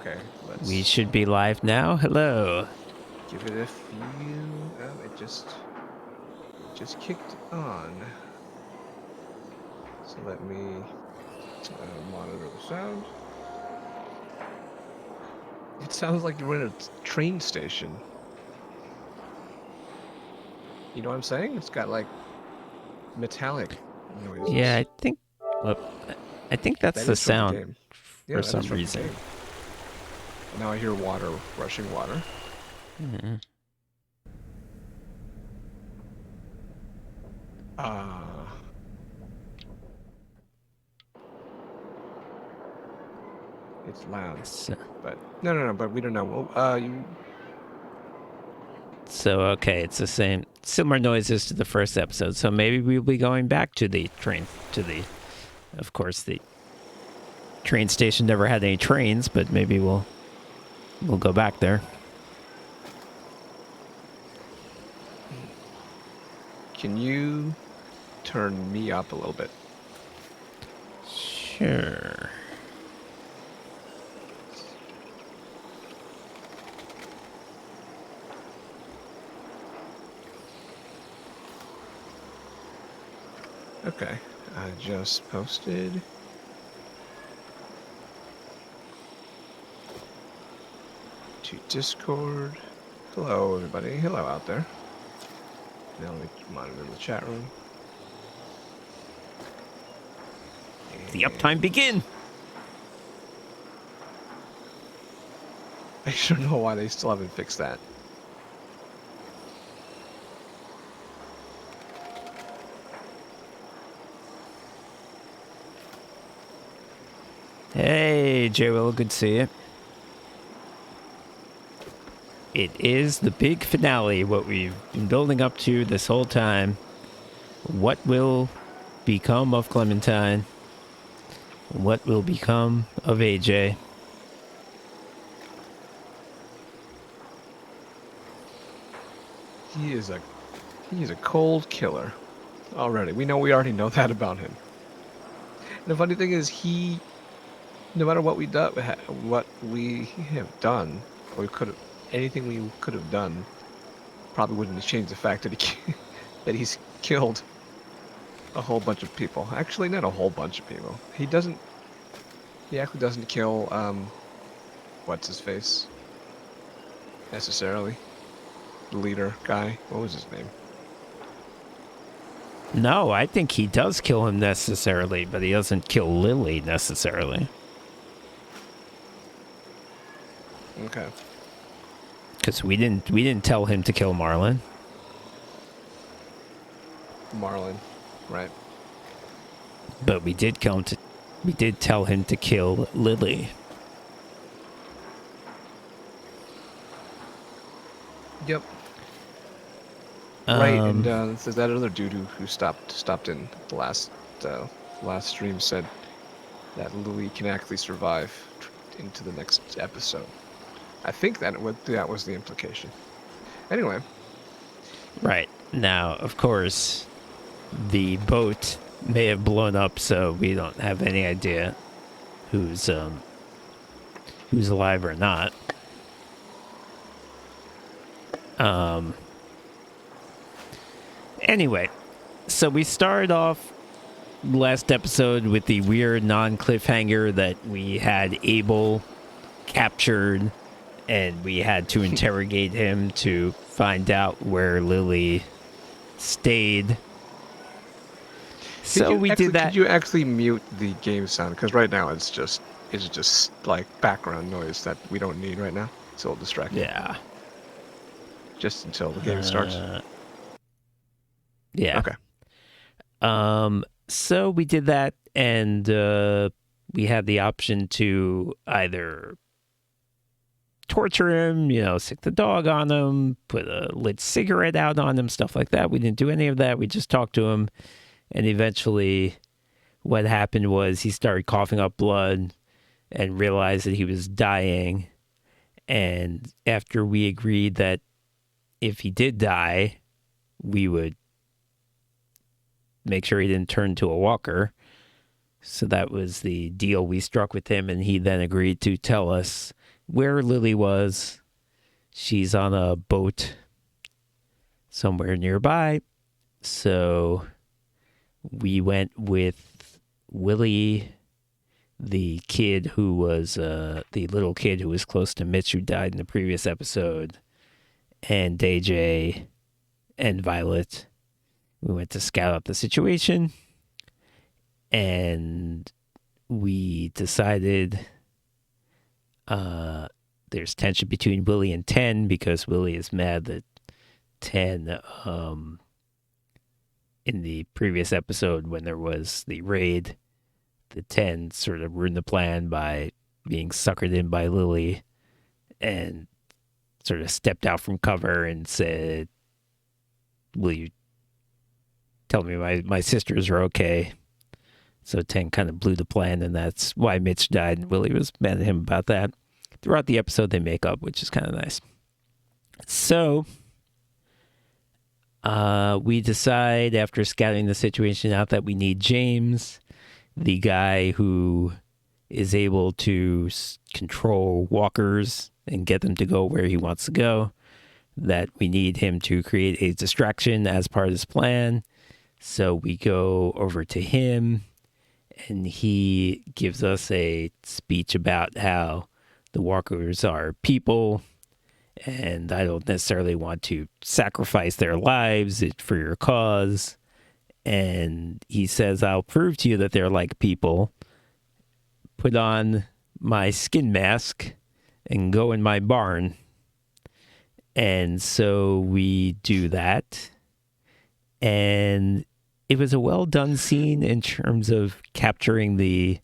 Okay, We let's should be live now. Hello. give it a few. Oh, it just kicked on. So let me monitor the sound. It sounds like you're in a train station. You know what I'm saying? It's got like metallic Yeah, noises. well, I think that's That the is from the sound game. for Yeah, that is some from the reason. game. Now I hear water, rushing water. Mhm. Ah, it's loud. So, But no. But we don't know. Well, okay, it's the same, similar noises to the first episode. So maybe we'll be going back to the train, of course, the train station never had any trains, but maybe we'll go back there. can you turn me up a little bit? Sure. Okay, I just posted. To Discord. Hello, everybody. Hello out there. Now let me monitor the chat room. The uptime And begin. I don't know why they still haven't fixed that. Hey, J. Will, good to see you. It is the big finale, what we've been building up to this whole time. What will become of Clementine? What will become of AJ? He is a cold killer. Already, we already know that about him. And the funny thing is, no matter what what we have done, or we could have, anything we could have done, probably wouldn't have changed the fact that that he's killed a whole bunch of people. Actually, not a whole bunch of people. He actually doesn't kill what's his face necessarily. The leader guy. What was his name? No, I think he does kill him necessarily, but he doesn't kill Lily necessarily. Okay. Because we didn't tell him to kill Marlon. Marlin. Right. But we did tell him to kill Lily. Yep. Right. And Um, there's that other dude who stopped in the last stream said that Louis can actually survive into the next episode. I think that was the implication. Anyway. right. Now, of course, the boat may have blown up, so we don't have any idea who's alive or not. Anyway, so we started off last episode with the weird non-cliffhanger that we had Abel captured and we had to interrogate him to find out where Lily stayed. So we did Could that. you actually mute the game sound? Because right now it's just like background noise that we don't need right now. It's a little distracting. Yeah. Just until the game starts. Yeah. Okay. So we did that, and we had the option to either torture him, sick the dog on him, put a lit cigarette out on him, stuff like that. We didn't do any of that. We just talked to him, and eventually what happened was he started coughing up blood and realized that he was dying. And after we agreed that if he did die, we would make sure he didn't turn into a walker. So that was the deal we struck with him, and he then agreed to tell us where Lily was. She's on a boat somewhere nearby. So we went with Willie, the kid who was the little kid who was close to Mitch, who died in the previous episode, and DJ and Violet. We went to scout out the situation, and we decided there's tension between Willie and Ten because Willie is mad that Ten, in the previous episode when there was the raid, the 10 sort of ruined the plan by being suckered in by Lily and sort of stepped out from cover and said, will you tell me my sisters are okay? So 10 kind of blew the plan, and that's why Mitch died, and Willie was mad at him about that. Throughout the episode, they make up, which is kind of nice. So we decide, after scouting the situation out, that we need James, the guy who is able to control walkers and get them to go where he wants to go, that we need him to create a distraction as part of his plan. So we go over to him, and he gives us a speech about how the walkers are people, and I don't necessarily want to sacrifice their lives for your cause. And he says, I'll prove to you that they're like people. Put on my skin mask and go in my barn. And so we do that. And it was a well done scene in terms of capturing the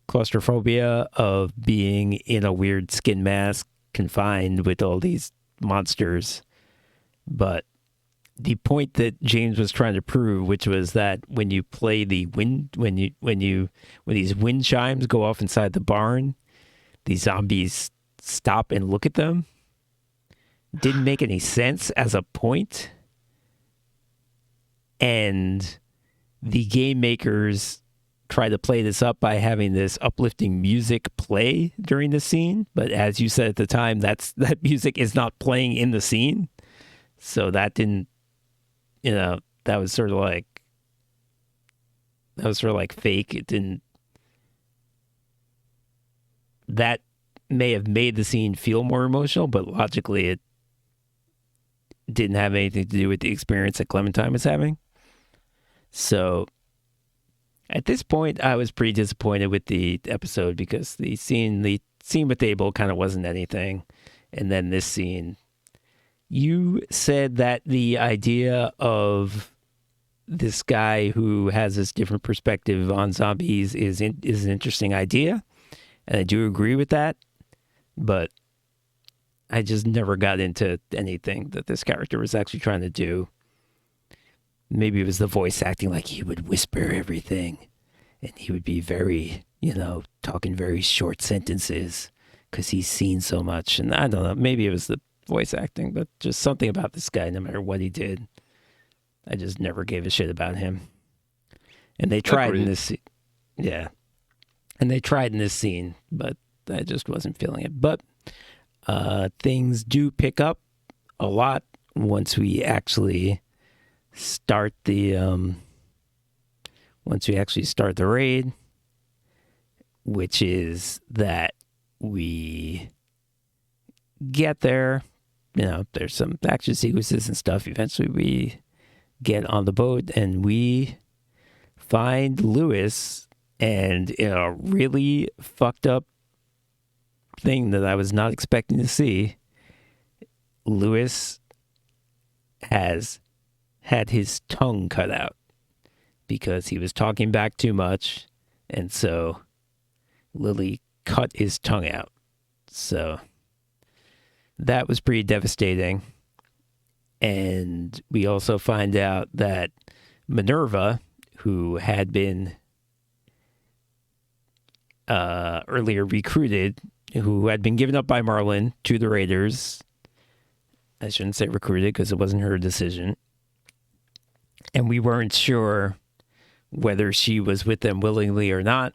claustrophobia of being in a weird skin mask, confined with all these monsters. But the point that James was trying to prove, which was that when you play the wind, when these wind chimes go off inside the barn, the zombies stop and look at them, didn't make any sense as a point. And the game makers try to play this up by having this uplifting music play during the scene. But as you said at the time, that music is not playing in the scene. So that didn't, that was sort of like fake. It didn't, that may have made the scene feel more emotional, but logically it didn't have anything to do with the experience that Clementine was having. So at this point, I was pretty disappointed with the episode because the scene with Abel kind of wasn't anything. And then this scene, you said that the idea of this guy who has this different perspective on zombies is an interesting idea. And I do agree with that. But I just never got into anything that this character was actually trying to do. Maybe it was the voice acting, like he would whisper everything and he would be very, talking very short sentences because he's seen so much. And I don't know, maybe it was the voice acting, but just something about this guy, no matter what he did, I just never gave a shit about him. And they tried in this, yeah. And they tried in this scene, but I just wasn't feeling it. But things do pick up a lot once we actually start the raid, which is that we get there. There's some action sequences and stuff. Eventually we get on the boat and we find Lewis, and in a really fucked up thing that I was not expecting to see, Lewis has had his tongue cut out because he was talking back too much, and so Lily cut his tongue out. So that was pretty devastating. And we also find out that Minerva, who had been earlier recruited, who had been given up by Marlin to the Raiders, I shouldn't say recruited because it wasn't her decision, and we weren't sure whether she was with them willingly or not.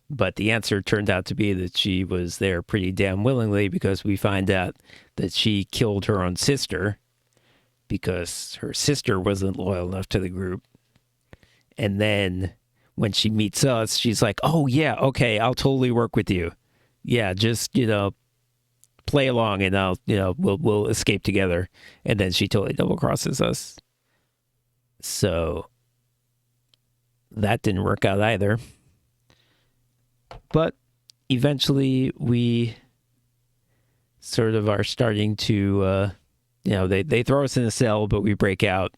But the answer turned out to be that she was there pretty damn willingly, because we find out that she killed her own sister because her sister wasn't loyal enough to the group. And then when she meets us, she's like, "Oh yeah, okay, I'll totally work with you. Yeah, just, play along, and I'll, we'll escape together." And then she totally double crosses us. So that didn't work out either. But eventually we sort of are starting to, they throw us in a cell, but we break out,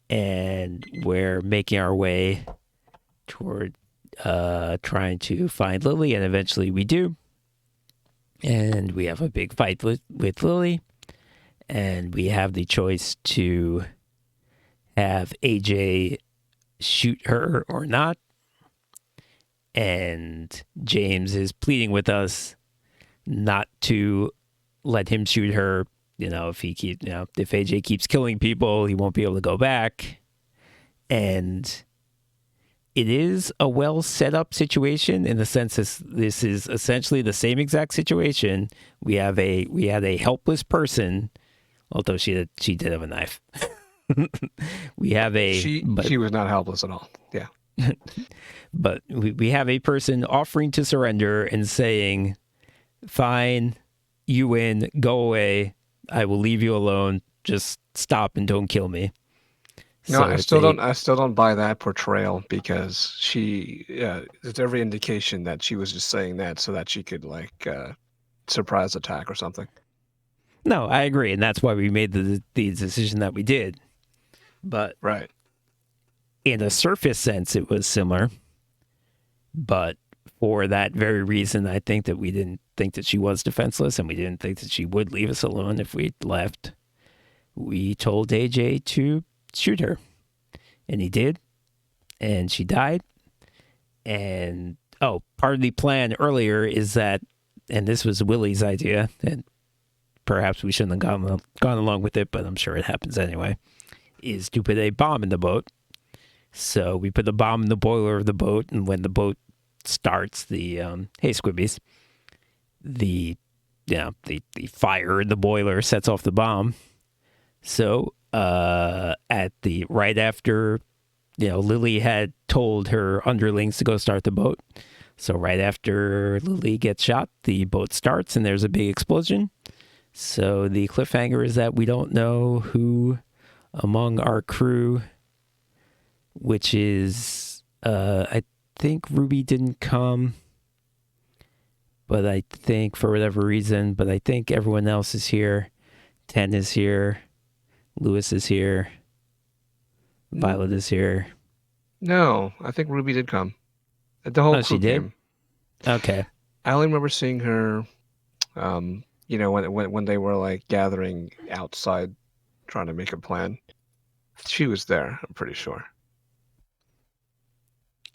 and we're making our way toward trying to find Lily, and eventually we do. And we have a big fight with Lily, and we have the choice to have AJ shoot her or not. And James is pleading with us not to let him shoot her. If if AJ keeps killing people, he won't be able to go back. And it is a well set up situation in the sense this is essentially the same exact situation. We had a helpless person, although she did have a knife. We have She was not helpless at all. Yeah. But we have a person offering to surrender and saying, "Fine, you win, go away. I will leave you alone. Just stop and don't kill me." No, I still don't buy that portrayal, because there's every indication that she was just saying that so that she could surprise attack or something. No, I agree, and that's why we made the decision that we did. But right, in a surface sense, it was similar. But for that very reason, I think that we didn't think that she was defenseless, and we didn't think that she would leave us alone if we left. We told AJ to shoot her, and he did, and she died. And part of the plan earlier is that, and this was Willie's idea, and perhaps we shouldn't have gone along with it, but I'm sure it happens anyway, is to put a bomb in the boat. So we put the bomb in the boiler of the boat, and when the boat starts, the hey Squibbies, the fire in the boiler sets off the bomb. So right after, Lily had told her underlings to go start the boat. So right after Lily gets shot, the boat starts and there's a big explosion. So the cliffhanger is that we don't know who among our crew, which is, I think Ruby didn't come, but I think for whatever reason, but I think everyone else is here. Ten is here. Lewis is here. Violet is here. No, I think Ruby did come. The whole crew she did? came. Okay. I only remember seeing her, when they were gathering outside, trying to make a plan. She was there, I'm pretty sure.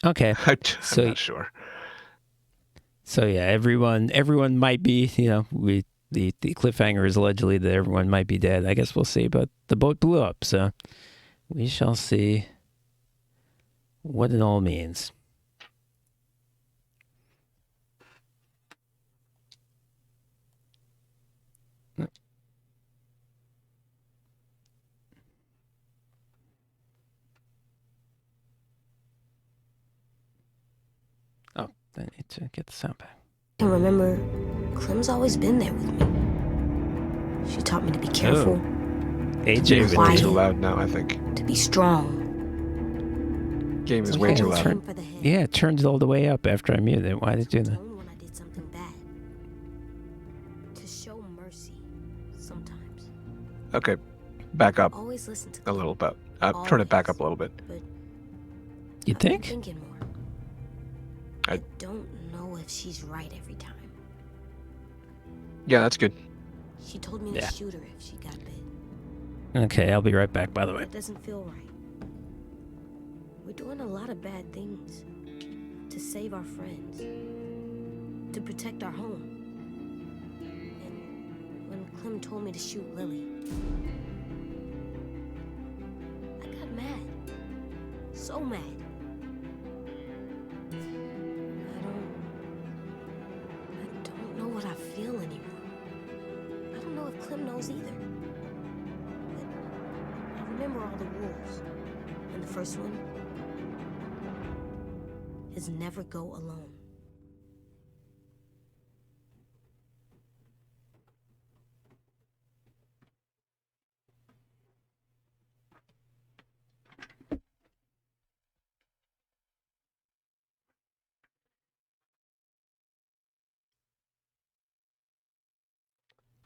Okay. I'm not sure. So yeah, everyone might be, the cliffhanger is allegedly that everyone might be dead. I guess we'll see, but the boat blew up, so we shall see what it all means. Oh, I need to get the sound back. I can remember Clem's always been there with me. She taught me to be careful. AJ is way too loud now, I think. To be strong. Game is way too loud. Yeah, it turned it all the way up after I muted it. Why did it do that? When I did something bad. To show mercy sometimes. Okay, back up Always listen to a little bit. Turn it back up a little bit. You think? Thinking more. I don't know if she's right every time. Yeah, that's good. She told me to shoot her if she got bit. Okay, I'll be right back, by the way. It doesn't feel right. We're doing a lot of bad things to save our friends, to protect our home. And when Clem told me to shoot Lily, I got mad. So mad. Clem knows either. But I remember all the rules. And the first one is never go alone.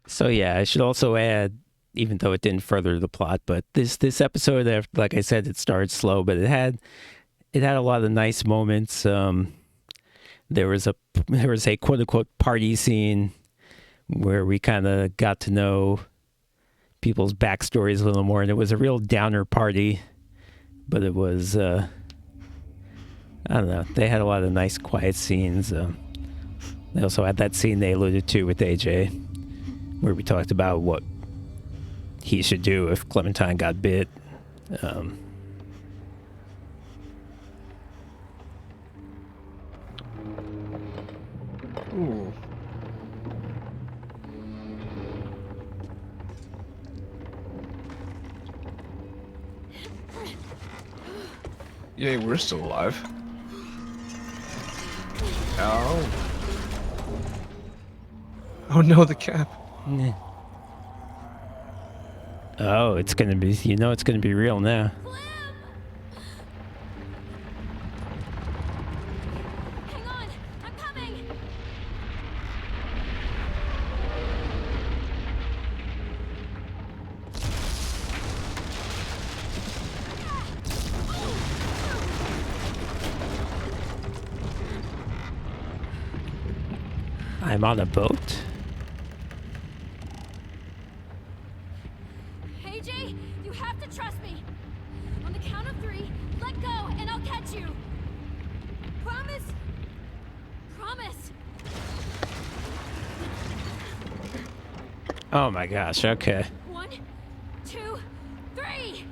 So yeah, I should also add, even though it didn't further the plot, but this episode, like I said, it started slow, but it had a lot of nice moments. There was a quote unquote party scene where we kind of got to know people's backstories a little more, and it was a real downer party, but it was I don't know. They had a lot of nice quiet scenes. They also had that scene they alluded to with AJ, where we talked about what he should do if Clementine got bit. Ooh. Yay, we're still alive. Oh. Oh no, the cap. Oh, it's gonna be, it's gonna be real now. Hang on, I'm coming. I'm on a boat? AJ, you have to trust me. On the count of 3, let go and I'll catch you. Promise? Promise. Oh my gosh, okay. 1, 2, 3.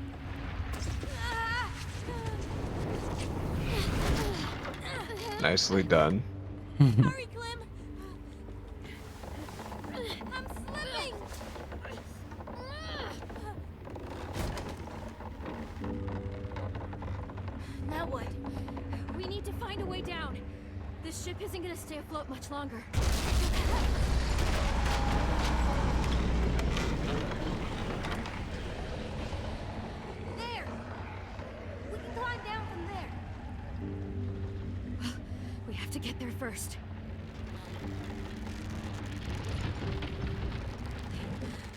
Nicely done. Hurry, Clem. I'm slipping. Now what? We need to find a way down. This ship isn't gonna stay afloat much longer. There! We can climb down from there. We have to get there first.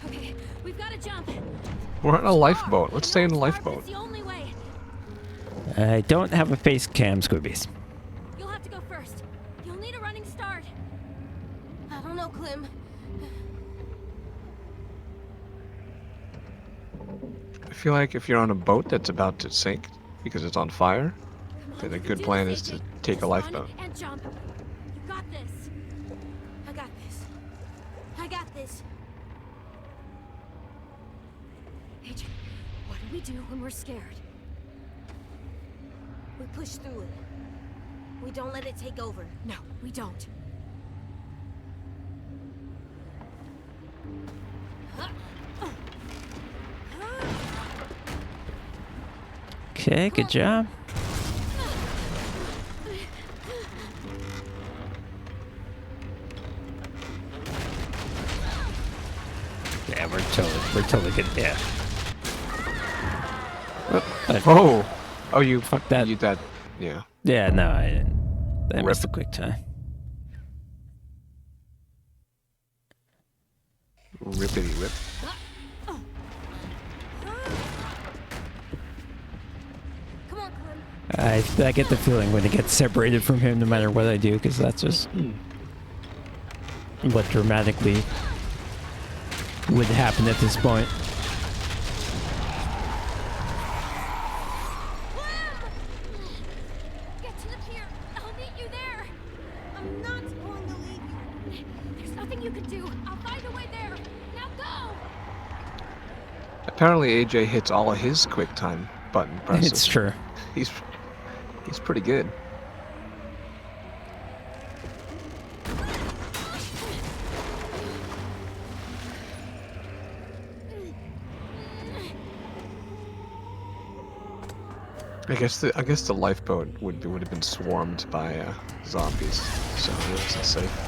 Okay, we've got to jump. We're on a lifeboat. Let's stay in the It's lifeboat. the only way. I don't have a face cam, Scoobies. You'll have to go first. You'll need a running start. I don't know, Clem. I feel like if you're on a boat that's about to sink because it's on fire, then a You can good do plan this, is to AJ. take a Just lifeboat. run and jump. You got this. I got this. I got this. AJ, what do we do when we're scared? We push through it. We don't let it take over. No, we don't. Okay, good job. Yeah, we're totally good. Yeah. Oh! Oh, you Fuck that. You that? Yeah. Yeah, no, I didn't. I missed a quick time. Rippity rip. Come on, Clem. I get the feeling when it gets separated from him, no matter what I do, because that's just what dramatically would happen at this point. Get to the pier. I'll meet you there. I'm not going to leave you. There's nothing you can do. I'll find a way there. Now go. Apparently AJ hits all of his quick time button presses. It's true. He's pretty good. I guess the lifeboat would have been swarmed by zombies, so it wasn't safe.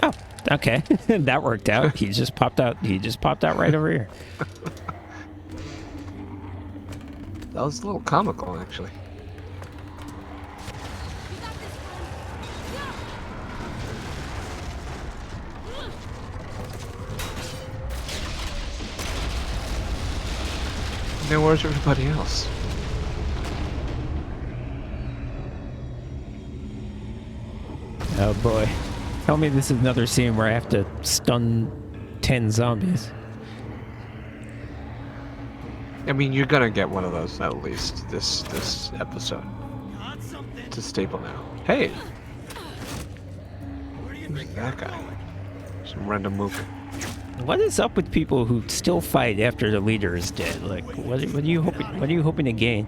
Oh, okay. That worked out. He just popped out. He just popped out right over here. That was a little comical, actually. Now where's everybody else? Oh boy. Tell me this is another scene where I have to stun 10 zombies. I mean, you're gonna get one of those at least this episode. It's a staple now. Hey, who's that guy? Some random mook. What is up with people who still fight after the leader is dead? Like, what are you hoping? What are you hoping to gain?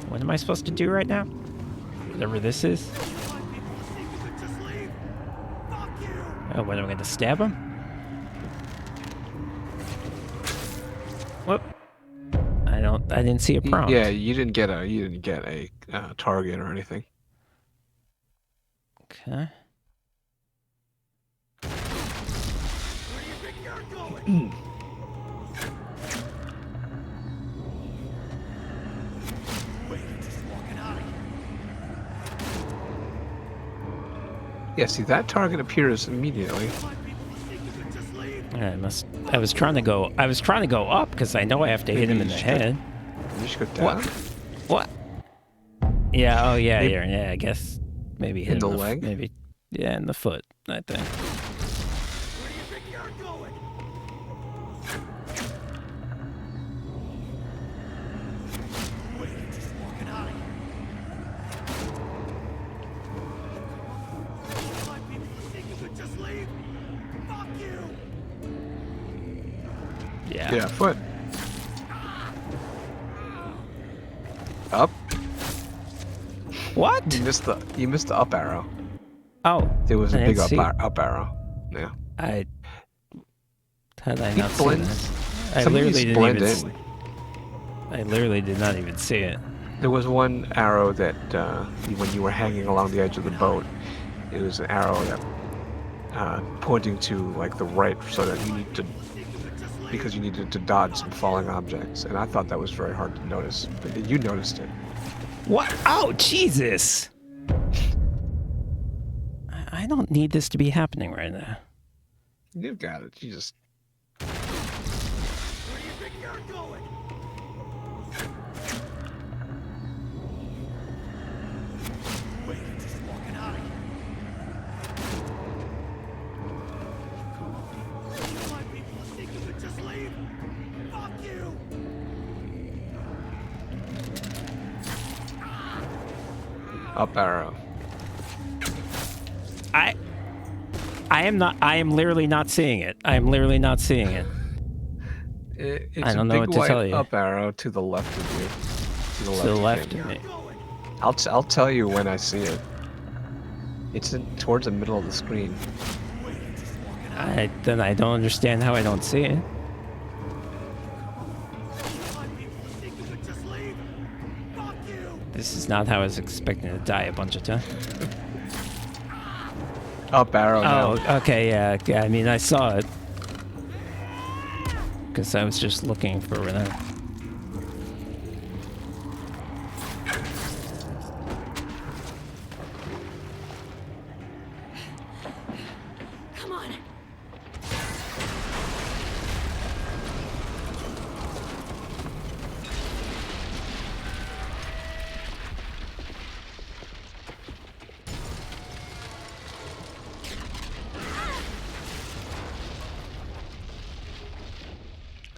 What am I supposed to do right now? Whatever this is. Oh, what am I going to stab him? Whoop! I didn't see a prompt. Yeah, you didn't get a target or anything. Okay. Yeah, see that target appears immediately. I was trying to go up because I know I have to hit him in the head. You should go down. What? Yeah. Oh yeah. Maybe- Yeah. I guess maybe hit In him the leg? Maybe. Yeah, in the foot. I think. Yeah. Yeah, foot. Up. What? You missed the up arrow. Oh. There was a I big didn't see. up arrow. Yeah. How did I He not see blends. that? I Some of literally these didn't blend even. in. I literally did not even see it. There was one arrow that when you were hanging along the edge of the boat, it was an arrow that pointing to like the right, so that because you needed to dodge some falling objects, and I thought that was very hard to notice, but you noticed it. What? Oh, Jesus! I don't need this to be happening right now. You've got it. You just. Up arrow. I am literally not seeing it. I am literally not seeing it. It's I don't a know big what to white tell you. up arrow to the left of you. To the left you. of me. I'll tell you when I see it. It's towards the middle of the screen. Then I don't understand how I don't see it. This is not how I was expecting to die a bunch of times. Up arrow now. Oh, okay, yeah. I mean, I saw it. Because I was just looking for that. Come on.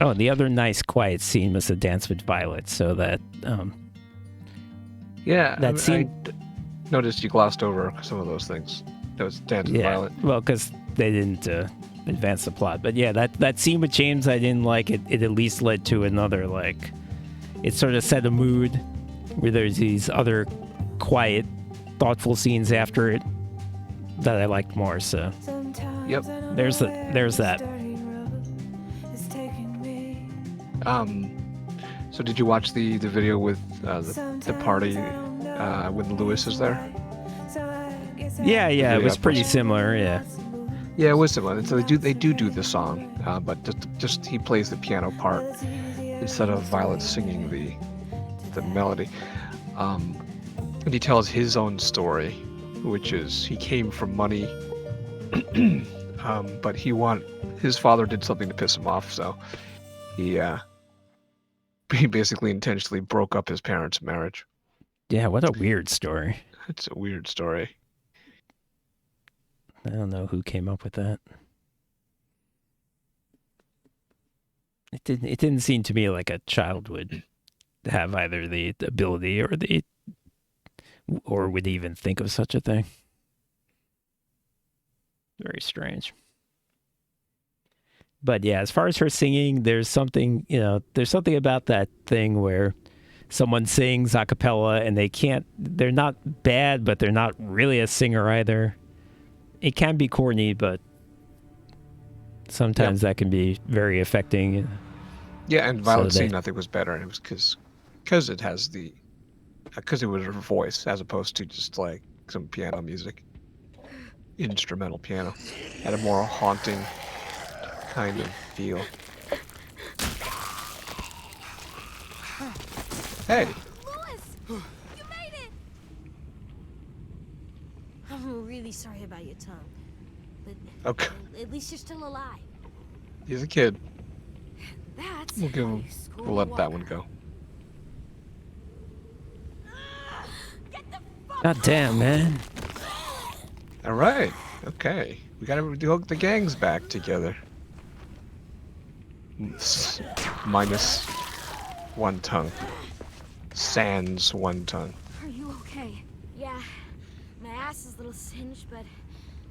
Oh, the other nice quiet scene was the dance with Violet, so that Yeah, that scene. I noticed you glossed over some of those things. That was Dance with Yeah, Violet. well, because they didn't advance the plot. But yeah, that scene with James, I didn't like it. It at least led to another, like, it sort of set a mood where there's these other quiet, thoughtful scenes after it that I liked more. So Yep. there's that. So did you watch the video with the party when Lewis is there? Yeah, it Video was I pretty posted. similar. Yeah. Yeah, it was similar. So they do the song, but just he plays the piano part instead of Violet singing the melody. And he tells his own story, which is he came from money, but his father did something to piss him off, so he basically intentionally broke up his parents' marriage. Yeah, what a weird story. It's a weird story. I don't know who came up with that. It didn't seem to me like a child would have either the ability or would even think of such a thing. Very strange. But yeah, as far as her singing, there's something about that thing where someone sings a cappella and they're not bad, but they're not really a singer either. It can be corny, but sometimes that can be very affecting. Yeah, and Violet singing I think was better, and it was because it has because it was her voice as opposed to just like some piano music, instrumental piano, had a more haunting kind of feel. Hey. Louis, you made it. I'm really sorry about your tongue, but Okay. at least you're still alive. He's a kid. That's We'll let that one go. God damn, man. All right. Okay. We gotta hook the gangs back together. Minus one tongue. Sans one tongue. Are you okay? Yeah, my ass is a little singed, but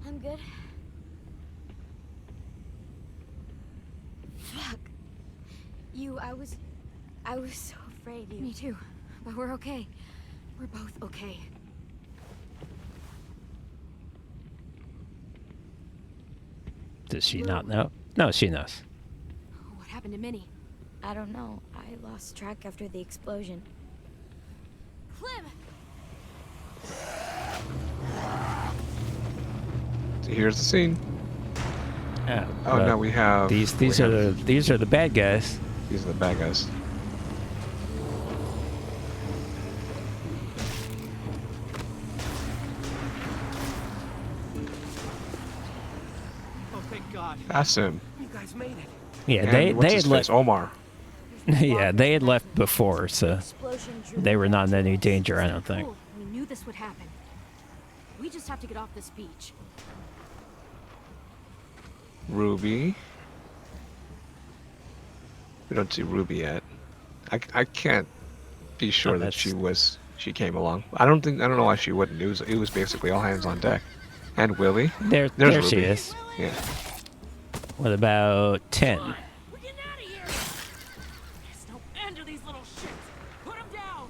I'm good. Fuck. I was so afraid you. Me too, but we're okay. We're both okay. Does she not know? No, she knows. What happened to Minnie? I don't know. I lost track after the explosion. Clem! So here's the scene. Yeah, Oh no, we have these are the bad guys. These are the bad guys. Oh, thank God. That's him. You guys made it. Yeah, And they had left. Omar. Yeah, they had left before, so Explosion drew they were me not in back to any the danger. I don't think. Cool. We knew this would happen. We just have to get off this beach. Ruby. We don't see Ruby yet. I can't be sure that she came along. I don't know why she wouldn't. It was basically all hands on deck. And Willie. There Ruby. she is. Yeah. What about 10? We're getting out of here! There's no end to these little shits! Put them down!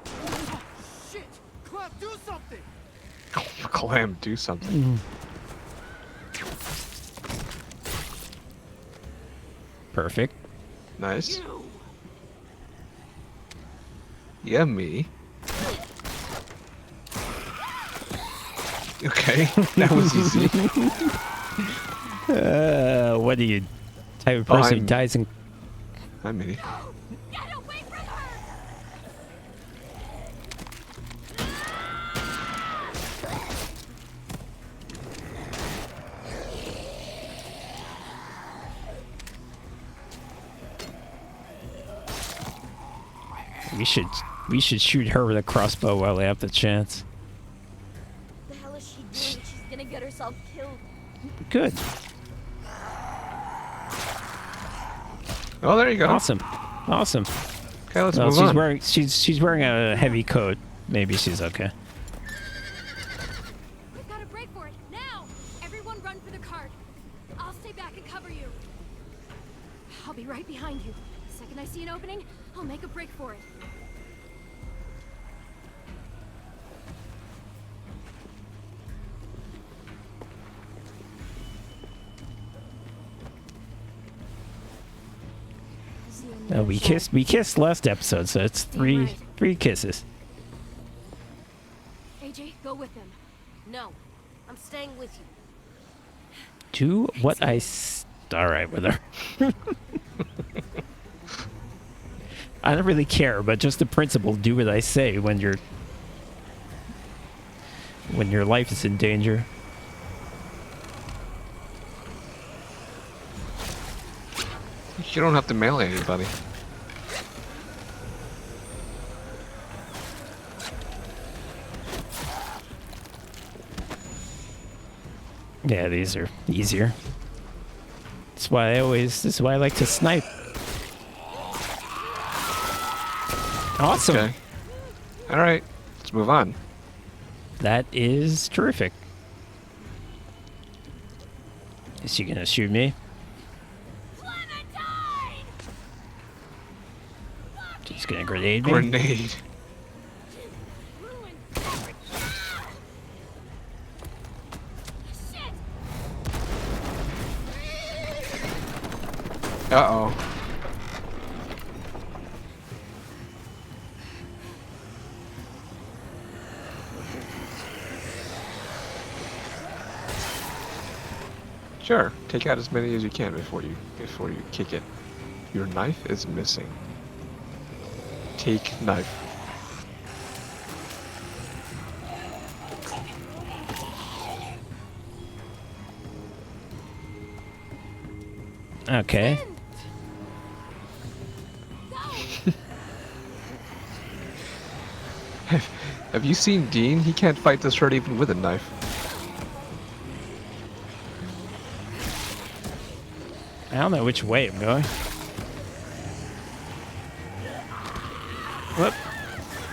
Oh, shit! Clem, do something! Clam, do something. Perfect. Nice. Yummy. Okay, that was easy. What are you? Type of person who I'm- dies in? Hi, Minnie. Get away from her! We should shoot her with a crossbow while we have the chance. The hell is she doing? She's gonna get herself killed. Good. Oh, there you go. Awesome. Okay, let's Well, move on. she's wearing a heavy coat. Maybe she's okay. We've got to break for it, now! Everyone run for the cart. I'll stay back and cover you. I'll be right behind you. The second I see an opening, I'll make a break for it. see you No, we kissed last episode, so it's three kisses. AJ, go with them. No, I'm staying with you. Do what I all right with her. I don't really care, but just the principle, do what I say when your life is in danger. You don't have to melee anybody. Yeah, these are easier. This is why I like to snipe. Awesome. Okay. All right. Let's move on. That is terrific. Is she gonna shoot me? She's gonna grenade me? Grenade. Uh-oh. Sure, take out as many as you can before you kick it. Your knife is missing. Take knife. Okay. Have you seen Dean? He can't fight this hurt even with a knife. I don't know which way I'm going. Whoop.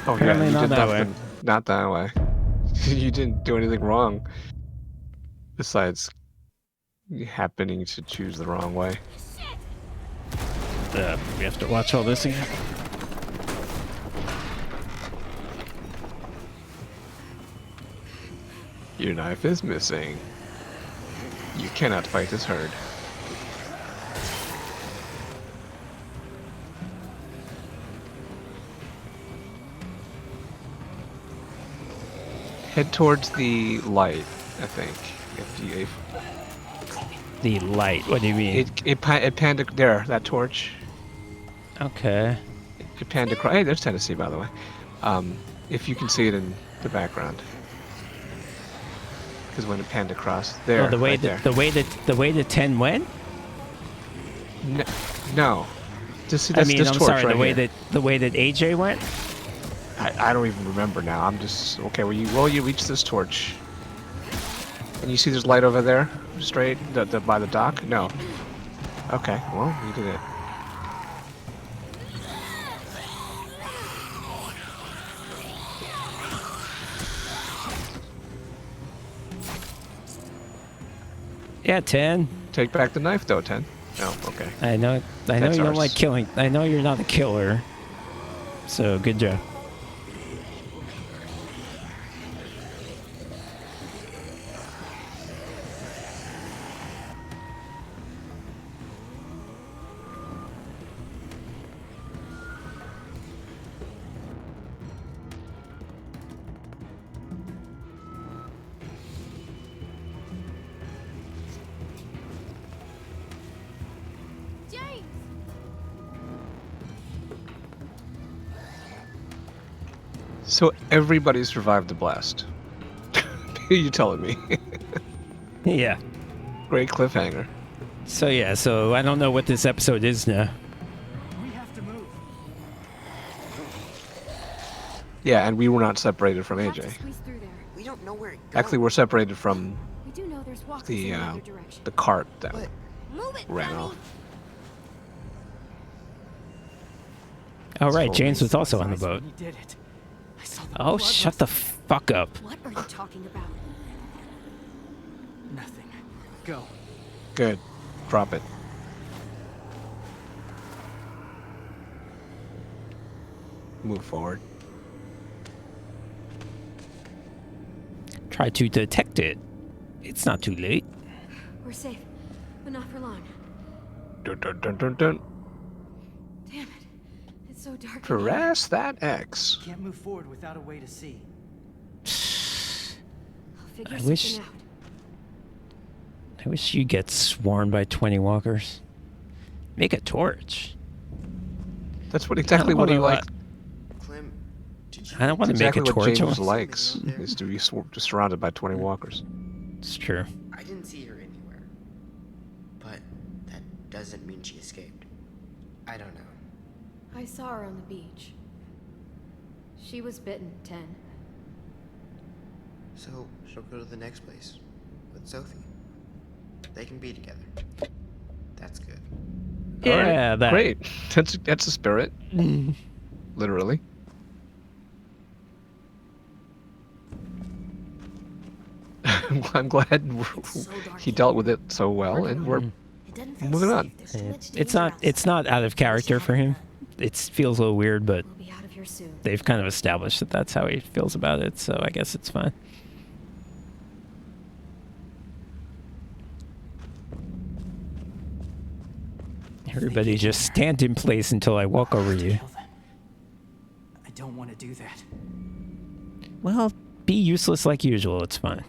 Oh Apparently yeah, you not did that nothing. Not that way. You didn't do anything wrong. Besides happening to choose the wrong way. We have to watch all this again. Your knife is missing. You cannot fight this herd. Head towards the light, I think. The light. What do you mean? It panned there. That torch. Okay. It panned across. Hey, there's Tennessee, by the way. If you can see it in the background, because when it panned across there, Oh, the way right that there. the way the 10 went. No. Just see I this, mean, this I'm torch sorry. right here. The way that AJ went. I don't even remember now. I'm just okay. Well, you reach this torch, and you see there's light over there, straight by the dock. No. Okay. Well, you did it. Yeah, 10. Take back the knife, though, 10. Oh, okay. I know. I know That's you don't ours. like killing. I know you're not a killer. So good job. James! So everybody survived the blast. You telling me? Yeah. Great cliffhanger. So yeah. So I don't know what this episode is now. We have to move. Yeah, and we were not separated from We'll have to AJ. squeeze through there. We don't know where it goes. Actually, we're separated from We do know there's walkers the in the other direction. the cart that But Move it, ran dummy. off. Oh right, So James was also on the Eyes when boat. He did it. I saw the Oh, blood shut the fuck up. What are you talking about? Nothing. Go. Good. Drop it. Move forward. Try to detect it. It's not too late. We're safe, but not for long. Dun dun dun dun dun. so dark. in here. Press that X. Can't move forward without a way to see. I'll figure I something wish- out. I wish you'd get swarmed by 20 walkers. Make a torch. That's what exactly what he likes. Clem, did you I don't want to make Exactly a what torch. James or- likes out there? is to be surrounded by 20 walkers. It's true. I didn't see her anywhere. But that doesn't mean she escaped. I don't know. I saw her on the beach. She was bitten, 10. So she'll go to the next place with Sophie. They can be together. That's good. All right, Yeah, that. Great. That's the spirit. Literally. I'm glad It's so dark he here. dealt with it so well, Working and on we're it. It doesn't feel moving safe. on. There's too much It's danger not. It's outside. not out of character for him. It feels a little weird, but We'll be out of here soon. they've kind of established that that's how he feels about it. So I guess it's fine. Everybody just stand in place until I walk over you. Kill them. I don't want to do that. Well, be useless like usual. It's fine.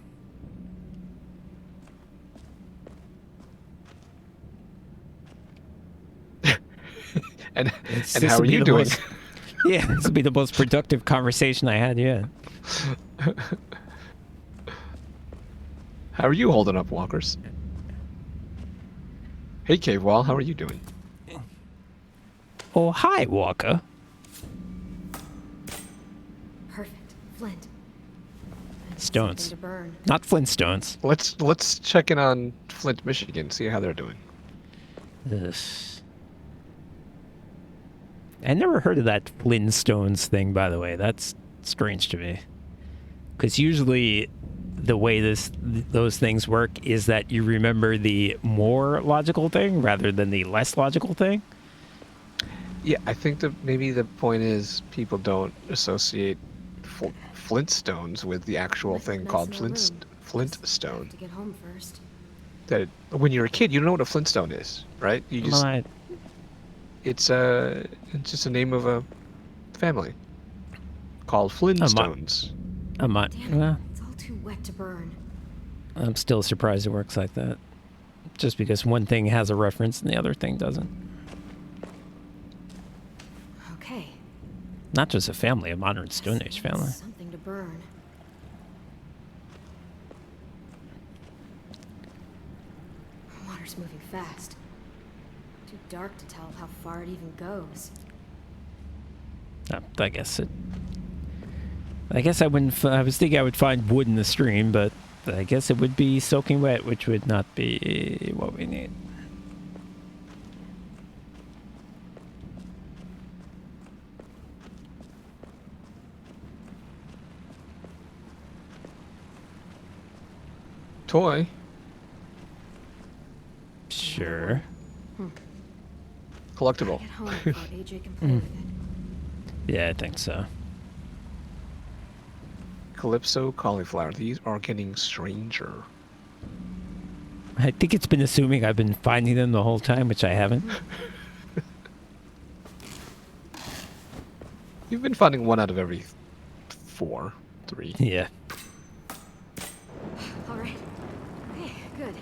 and It's- and this how will are be you the doing? most- Yeah, this will be the most productive conversation I had yet. How are you holding up, walkers? Hey, Cave Wall, how are you doing? Oh, hi, Walker. Perfect. Flint. I need Stones. something to burn. Not Flintstones. Let's check in on Flint, Michigan, see how they're doing. Ugh. I never heard of that Flintstones thing, by the way. That's strange to me. Because usually the way those things work is that you remember the more logical thing rather than the less logical thing. Yeah, I think that maybe the point is people don't associate Flintstones with the actual Might look thing nice called in a room. Flintstone. Have to get home first. That when you're a kid, you don't know what a Flintstone is, right? You just Well, it's just a name of a family called Flintstones. I'm not. Damn it. Well, It's all too wet to burn. I'm still surprised it works like that. Just because one thing has a reference and the other thing doesn't. Okay. Not just a family, a modern Stone Age family. Something to burn. Water's moving fast. Too dark to tell how far it even goes. I guess it. I guess I wouldn't. I was thinking I would find wood in the stream, but I guess it would be soaking wet, which would not be what we need. Toy. Sure. Collectible. Get home before AJ can play with it. Yeah, I think so. Calypso cauliflower. These are getting stranger. I think it's been assuming I've been finding them the whole time, which I haven't. You've been finding one out of every 3. Yeah. All right. Okay, good.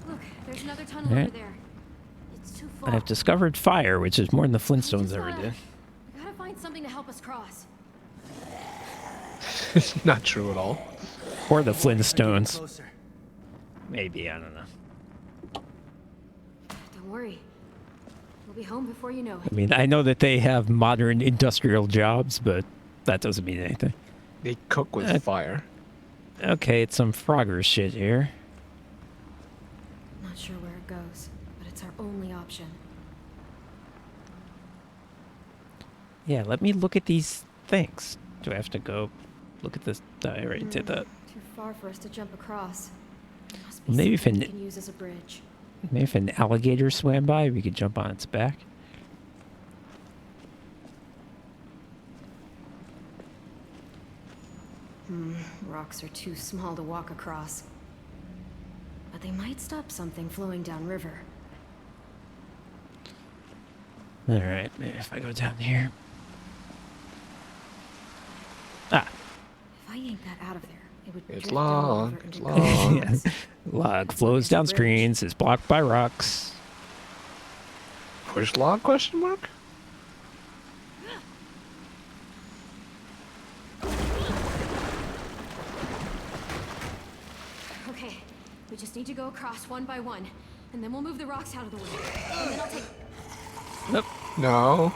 Look, there's another tunnel Alright. over there. It's too far. I've discovered fire, which is more than the Flintstones Just ever gotta- did. We gotta find something to help us cross. It's not true at all. Or the Getting Flintstones. closer. Maybe, I don't know. Don't worry. We'll be home before you know it. I mean, I know that they have modern industrial jobs, but that doesn't mean anything. They cook with Uh, fire. Okay, it's some Frogger shit here. Not sure where it goes, but it's our only option. Yeah, let me look at these things. Do I have to go look at this? I already did that. Too far for us to jump across. There must be Maybe if something we an- can use as a bridge. Maybe if an alligator swam by, we could jump on its back. Rocks are too small to walk across. But they might stop something flowing downriver. All right, maybe if I go down here. Ah, If I yank that out of there, it would It's drift down the long. river It's into long. yes. Log flows It's a down bridge. screens, is blocked by rocks. Push log? Question mark. Okay, we just need to go across one by one, and then we'll move the rocks out of the way. And then I'll take. Nope. No.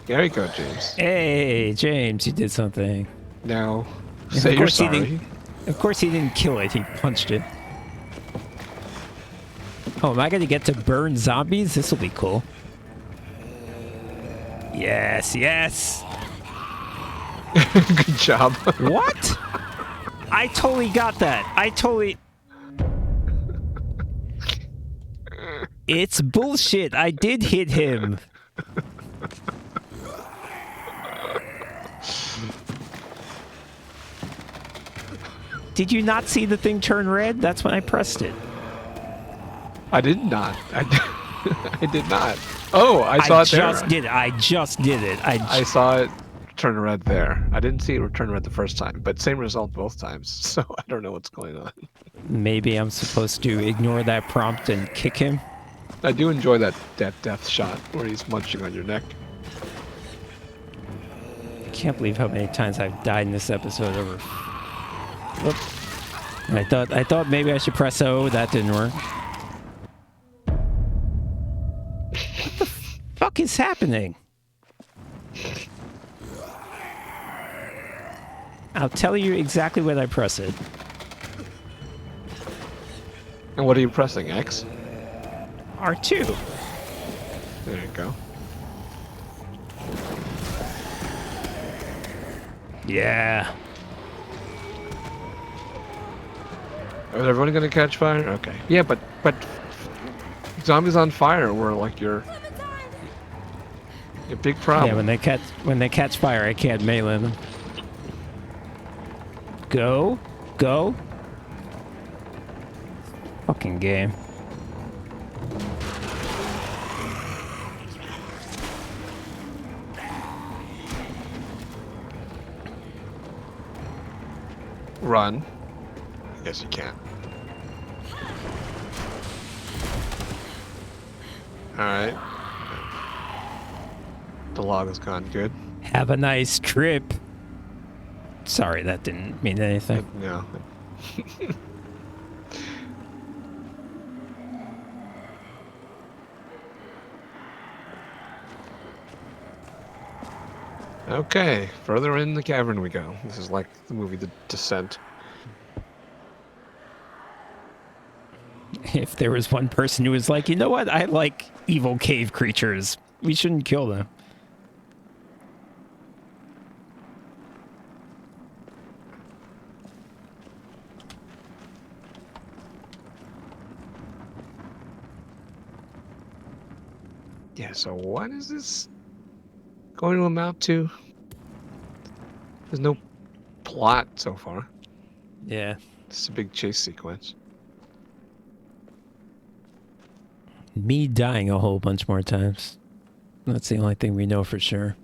There you go, James. Hey, James, you did something. Now, Of say you're course he sorry. didn't- Of course he didn't kill it, he punched it. Oh, am I gonna get to burn zombies? This will be cool. Yes, yes! Good job. What? I totally got that. I totally... It's bullshit. I did hit him. Did you not see the thing turn red? That's when I pressed it. I did not. I did not. Oh, I saw it there. just did it. I just did it. I saw it turn red there. I didn't see it turn red the first time, but same result both times. So I don't know what's going on. Maybe I'm supposed to ignore that prompt and kick him. I do enjoy that death shot where he's munching on your neck. I can't believe how many times I've died in this episode over. Whoop. I thought maybe I should press O. That didn't work. What the fuck is happening? I'll tell you exactly when I press it. And what are you pressing? X? R2. There you go. Yeah. Is everyone gonna catch fire? Okay. Yeah, but zombies on fire were like your big problem. Yeah, when they catch fire, I can't melee them. Go. Fucking game. Run. I guess you can't. Alright. The log is gone. Good. Have a nice trip. Sorry, that didn't mean anything. No. Okay, further in the cavern we go. This is like the movie The Descent. If there was one person who was like, you know what, I like evil cave creatures. We shouldn't kill them. Yeah, so what is this going to amount to? There's no plot so far. Yeah. It's a big chase sequence. Me dying a whole bunch more times. That's the only thing we know for sure.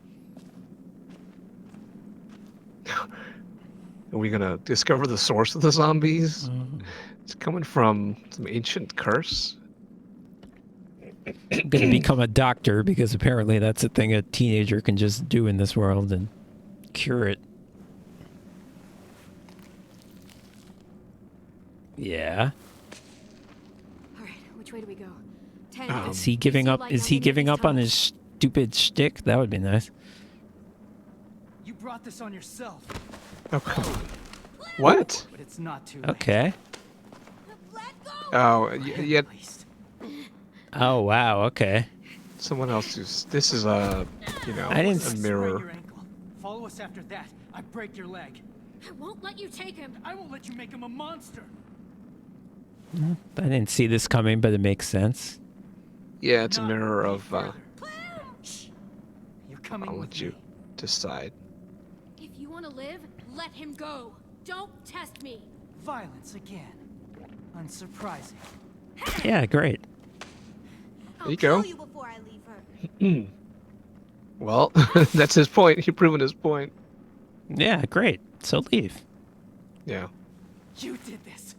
Are we gonna discover the source of the zombies? It's coming from some ancient curse. I'm gonna become a doctor because apparently that's a thing a teenager can just do in this world and cure it. Yeah. All right, which way do we go? 10. Is he giving up? Is he giving up on his stupid shtick? That would be nice. You brought this on yourself, Oh, come on. What? but it's not too late. Okay. Let go! Oh, yet At least. Oh wow. Okay. someone else who's. This is a, you know, I didn't a s- Sprain mirror. your ankle. Follow us after that. I break your leg. I won't let you take him. I won't let you make him a monster. I didn't see this coming, but it makes sense. Yeah, it's a Not mirror any of. further. Shh. You're coming I'll with let you me. decide. If you want to live, let him go. Don't test me. Violence again. Unsurprising. Yeah. Great. I'll you kill go. you before I leave her. Well, that's his point. He's proven his point. Yeah, great. So leave. Yeah. You did this.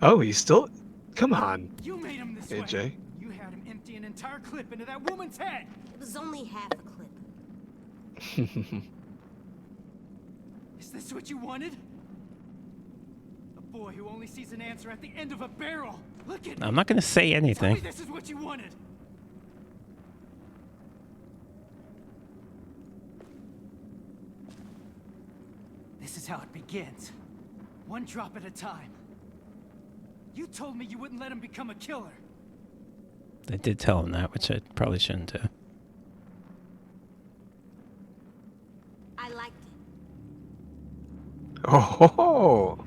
Oh, he's still. Come on, You made him this way. AJ. You had him empty an entire clip into that woman's head. It was only half a clip. Is this what you wanted? A boy who only sees an answer at the end of a barrel. Look at me. I'm not going to say Tell me anything. this is what you wanted. This is how it begins. One drop at a time. You told me you wouldn't let him become a killer. I did tell him that, which I probably shouldn't do. I liked it. Oh, ho, ho.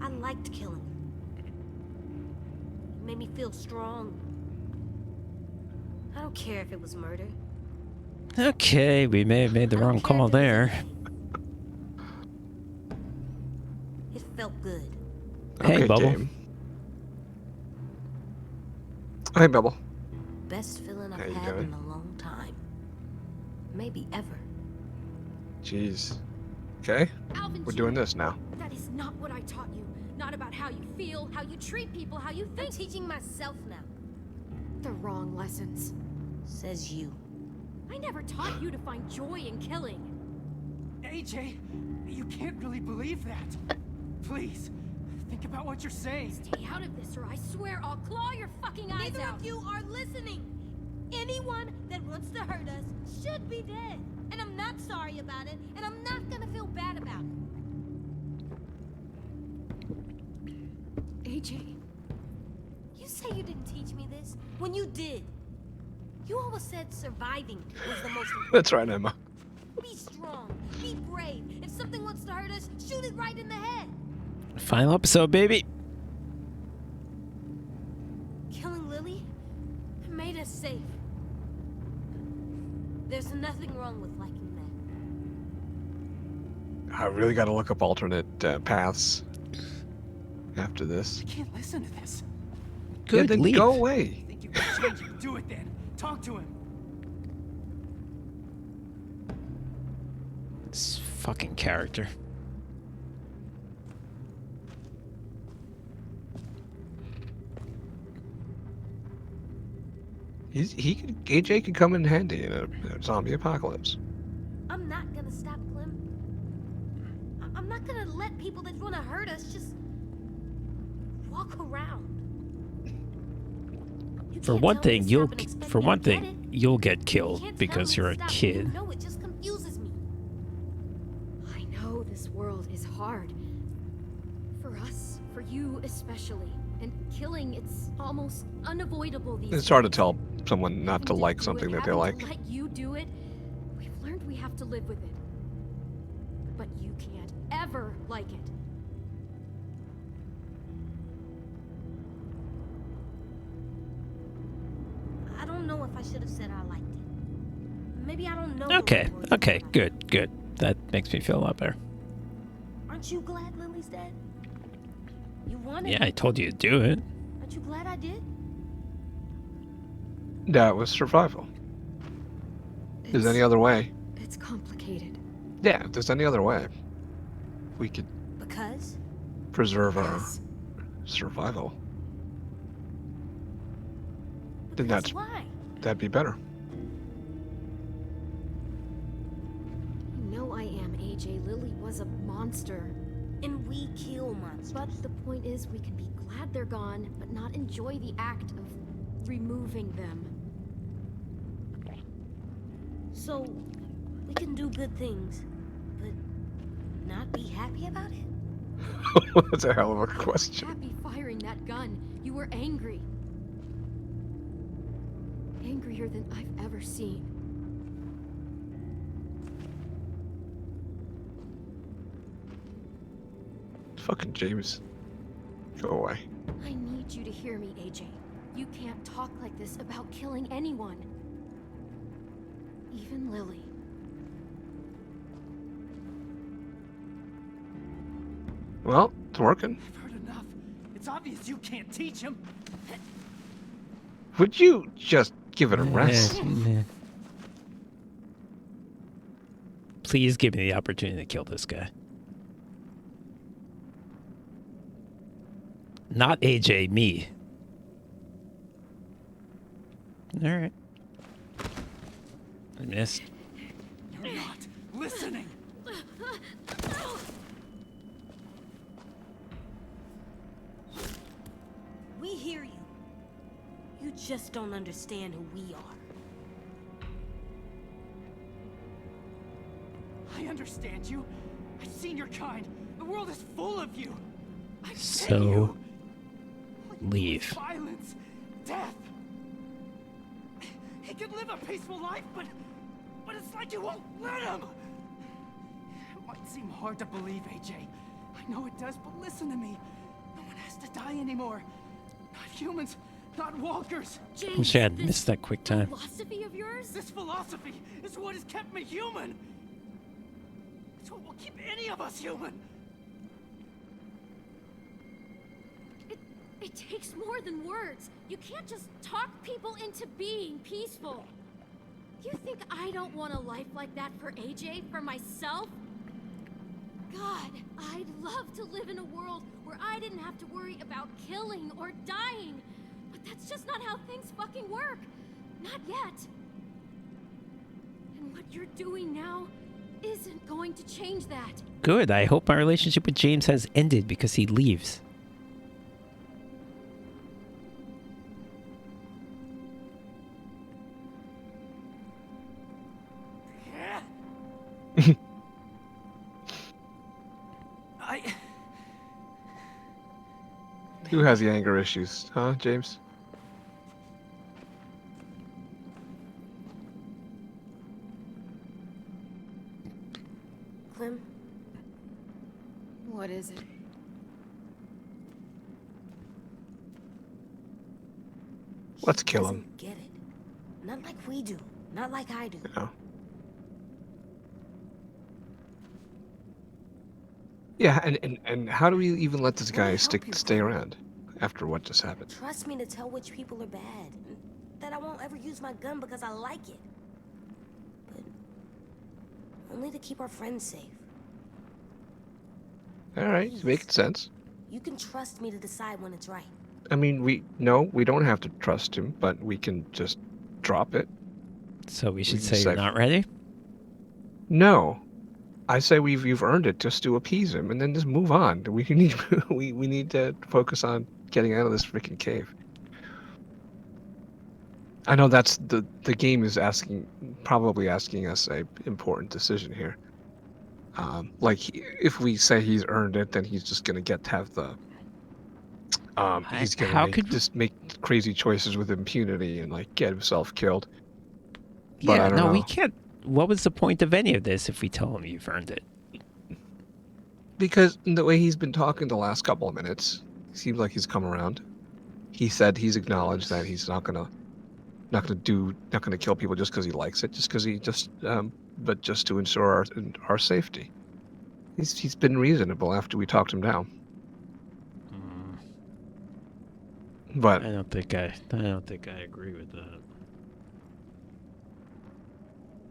I liked killing her. It made me feel strong. I don't care if it was murder. Okay, we may have made the I don't wrong care call if it was there. anything. It felt good. Hey, Okay, Bubble. game. Hey, Bubble. Best feeling How I've you had doing? in a long time. Maybe ever. Jeez. Okay, Alvin, we're doing this now. That is not what I taught you. Not about how you feel, how you treat people, how you I'm think. teaching myself now. The wrong lessons. Says you. I never taught you to find joy in killing. AJ, you can't really believe that. Please, think about what you're saying. Stay out of this or I swear I'll claw your fucking eyes Neither out. of you are listening. Anyone that wants to hurt us should be dead. And I'm not sorry about it, and I'm not gonna feel bad about it. AJ, You say you didn't teach me this when you did. You always said surviving was the most important. That's right, Emma. Be strong, be brave. If something wants to hurt us, shoot it right in the head. Final episode, baby. Killing Lily made us safe. There's nothing wrong with liking that. I really got to look up alternate paths after this. I can't listen to this. Good, yeah, then leave. go away. Think you can change it? Do it then. Talk to him. This fucking character. AJ could come in handy in a zombie apocalypse. I'm not gonna stop Clem. I'm not gonna let people that want to hurt us just walk around. You For can't one tell me thing, to you'll stop and expect for me to one get thing, it. you'll get You killed can't tell because me you're to a stop when kid. You know it just confuses me. I know this world is hard. For us, for you especially. And killing, it's almost unavoidable these It's hard to days. tell someone not Having to like do something it, that they having like. to let you do it, we've learned we have to live with it. But you can't ever like it. I don't know if I should have said I liked it. Maybe I don't know. the Okay, right words okay, for it. good, good. That makes me feel a lot better. Aren't you glad Lily's dead? You wanted Yeah, I it. told you to do it. Aren't you glad I did? That was survival. If there's any other way. It's complicated. Yeah, if there's any other way, we could Because preserve our Because survival. Because Then that's why? that'd be better. you know I am, AJ. Lily was a monster. And we kill monsters. But the point is, we can be glad they're gone, but not enjoy the act of removing them. So we can do good things, but not be happy about it? That's a hell of a You weren't question. happy firing that gun. You were angry. Angrier than I've ever seen. Fucking James. Go away. I need you to hear me, AJ. You can't talk like this about killing anyone. Even Lily. Well, it's working. I've heard enough. It's obvious you can't teach him. Would you just give it a rest? Please give me the opportunity to kill this guy. Not AJ, me. All right. I missed. You're not listening. We hear you. You just don't understand who we are. I understand you. I've seen your kind. The world is full of you. I've So, seen you. All you do is leave. Violence, death. He could live a peaceful life, but it's like you won't let him. It might seem hard to believe, AJ. I know it does, but listen to me. No one has to die anymore. Not humans, not walkers. James, Wish I had this missed that quick time. philosophy of yours? This philosophy is what has kept me human. It's what will keep any of us human. It takes more than words. You can't just talk people into being peaceful. You think I don't want a life like that for AJ, for myself? God, I'd love to live in a world where I didn't have to worry about killing or dying. But that's just not how things fucking work. Not yet. And what you're doing now isn't going to change that. Good. I hope my relationship with James has ended because he leaves. Who has the anger issues, huh, James? Clem, What is it? Let's he kill doesn't him. Get it? Not like we do. Not like I do. You know? Yeah, and how do we even let this Let me guy help you, stay Clem. around after what just happened? Trust me to tell which people are bad. And that I won't ever use my gun because I like it. But only to keep our friends safe. All right, it's making sense. You can trust me to decide when it's right. I mean, we don't have to trust him, but we can just drop it. So we should can say you're say- not ready? No, I say you've earned it just to appease him, and then just move on. We need we need to focus on getting out of this freaking cave. I know that's the game is probably asking us a important decision here. If we say he's earned it, then he's just gonna get to have the. He's how gonna could- just make crazy choices with impunity and like get himself killed. But Yeah, I don't no, we know. can't. What was the point of any of this if we tell him you've earned it? Because the way he's been talking the last couple of minutes, seems like he's come around. He said he's acknowledged that he's not gonna kill people just because he likes it, but just to ensure our safety. He's been reasonable after we talked him down. But I don't think I agree with that.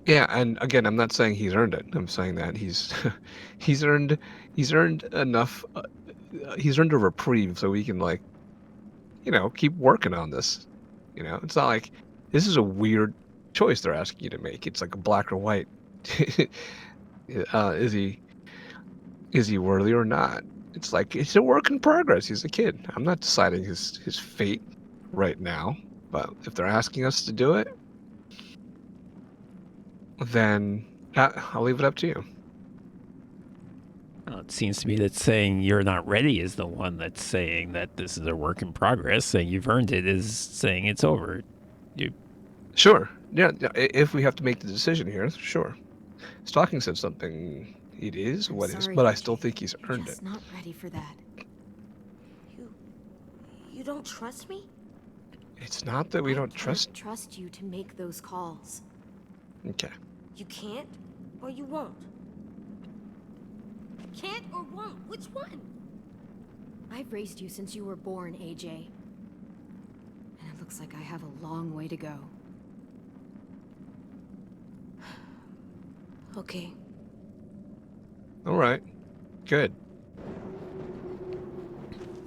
yeah, and again, I'm not saying he's earned it. I'm saying that he's he's earned enough. He's earned a reprieve so we can keep working on this. It's not like this is a weird choice they're asking you to make. It's like a black or white. Is he worthy or not? It's like it's a work in progress. He's a kid. I'm not deciding his fate right now. But if they're asking us to do it, then I'll leave it up to you. Well, it seems to me that saying you're not ready is the one that's saying that this is a work in progress. Saying you've earned it is saying it's over. Sure. Yeah. If we have to make the decision here, sure. Stalking said something. It is I'm what is, sorry, but I AJ. still think he's You're earned it. just not ready for that. You don't trust me? It's not that we don't trust. can't trust you to make those calls. Okay. You can't, or you won't. Can't or won't? Which one? I've raised you since you were born, AJ. And it looks like I have a long way to go. Okay. All right. Good.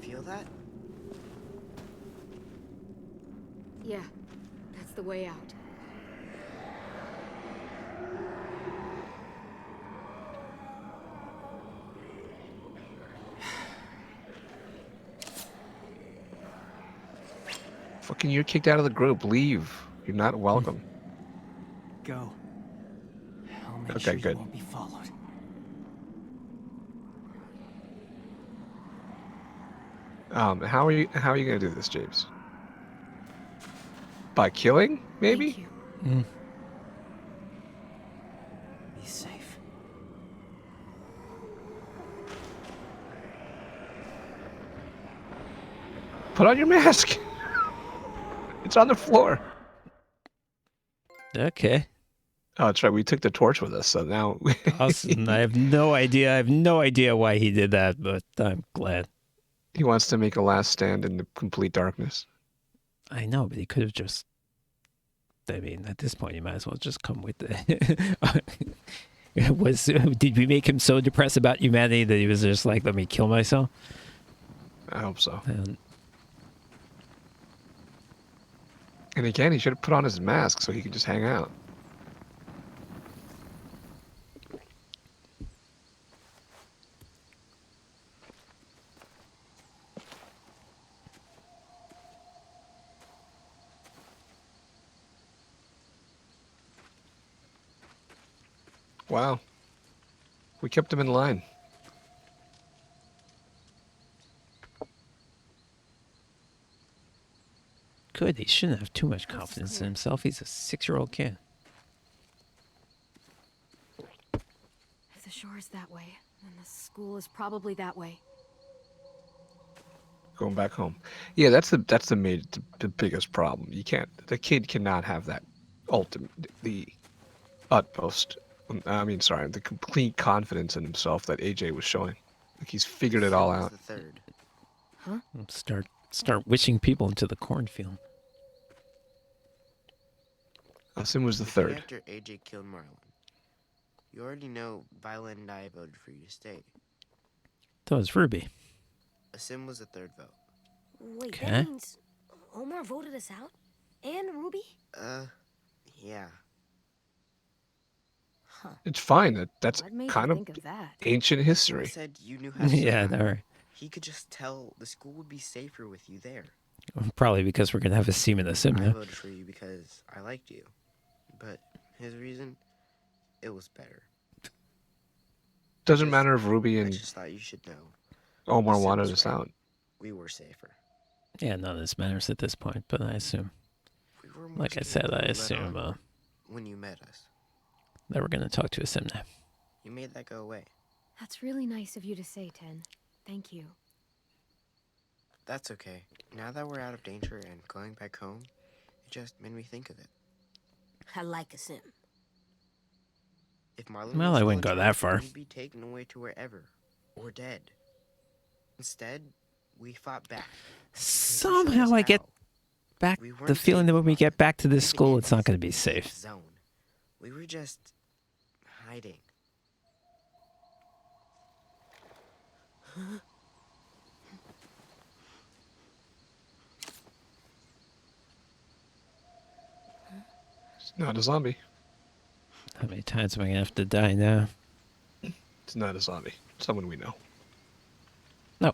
Feel that? Yeah, that's the way out. Fucking, you're kicked out of the group. Leave. You're not welcome. Go. I'll make Okay, sure good. you won't be followed. How are you gonna do this, James? By killing, maybe? Thank you. Be safe. Put on your mask. It's on the floor. Okay. Oh, that's right. We took the torch with us, so now Awesome. I have no idea. I have no idea why he did that, but I'm glad. he wants to make a last stand in the complete darkness. I know, but he could have just. I mean, at this point, you might as well just come with it. Did we make him so depressed about humanity that he was just like, let me kill myself? I hope so. And And again, he should have put on his mask so he could just hang out. Wow. We kept him in line. good. He shouldn't have too much confidence in himself. He's a 6-year-old kid. If the shore is that way, then the school is probably that way. Going back home. Yeah, that's the biggest problem. You can't. The kid cannot have that ultimate, the utmost. I mean, sorry, the complete confidence in himself that AJ was showing. Like he's figured it all Sim was out. the third. Start wishing people into the cornfield. Sim was the The day third. after AJ killed Marlon. You already know Violet and I voted for you to stay. That was Ruby. Sim was the third vote. Wait, Okay. that means Omar voted us out? And Ruby? Yeah. It's fine. That's What made kind you of think of that? ancient Sim history. said you knew how to Yeah, survive. all right. He could just tell the school would be safer with you there. Probably because we're gonna have a sim in the sim I now. voted for you because I liked you. But his reason, it was better. Doesn't Just- matter if Ruby I and just thought you should know. Omar Sim wanted was us right. out. We were safer. Yeah, none of this matters at this point, but I assume, We were more like I scared said, than I we let assume on when you met us. that we're gonna talk to a sim now. You made that go away. That's really nice of you to say, Ten. Thank you. That's okay. Now that we're out of danger and going back home, it just made me think of it. I like a sim. If Marlon Well, was I still wouldn't in go that charge, far. we'd be taken away to wherever, or dead. Instead, we fought back. and he showed Somehow us I get how. back We the weren't feeling safe that when we with get Marlon, back to this even school, in it's not his gonna be safe safe. zone. We were just hiding. It's not a zombie. How many times am I gonna have to die now? It's not a zombie. Someone we know. No.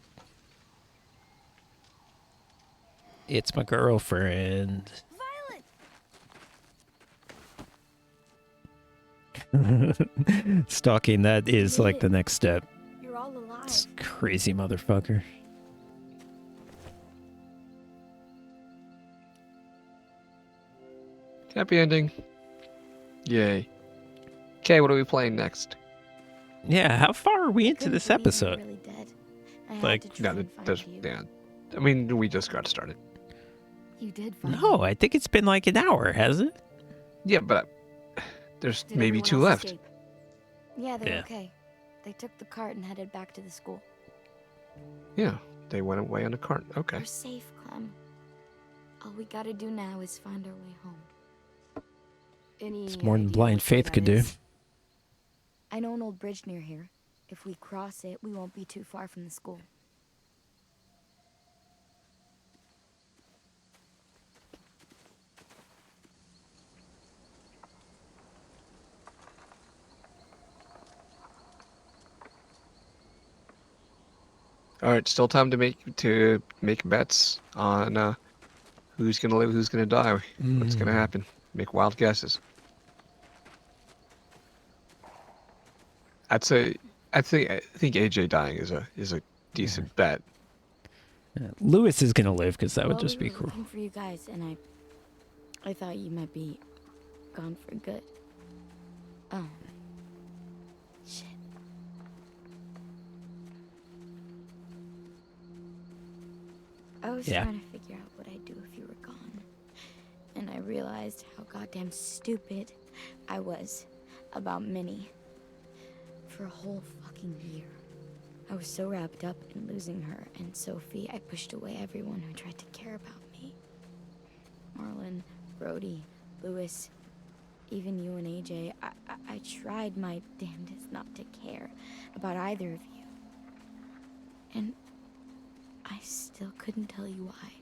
It's my girlfriend. Violet! Stalking, that is like the next step. You're all alive. This crazy motherfucker. Happy ending. Yay. Okay, what are we playing next? Yeah, how far are we into Couldn't this believe you were episode? really dead. I Like, had to Yeah, try and find there's, you. yeah. I mean, we just got started. You did find No, them. I think it's been like an hour, hasn't it? Yeah, but there's Did maybe everyone 2 else left. escape? Yeah, they're Yeah. okay. They took the cart and headed back to the school. Yeah, they went away on a cart. Okay. We're safe, Clem. All we gotta do now is find our way home. Any It's more than idea blind which way faith that could do. is? I know an old bridge near here. If we cross it, we won't be too far from the school. All right, still time to make bets on who's gonna live, who's gonna die, what's gonna happen. Make wild guesses. I'd say, I think AJ dying is a decent bet. Lewis is gonna live because that would Well, just we be were cool. looking for you guys, and I thought you might be gone for good. Oh. Shit. I was Yeah. trying to figure out what I'd do if you were gone. And I realized how goddamn stupid I was about Minnie. For a whole fucking year. I was so wrapped up in losing her and Sophie, I pushed away everyone who tried to care about me. Marlon, Brody, Lewis, even you and AJ. I tried my damnedest not to care about either of you. And I still couldn't tell you why.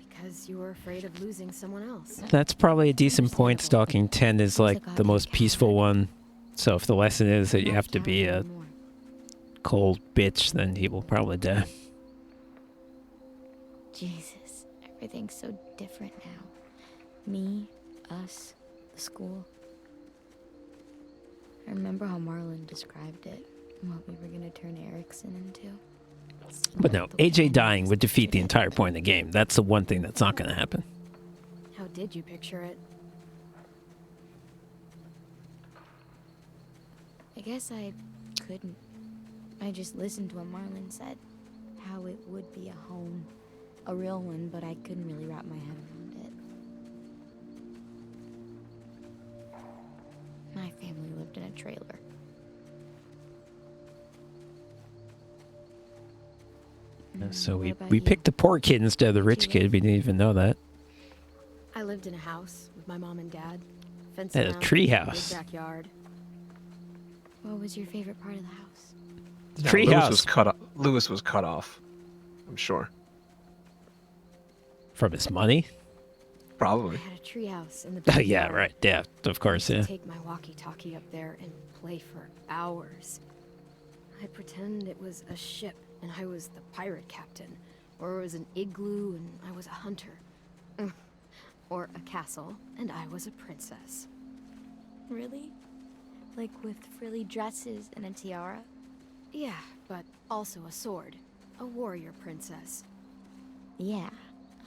Because you were afraid of losing someone else. That's probably a decent point. Stalking 10 is like the most peaceful one. So if the lesson is that you have to be a cold bitch, then he will probably die. Jesus, everything's so different now. Me, us, the school. I remember how Marlon described it, what we were gonna turn Erickson into. It's But no, not the way AJ I dying would defeat the pictured it. entire point of the game. That's the one thing that's not going to happen. How did you picture it? I guess I couldn't. I just listened to what Marlon said. How it would be a home. A real one, but I couldn't really wrap my head around it. My family lived in a trailer. So What we about we you? picked the poor kid instead of the rich kid. We didn't even know that. I lived in a house with my mom and dad. Fenced At a around, tree big house. backyard. What was your favorite part of the house? The No, tree Lewis house was cut off. Lewis was cut off. I'm sure. from his money. I Probably. had a tree house in the Oh backyard. yeah, right. Yeah, of course. I Yeah. used to take my walkie-talkie up there and play for hours. I'd pretend it was a ship and I was the pirate captain, or it was an igloo and I was a hunter, or a castle and I was a princess. Really? Like with frilly dresses and a tiara? Yeah, but also a sword, a warrior princess. Yeah,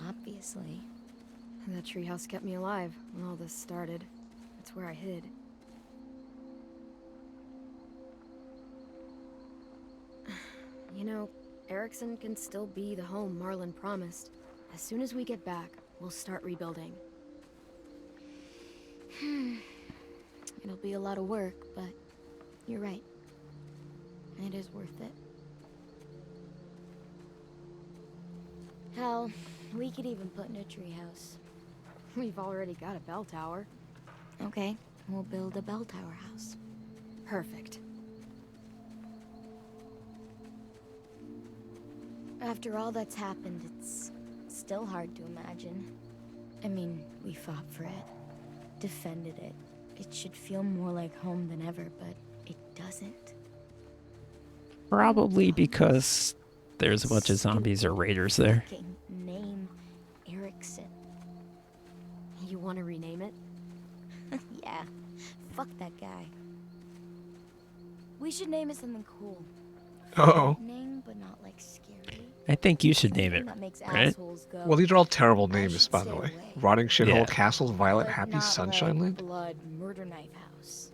obviously. And that treehouse kept me alive when all this started. That's where I hid. You know, Erickson can still be the home Marlon promised. As soon as we get back, we'll start rebuilding. It'll be a lot of work, but you're right. It is worth it. Hell, we could even put in a treehouse. We've already got a bell tower. Okay, we'll build a bell tower house. Perfect. After all that's happened, it's still hard to imagine. I mean, we fought for it, defended it. It should feel more like home than ever, but it doesn't. Probably because there's a bunch of zombies or raiders there. Fucking name Erickson. You want to rename it? Yeah, fuck that guy. We should name it something cool. Uh-oh. Name, but not like scary. I think you should name it. Something that makes right? assholes go. Well, these are all terrible I names, should by the stay way. away. Rotting Shithole Yeah. Castle, Violet But Happy not Sunshine like Land. Blood Murder Knife House.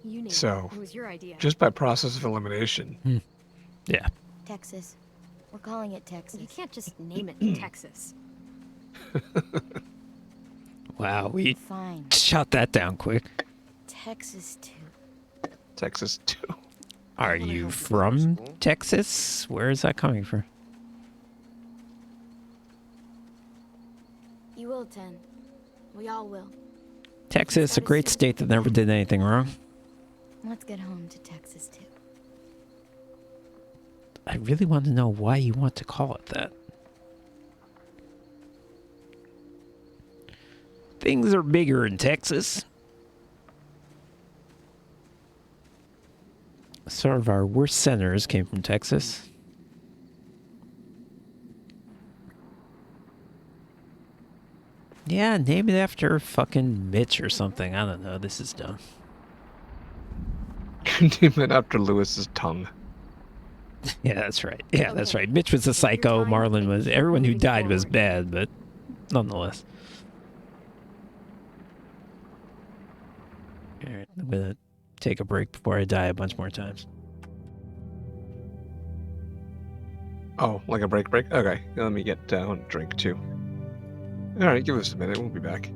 You named So, it. It was your idea. just by process of elimination. Yeah. Texas. We're calling it Texas. You can't just name it Texas. Wow, we Fine. shot that down quick. Texas too. Texas too. Are wanna you help you go to from school. Texas? Where is that coming from? You will, 10. We all will. Texas, a That is great so- state that never did anything wrong. Let's get home to Texas too. I really want to know why you want to call it that. Things are bigger in Texas. Some of our worst senators came from Texas. Yeah, name it after fucking Mitch or something. I don't know. This is dumb. Name it after Lewis's tongue. Yeah, that's right. Yeah, that's Okay. right. Mitch was a Take your psycho. time Marlon and was. keep Everyone who moving died was forward. bad, but nonetheless. All right, I'm gonna take a break before I die a bunch more times. Oh, like a break? Okay, let me get a drink too. Alright, give us a minute, we'll be back.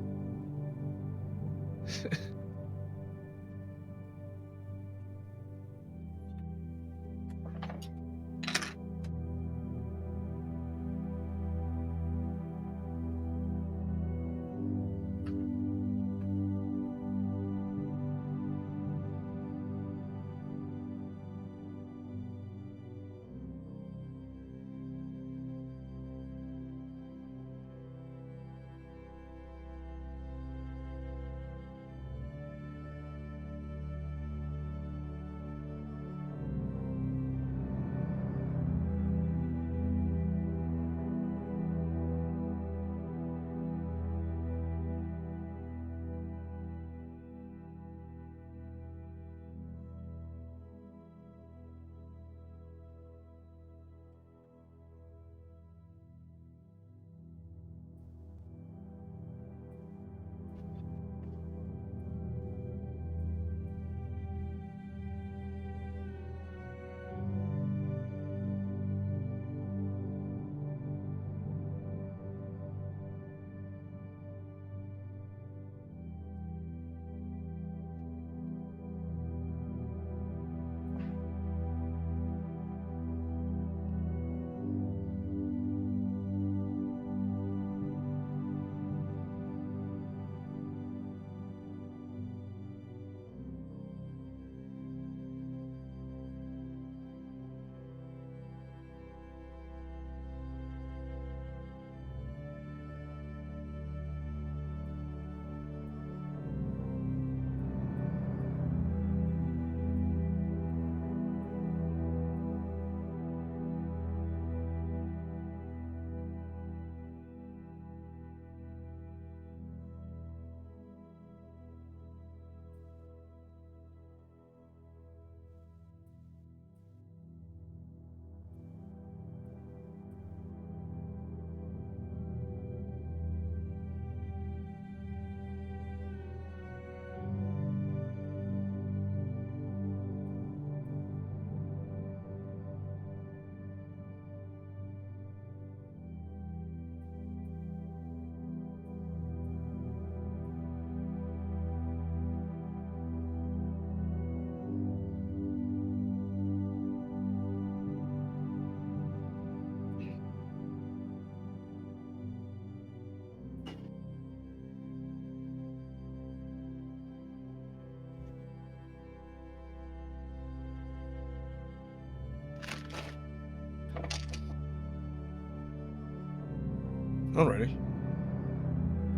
Alrighty.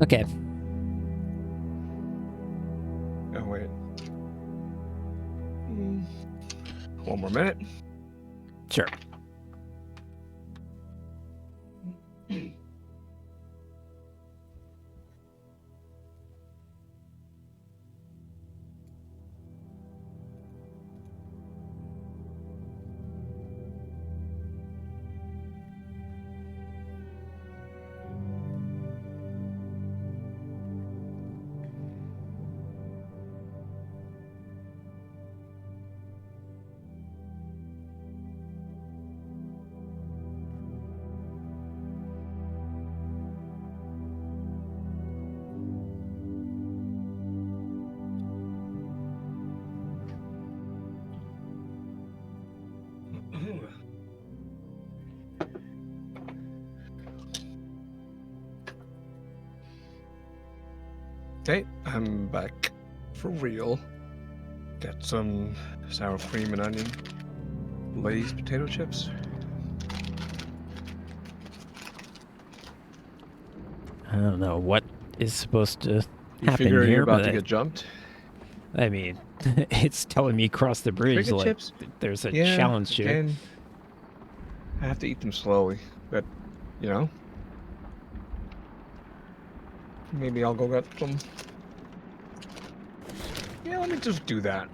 Okay. Oh, wait. One more minute. Sure. Okay, I'm back for real. Got some sour cream and onion. Lay's potato chips. I don't know what is supposed to You happen figure here, you're about but to get jumped? I mean, it's telling me cross the bridge Cricket like chips? there's a Yeah, challenge here. again, I have to eat them slowly, but, you know, maybe I'll go get some. Yeah, let me just do that.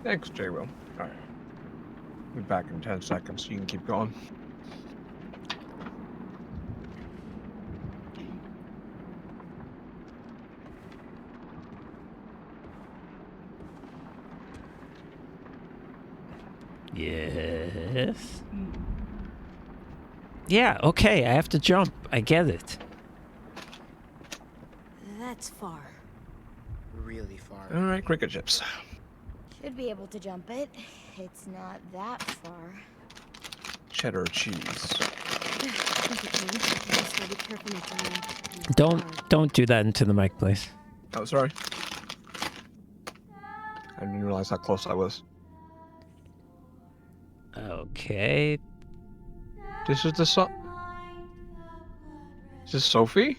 Thanks, J-Will. Alright. Be back in 10 seconds so you can keep going. Yes. Yeah, okay, I have to jump. I get it. That's far. Really far. Alright, cricket chips. Should be able to jump it. It's not that far. Cheddar cheese. Thank you, Ken. Just gotta be careful not to land. Don't do that into the mic, please. Oh, sorry. I didn't realize how close I was. Okay. This is the song. Is this Sophie?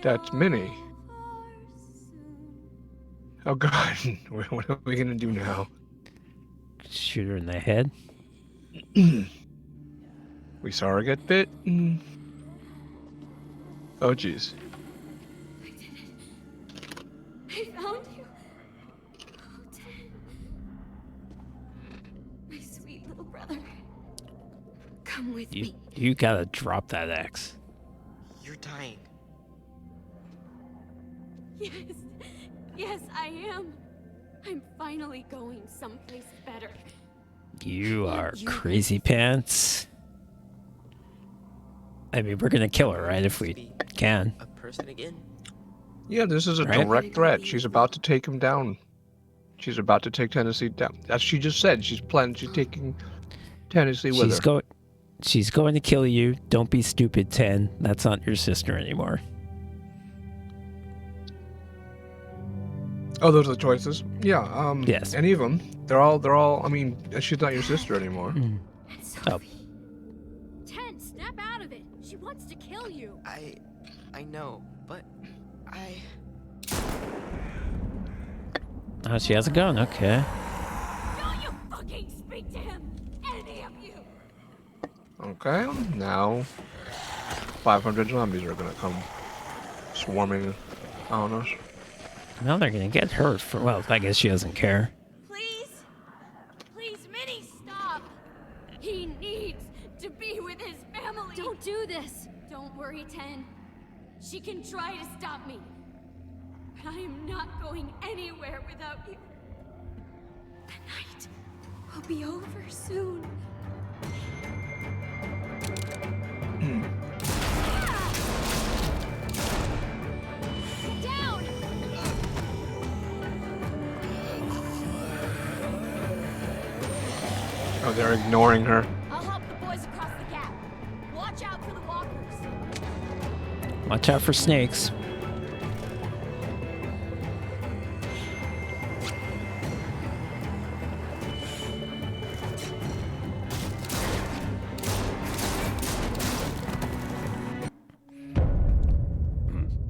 That's Minnie. Oh god, what are we gonna do now? Shoot her in the head. We saw her get bit. Oh jeez. I found you. Oh, Ted. My sweet little brother. Come with me. You gotta drop that axe. You're dying. Yes. Yes, I am. I'm finally going someplace better. You are You crazy pants. I mean, we're gonna kill her, right? If we can. A person again? Yeah, this is a Right. direct threat. She's about to take him down. She's about to take Tennessee down. As she just said, she's taking Tennessee with her. She's going to kill you. Don't be stupid, 10. That's not your sister anymore. Oh, those are the choices. Yeah. Yes. Any of them. They're all. I mean, she's not your sister anymore. Sophie. 10, snap out of it. She wants to kill you. I know, but Oh, she has a gun. Okay. Don't you fucking speak to him. Any of you. Okay. Now, 500 zombies are gonna come swarming on us. Now they're gonna get hurt for. Well, I guess she doesn't care. Please? Please, Minnie, stop. He needs to be with his family. Don't do this. Don't worry, 10. She can try to stop me. But I am not going anywhere without you. The night will be over soon. Get down! Oh, they're ignoring her. I'll help the boys across the gap. Watch out for the walkers. Watch out for snakes.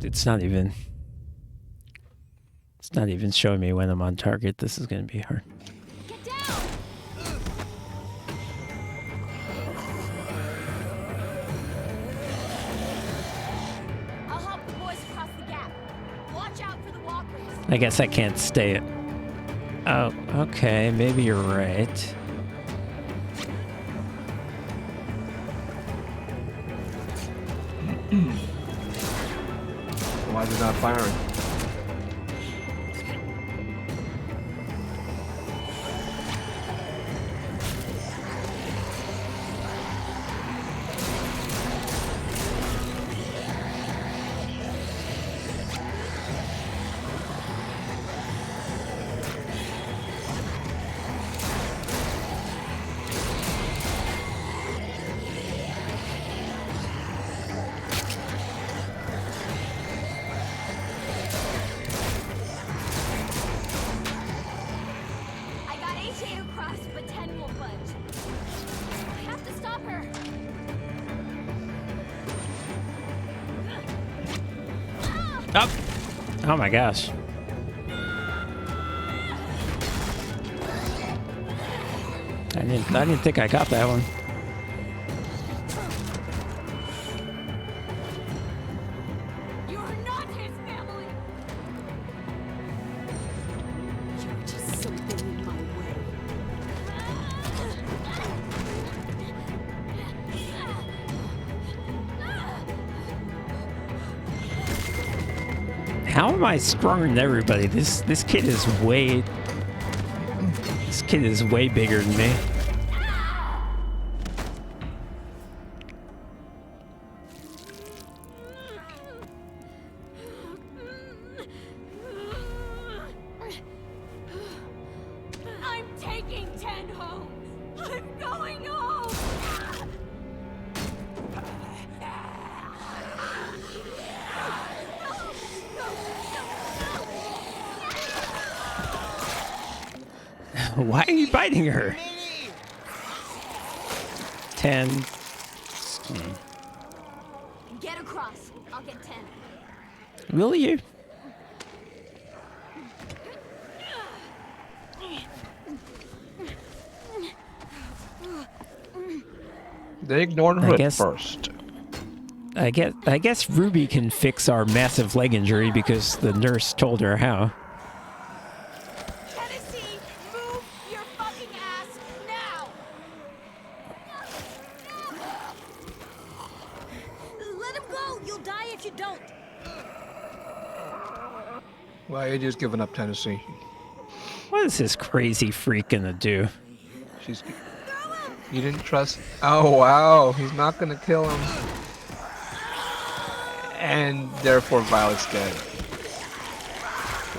It's not even showing me when I'm on target. This is going to be hard. Get down! I'll help the boys across the gap. Watch out for the walkers. I guess I can't stay. Oh, okay. Maybe you're right. Why is it not firing? Oh! Oh my gosh. I didn't think I got that one. You're not his family! You're just something in my way. How am I stronger than everybody? This kid is way bigger than me. I'm taking 10 home! I'm going home! Why are you biting her? 10. Get across. I'll get 10. Will you? They ignored I her guess- at first. I guess Ruby can fix our massive leg injury because the nurse told her how. Tennessee, move your fucking ass now! Let him go! You'll die if you don't! Well, AJ's given up Tennessee. What is this crazy freak gonna do? She's. You didn't trust. Oh wow, he's not gonna kill him. And therefore, Violet's dead.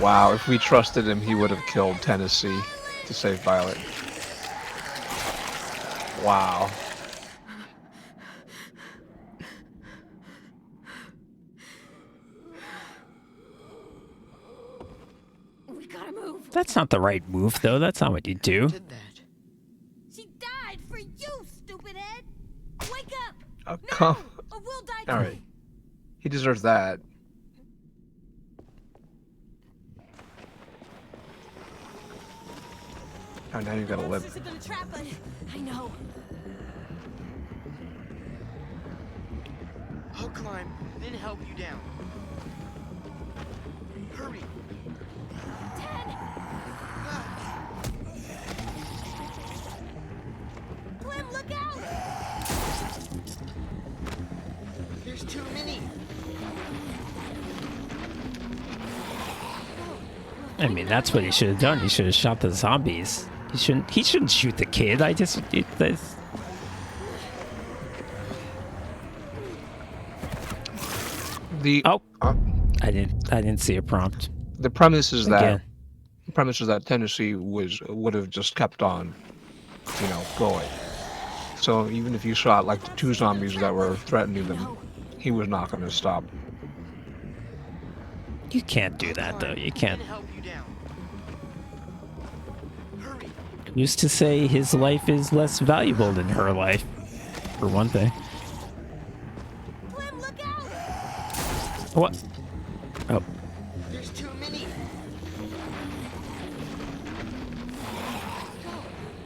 Wow, if we trusted him, he would have killed Tennessee to save Violet. Wow. We gotta move. That's not the right move, though. That's not what you do. Did that? She died for you, stupid Ed! Wake up! Oh, come. Or we'll die All too. right. He deserves that. Oh, now you gotta live. Monsters are gonna trap us. I know. I'll climb, then help you down. Hurry! 10! Clem, look out! There's too many! I mean, that's what he should have done. He should have shot the zombies. He shouldn't shoot the kid. The Oh, I didn't see a prompt. the premise is that Again. the premise is that Tennessee would have just kept on, going. So even if you shot like the two zombies that were threatening them, he was not going to stop. You can't do that, though. You can't. Then help you down. Hurry! Used to say his life is less valuable than her life, for one thing. Clem, look out! What? Oh, There's too many!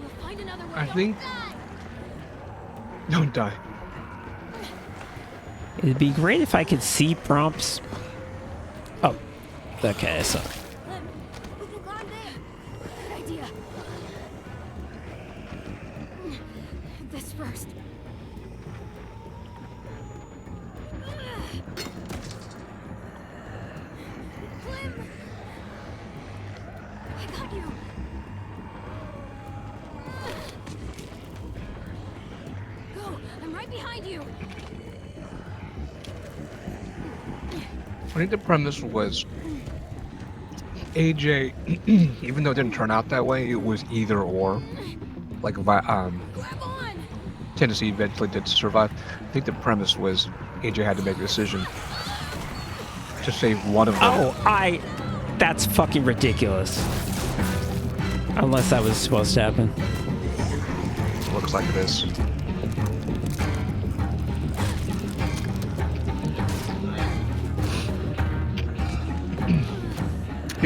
We'll find another way. I Don't think- die. Don't die. it'd be great if I could see prompts. Oh, okay, so Clem, we can climb there. Good idea. This first. Clem! I got you. Go! I'm right behind you. I think the premise was AJ, even though it didn't turn out that way, it was either or. Like Grab on! Tennessee eventually did survive. I think the premise was AJ had to make a decision to save one of them. oh, that's fucking ridiculous. Unless that was supposed to happen. Looks like it is.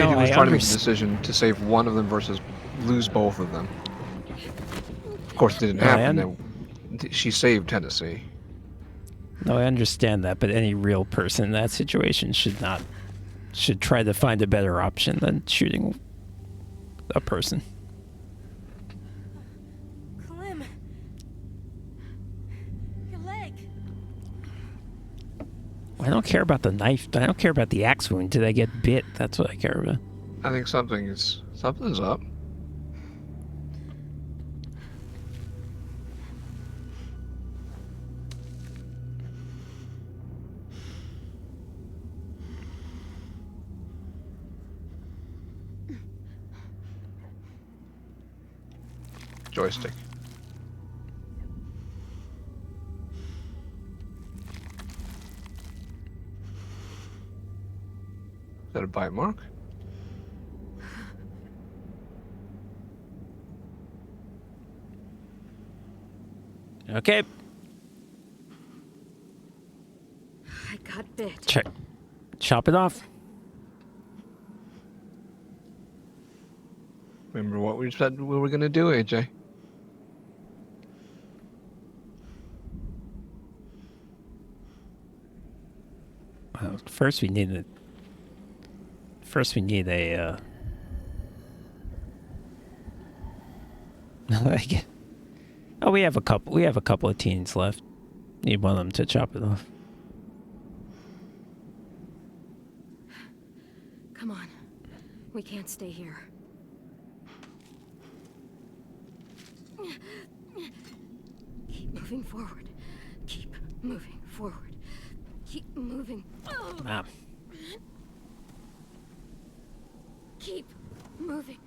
Katie was I trying to make the underst- decision to save one of them versus lose both of them. Of course, it didn't No, I happen. She saved Tennessee. No, I understand that, but any real person in that situation should try to find a better option than shooting a person. Clem. Your leg. I don't care about the knife. I don't care about the axe wound. Did I get bit? That's what I care about. I think something's up. Joystick. Is that a bite mark? Okay. I got bit. Check. Chop it off. Remember what we said we were gonna do, AJ? Well, first we need a. Like, oh, we have a couple. We have a couple of teens left. Need one of them to chop it off. Come on. We can't stay here. Keep moving forward. Keep moving forward. Keep moving. Ah. Keep moving.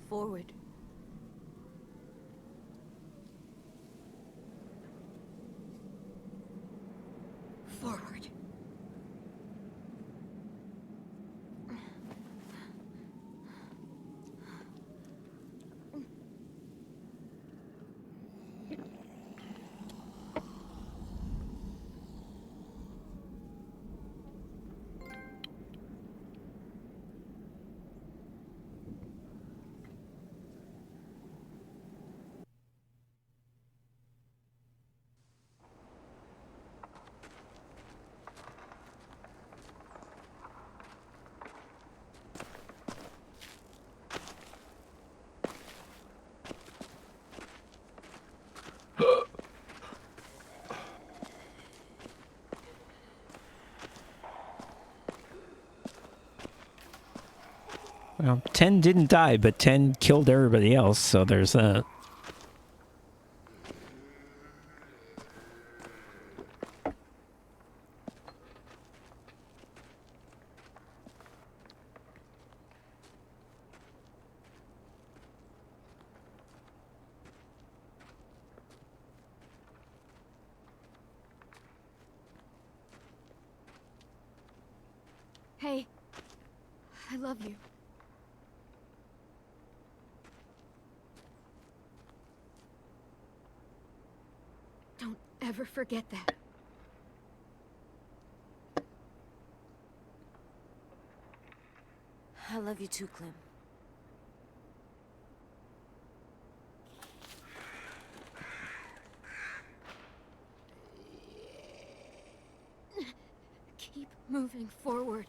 Forward. Forward. Well, 10 didn't die, but 10 killed everybody else, so there's that. Hey. I love you. Don't ever forget that. I love you too, Clem. Keep moving forward.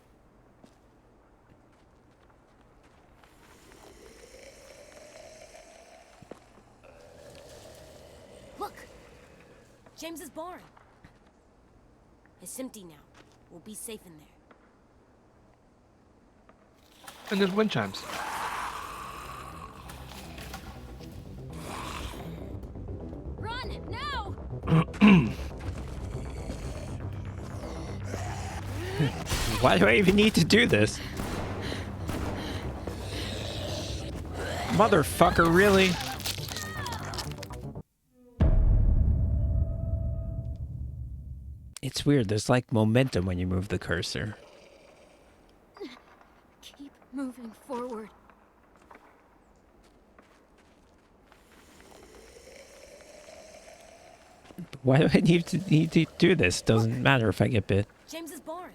Look! James's barn. It's empty now. We'll be safe in there. And there's wind chimes. Run! Now! Why do I even need to do this? Motherfucker, really? It's weird, there's like momentum when you move the cursor. Keep moving forward. Why do I need to do this? Doesn't matter if I get bit. James's barn.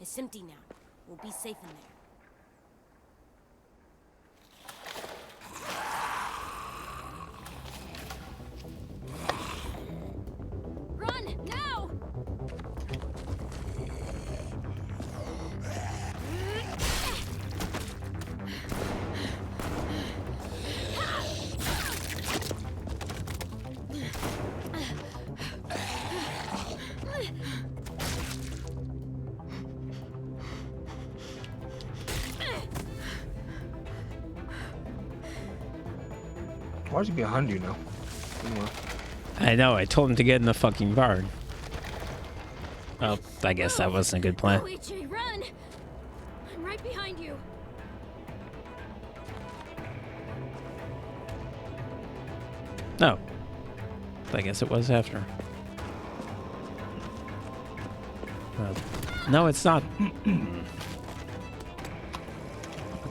It's empty now. We'll be safe in there. Run, now! Why is he behind you now? Anyway. I know, I told him to get in the fucking barn. Oh, I guess that wasn't a good plan. Oh, AJ, run! I'm right behind you. No. I guess it was after. No, it's not.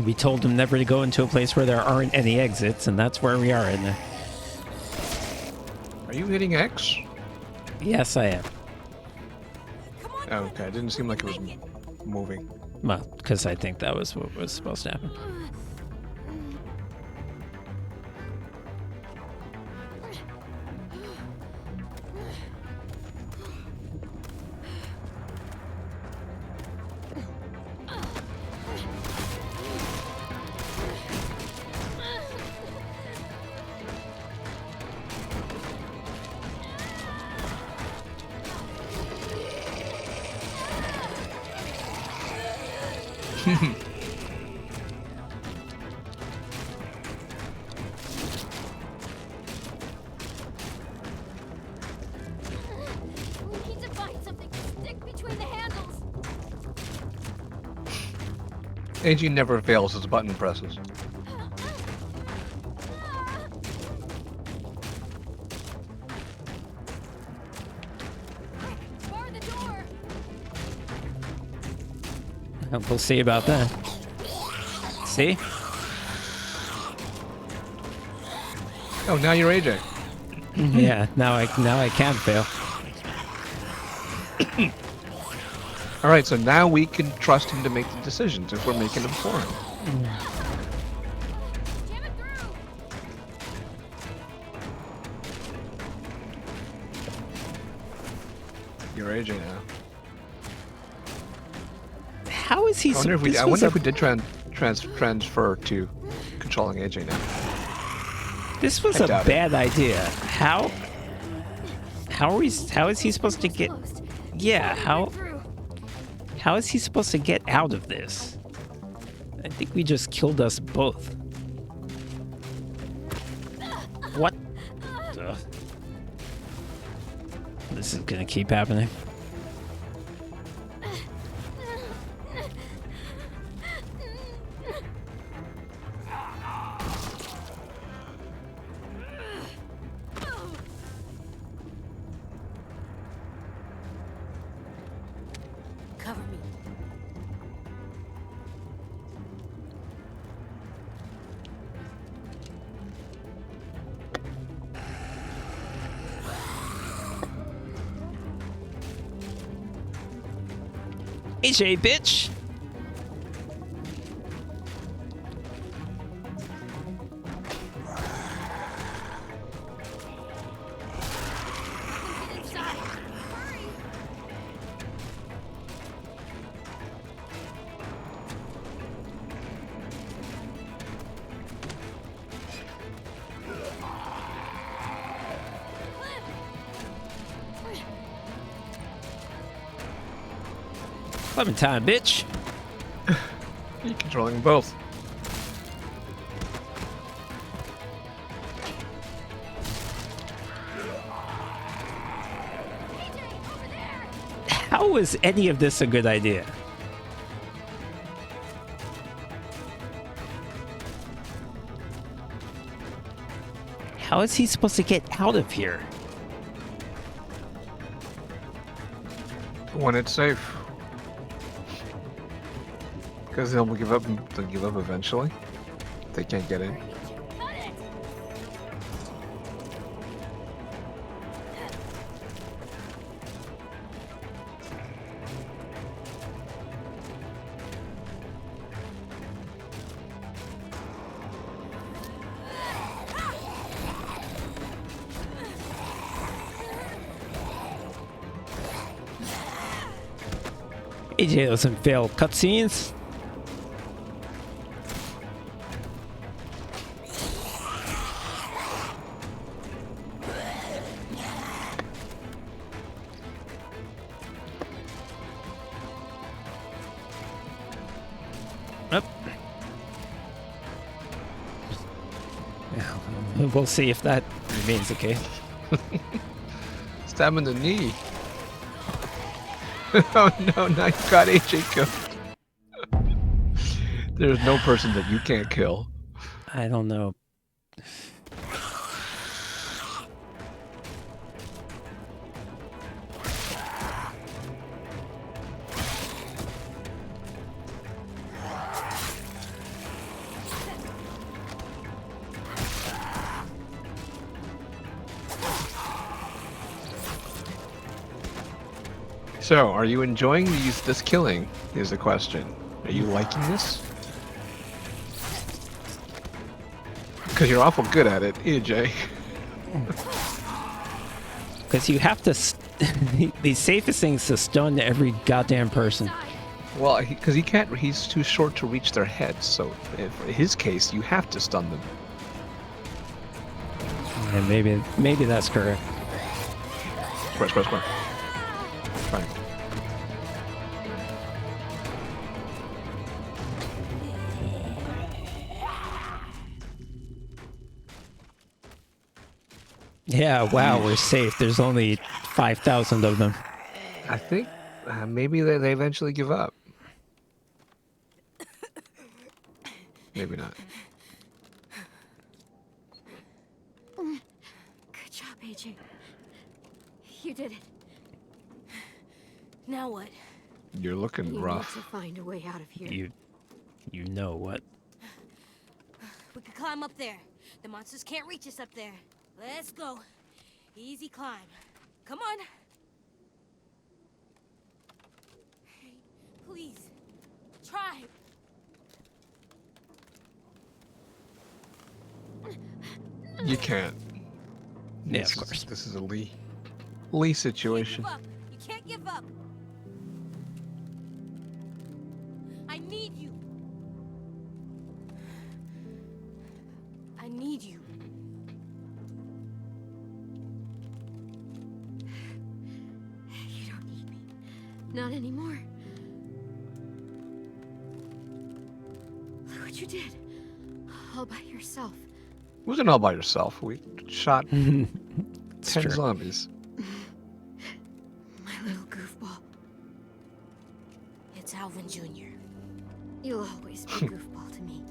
We told him never to go into a place where there aren't any exits, and that's where we are in there. Are you hitting X? Yes, I am. Oh, okay, it didn't seem like it was moving. Well, because I think that was what was supposed to happen. We need to find something to stick between the handles. AG never fails as button presses. Bar the door. We'll see about that. See? Oh, now you're AJ. Yeah, now I can't fail. All right, so now we can trust him to make the decisions if we're making them for him. Jam it through. You're AJ now. How is he? I wonder if we, this I was wonder a- if we did transfer to controlling AJ now. This was I a doubt it. bad idea. How is he supposed to get? Closed. Yeah, Right through. how is he supposed to get out of this? I think we just killed us both. What? the- This is gonna keep happening. Cover me. AJ, bitch! Get inside. Hurry. Clementine, bitch! You're controlling both. How was any of this a good idea? How is he supposed to get out of here? When it's safe. Because they'll give up. They'll give up eventually. They can't get in. Cut it. AJ doesn't fail cutscenes. Up. Yeah, we'll see if that remains the case. Stab him in the knee. Oh no, now you got AJ killed. There's no person that you can't kill. I don't know. So, are you enjoying this killing? Is the question. Are you liking this? Because you're awful good at it, AJ. Because you have to... the safest thing is to stun every goddamn person. Well, because he can't. He's too short to reach their heads. So, in his case, you have to stun them. And maybe that's correct. Square. Fine. Yeah, wow, we're safe. There's only 5,000 of them. I think maybe they eventually give up. Maybe not. Good job, AJ. You did it. Now what? You're looking You rough. need to find a way out of here. You know what? We can climb up there. The monsters can't reach us up there. Let's go. Easy climb. Come on. Hey, please. Try. You can't. Yeah, This of is- course. This is a Lee You can't situation. give up. You can't give up. I need you. I need you. You don't need me. Not anymore. Look what you did. All by yourself. It wasn't all by yourself. We shot 10 true. zombies. My little goofball. It's Alvin Jr. You'll always be goofball to me.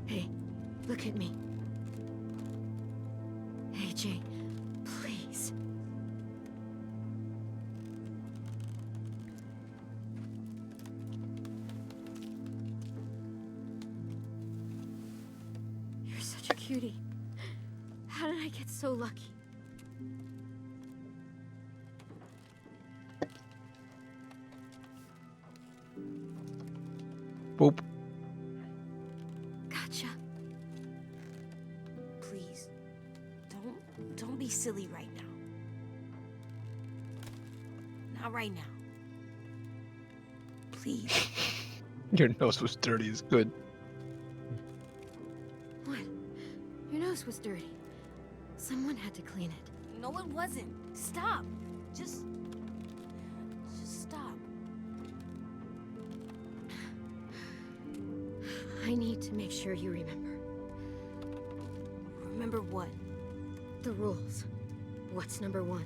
Hey, look at me. AJ, please. You're such a cutie. How did I get so lucky? Boop. Gotcha. Please. Don't be silly right now. Not right now. Please. Your nose was dirty as good. What? Your nose was dirty. Someone had to clean it. No, it wasn't. Stop. Just stop. I need to make sure you remember. Remember what? The rules. What's number one?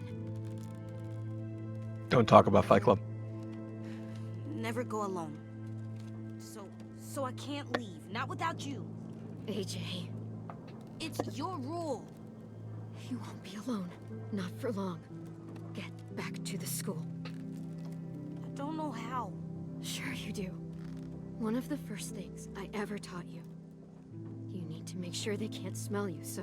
Don't talk about Fight Club. Never go alone. So I can't leave. Not without you. AJ, It's your rule. you won't be alone. Not for long. Get back to the school. I don't know how. Sure you do. One of the first things I ever taught you. You need to make sure they can't smell you, so...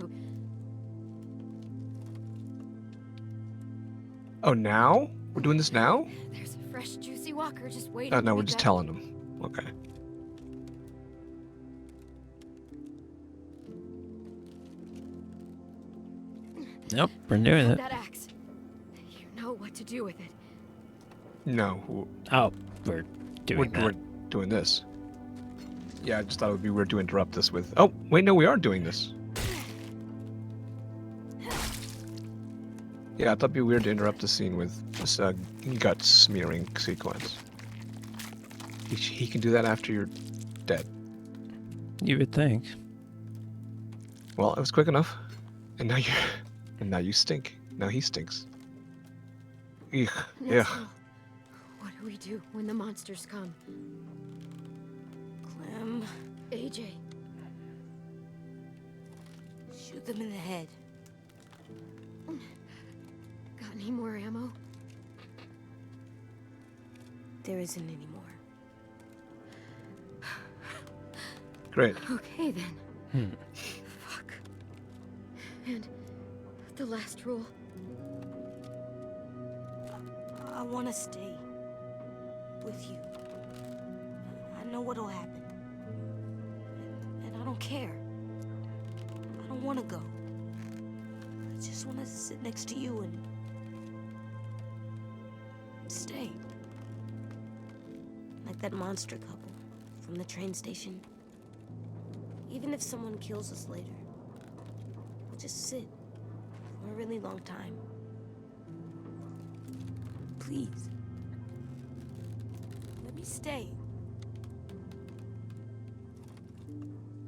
Oh, now? We're doing this now? There's a fresh, juicy walker just waiting. Oh, to no, be we're just back. telling them. Okay. Nope, we're doing it. That axe. You know what to do with it. No, Oh, we're doing we're that. doing this. Yeah, I just thought it would be weird to interrupt this with. Oh, wait, no, we are doing this. Yeah, I thought it'd be weird to interrupt the scene with this gut smearing sequence. He can do that after you're dead. You would think. Well, it was quick enough, and now you stink. Now he stinks. Eek, yeah. Nestle, what do we do when the monsters come? Clem, AJ, shoot them in the head. got any more ammo? There isn't any more. Great. Okay then. Fuck. And the last rule. I want to stay with you. I know what'll happen. And I don't care. I don't want to go. I just want to sit next to you and stay. Like that monster couple from the train station. Even if someone kills us later, we'll just sit for a really long time. Please. Let me stay.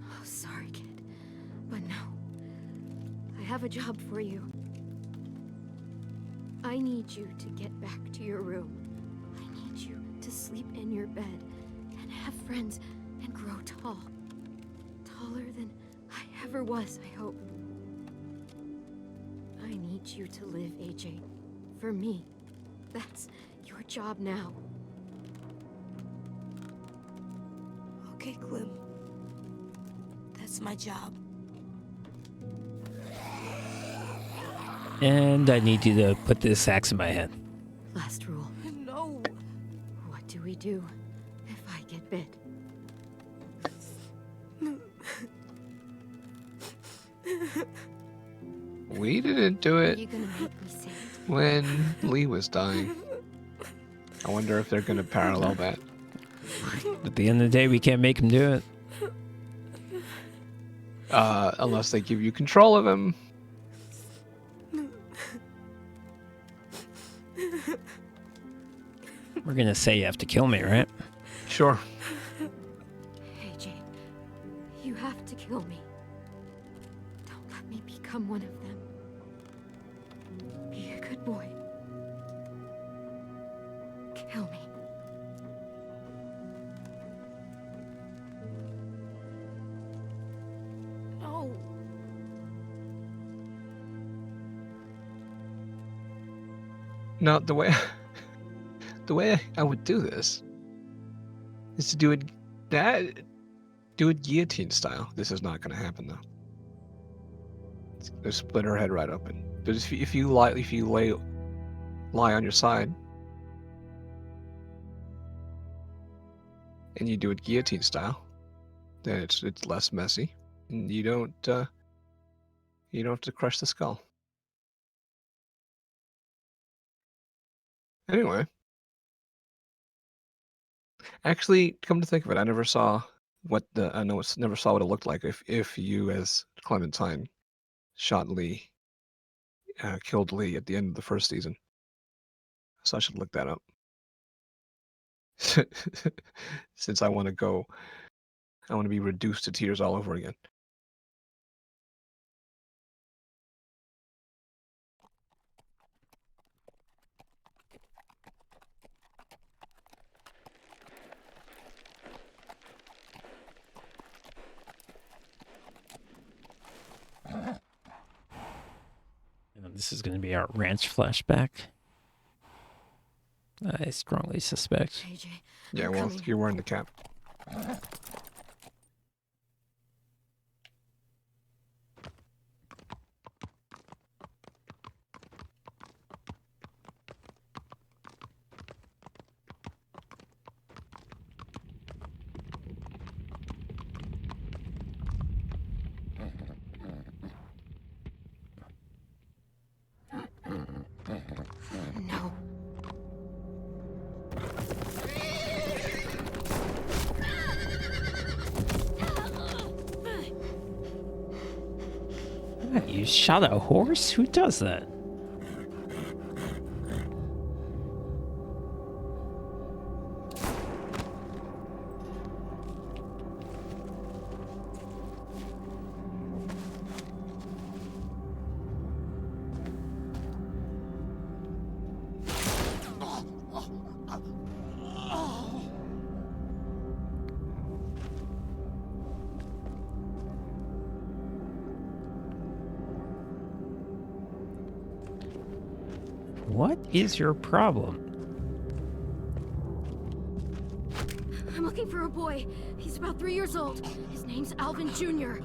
Oh, sorry, kid. But no. I have a job for you. I need you to get back to your room. I need you to sleep in your bed and have friends and grow tall. Taller than I ever was, I hope. I need you to live, AJ. For me. That's your job now. Okay, Clem. That's my job. And I need you to put this axe in my head. Last rule. No. What do we do if I get bit? We didn't do Are it you gonna make me say it? when Lee was dying. I wonder if they're going to parallel that. At the end of the day, we can't make him do it. Unless they give you control of him. We're gonna say you have to kill me, right? Sure. AJ, you have to kill me. Don't let me become one of them. Be a good boy. Kill me. No. Now, the way I would do this is to do it guillotine style. This is not going to happen though. It's going to split her head right open. But if you lie on your side and you do it guillotine style, then it's less messy, and you don't have to crush the skull. Anyway, actually, come to think of it, I never saw what it looked like if you as Clementine shot Lee, killed Lee at the end of the first season. So I should look that up. Since I want to be reduced to tears all over again. This is gonna be our ranch flashback. I strongly suspect. AJ, Yeah, I'm well, coming. you're wearing the cap. No. You shot a horse? Who does that? What is your problem? I'm looking for a boy. He's about 3 years old. His name's Alvin Jr.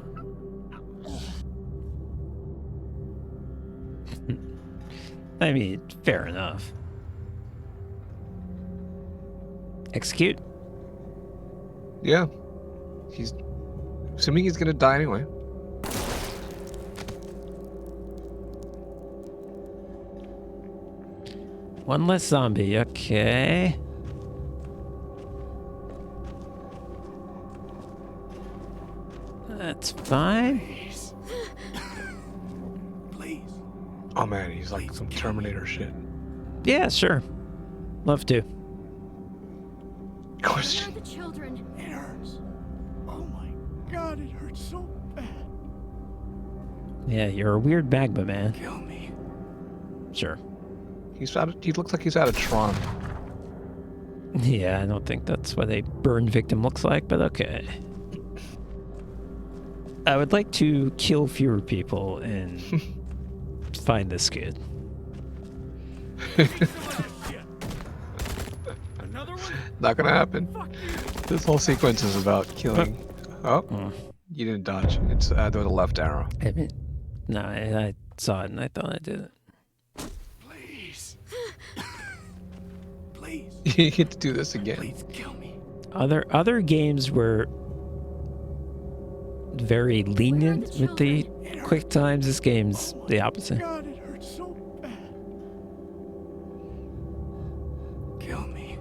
I mean, fair enough. Execute? Yeah. He's assuming he's gonna die anyway. One less zombie, okay. That's fine. Please. Oh man, he's like some Terminator shit. Yeah, sure. Love to. Where are the children? It hurts. Oh my god, it hurts so bad. Yeah, you're a weird magma man. Kill me. Sure. He looks like he's out of Tron. Yeah, I don't think that's what a burn victim looks like, but okay. I would like to kill fewer people and find this kid. Another one? Not gonna happen. This whole sequence is about killing. Oh, Oh, you didn't dodge. It's there was a left arrow. I mean, no, I saw it and I thought I did it. Please. Please. You get to do this again. Please kill me. Other games were very lenient with the quick times. This game's the opposite. God, it hurts so bad. Kill me.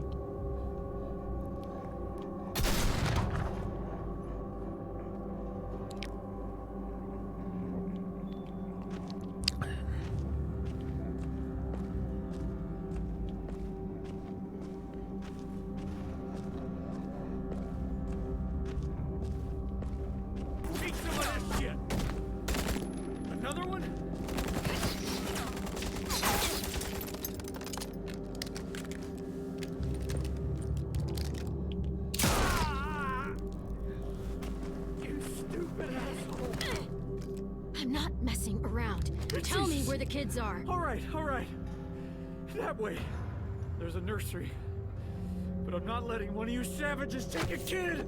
Take some of this shit. Another one? You stupid asshole. I'm not messing around. Tell me where the kids are. All right. That way. There's a nursery. But I'm not letting one of you savages take a kid.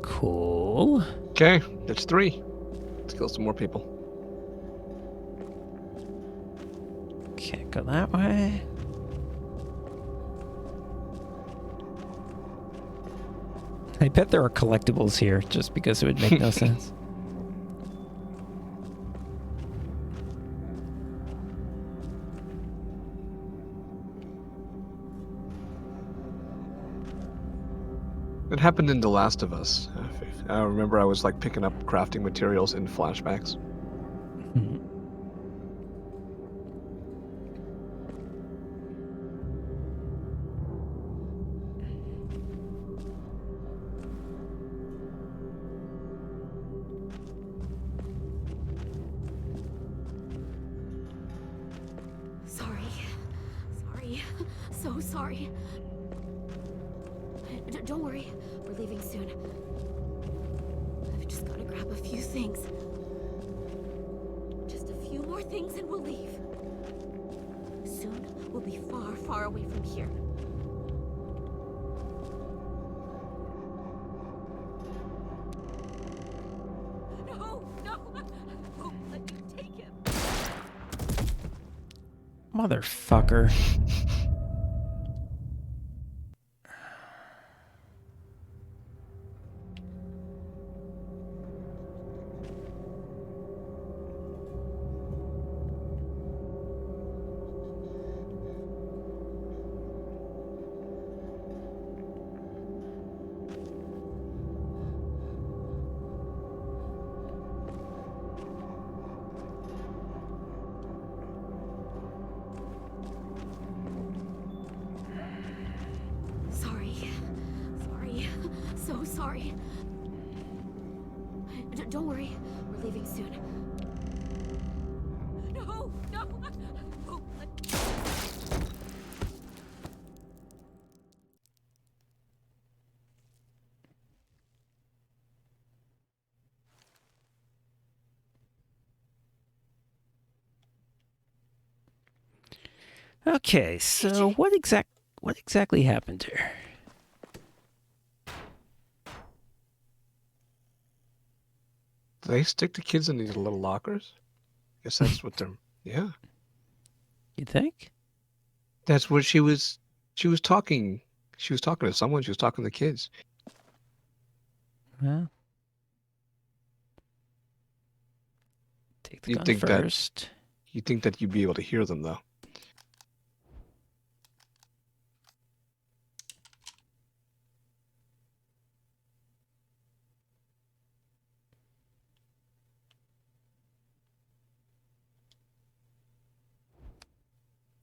Cool. Okay, that's 3. Let's kill some more people. Can't go that way. I bet there are collectibles here just because it would make no sense. It happened in The Last of Us. I remember I was like picking up crafting materials in flashbacks. Sorry. So sorry. Don't worry. We're leaving soon. I've just got to grab a few things. Just a few more things and we'll leave. Soon we'll be far, far away from here. No! Don't let me take him. Motherfucker. so sorry. Don't worry, we're leaving soon. No, no. Oh, Okay, so what exactly happened here? Do they stick the kids in these little lockers? Guess that's what they're. Yeah, You think? that's what she was. She was talking. She was talking to someone. She was talking to the kids. Well, take the You gun think that? first. You think that you'd be able to hear them though?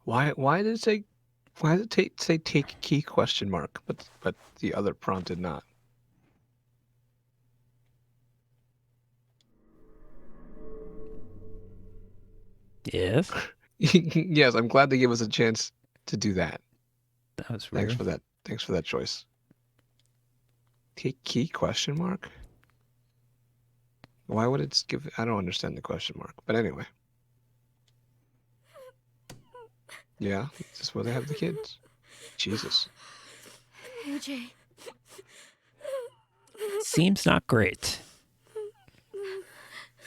Why? Why did it say? Why did it say take key question mark? But the other prompt did not. Yes, Yes, I'm glad they gave us a chance to do that. that was Thanks weird. for that. Thanks for that choice. Take key question mark? Why would it give? I don't understand the question mark. But anyway. Yeah, this is where they have the kids. Jesus. AJ. Seems not great.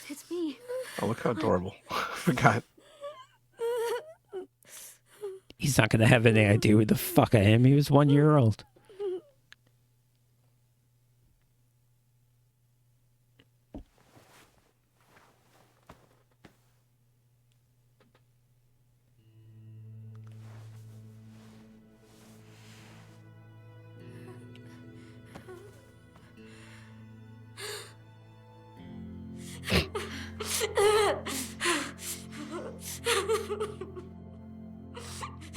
It's me. Oh, look how adorable. I forgot. He's not going to have any idea who the fuck I am. He was 1 year old.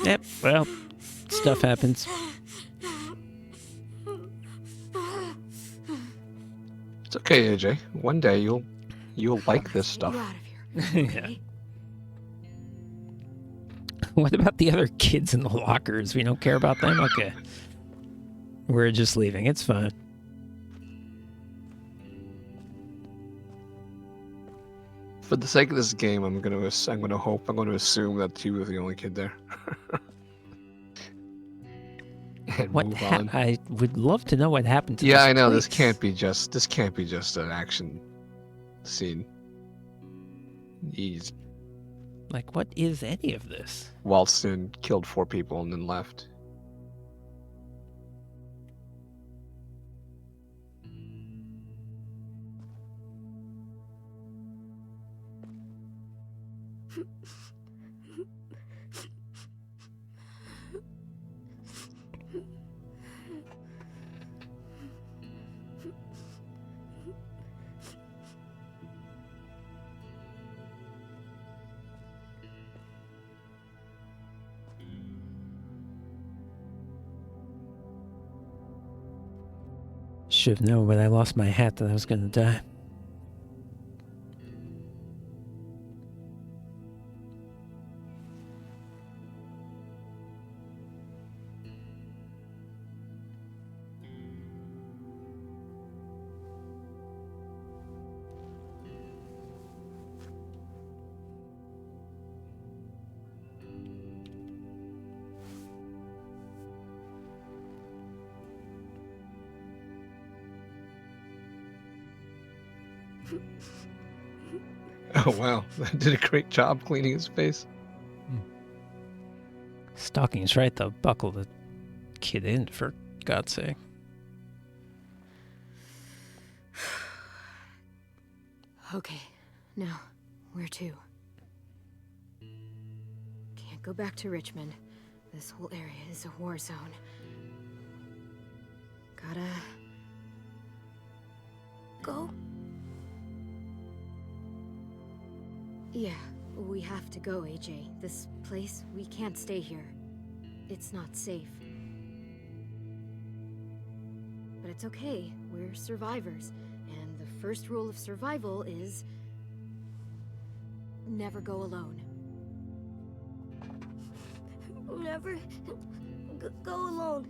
Yep, well, stuff happens. It's okay, AJ. One day you'll like this stuff. You out of here. Yeah. Okay? What about the other kids in the lockers? We don't care about them? Okay. We're just leaving. It's fine. For the sake of this game, I'm going to assume that he was the only kid there. And move on. I would love to know what happened to Yeah, this I know place. this can't be just an action scene. He's Like, what is any of this? waltzed in, killed 4 people, and then left. Should have known when I lost my hat that I was going to die. Oh wow, that did a great job cleaning his face. Stocking's right, though. Buckle the kid in, for God's sake. Okay, now, where to? Can't go back to Richmond. This whole area is a war zone. Gotta... Go? Yeah, we have to go, AJ. This place, we can't stay here. It's not safe. But it's okay. We're survivors. And the first rule of survival is... never go alone. Never go alone.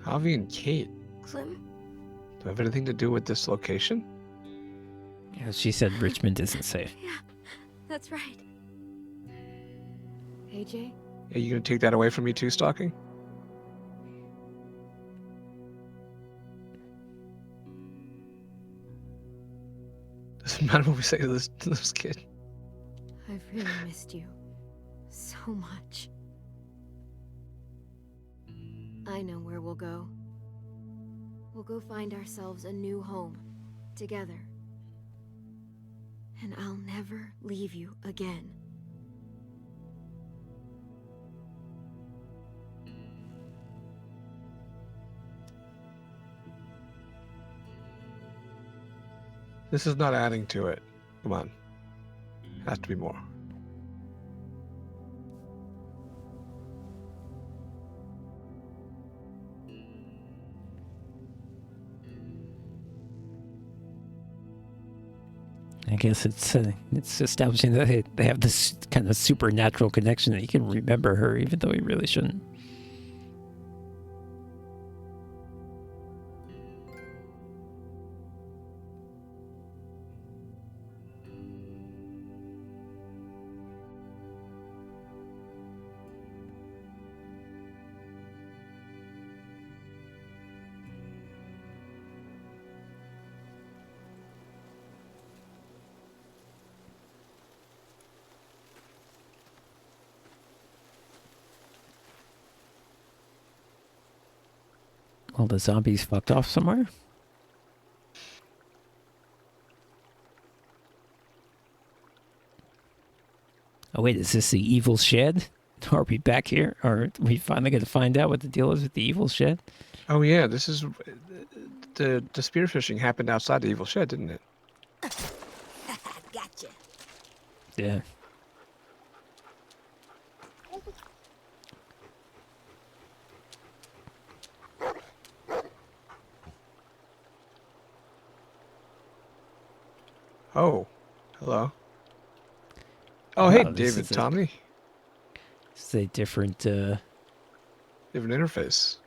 Javi and Kate, Clem, do I have anything to do with this location? Yeah, she said Richmond isn't safe. Yeah, that's right. AJ? Are you gonna take that away from me too, Stalking? Doesn't matter what we say to this kid. I've really missed you. So much. I know where we'll go. We'll go find ourselves a new home. Together. And I'll never leave you again. This is not adding to it. Come on. Has to be more. I guess it's establishing that they have this kind of supernatural connection that he can remember her, even though he really shouldn't. Well, the zombies fucked off somewhere. Oh wait, is this the evil shed? Are we back here? Are we finally going to find out what the deal is with the evil shed? Oh yeah, this is the spearfishing happened outside the evil shed, didn't it? Gotcha. Yeah. Oh, hello. Oh, hey, Wow, this David, is a- Tommy. It's a different. Different interface.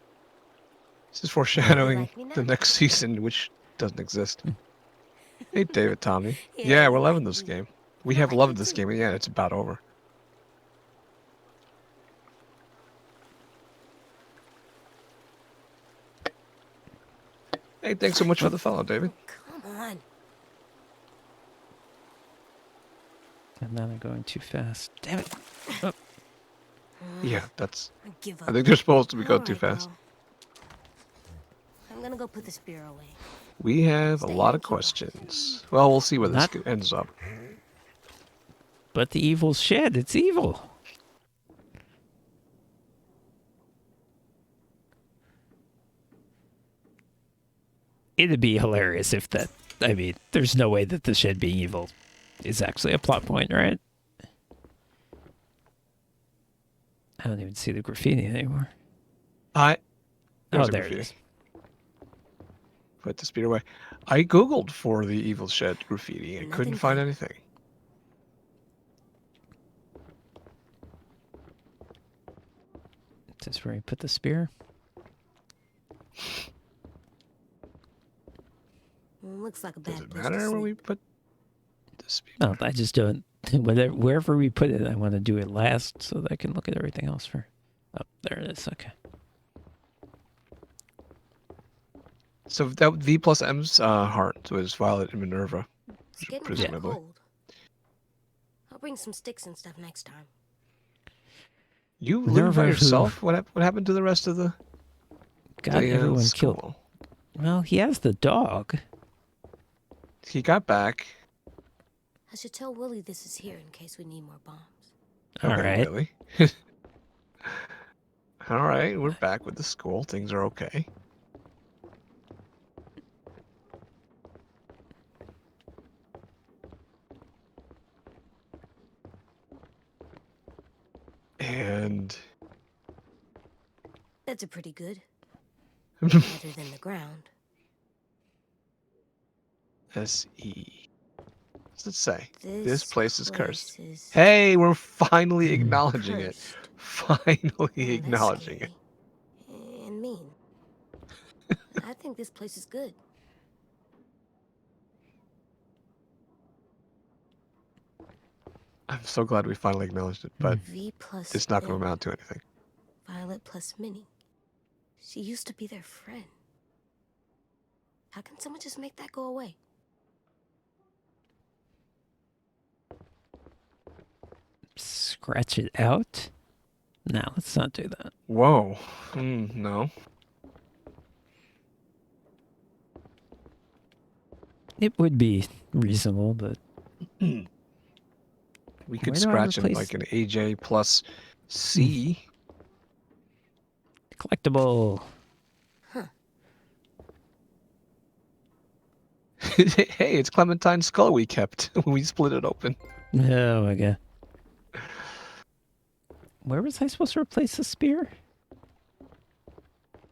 This is foreshadowing like me now? the next season, which doesn't exist. Hey, David, Tommy. Yeah, we're loving this game. We have loved this game, and yeah, it's about over. Hey, thanks so much for the follow, David. Come on. And now they're going too fast. Damn it! Yeah, that's. I give up. I think they're supposed to be going too Alright, fast. girl. I'm gonna go put the spear away. We have a lot of questions. Well, we'll see where this Not- ends up. But the evil shed, it's evil. It'd be hilarious if that. I mean, there's no way that the shed being evil is actually a plot point, right? I don't even see the graffiti anymore. Oh, Oh, there it is. Put the spear away. I googled for the evil shed graffiti and Nothing couldn't find good. anything. Is this where you put the spear? Looks like a bad Does it place to matter where we sleep. put the spear? No, I just don't. Wherever we put it, I want to do it last so that I can look at everything else for. Oh, there it is. Okay. So that V plus M's heart was Violet and Minerva, It's getting presumably. kinda cold. I'll bring some sticks and stuff next time. You live Minerva by who- yourself? What happened to the rest of the Got everyone killed. school? Well, he has the dog. He got back. I should tell Willie this is here in case we need more bombs. All Okay, right. Really? All right, we're back with the school. Things are okay. And Beds are pretty good. Better than the ground. S.E. What's it say? This This place is cursed. is Hey, we're finally acknowledging it. cursed. Finally Oh, that's acknowledging it. scary. And mean. I think this place is good. I'm so glad we finally acknowledged it, but V plus it's not going M. to amount to anything. Violet plus Minnie. She used to be their friend. How can someone just make that go away? Scratch it out? No, let's not do that. Whoa. No. It would be reasonable, but We could Where do I scratch in replace- like an AJ plus C. collectible. Hey, it's Clementine's skull we kept when we split it open. Oh my god. Where was I supposed to replace the spear?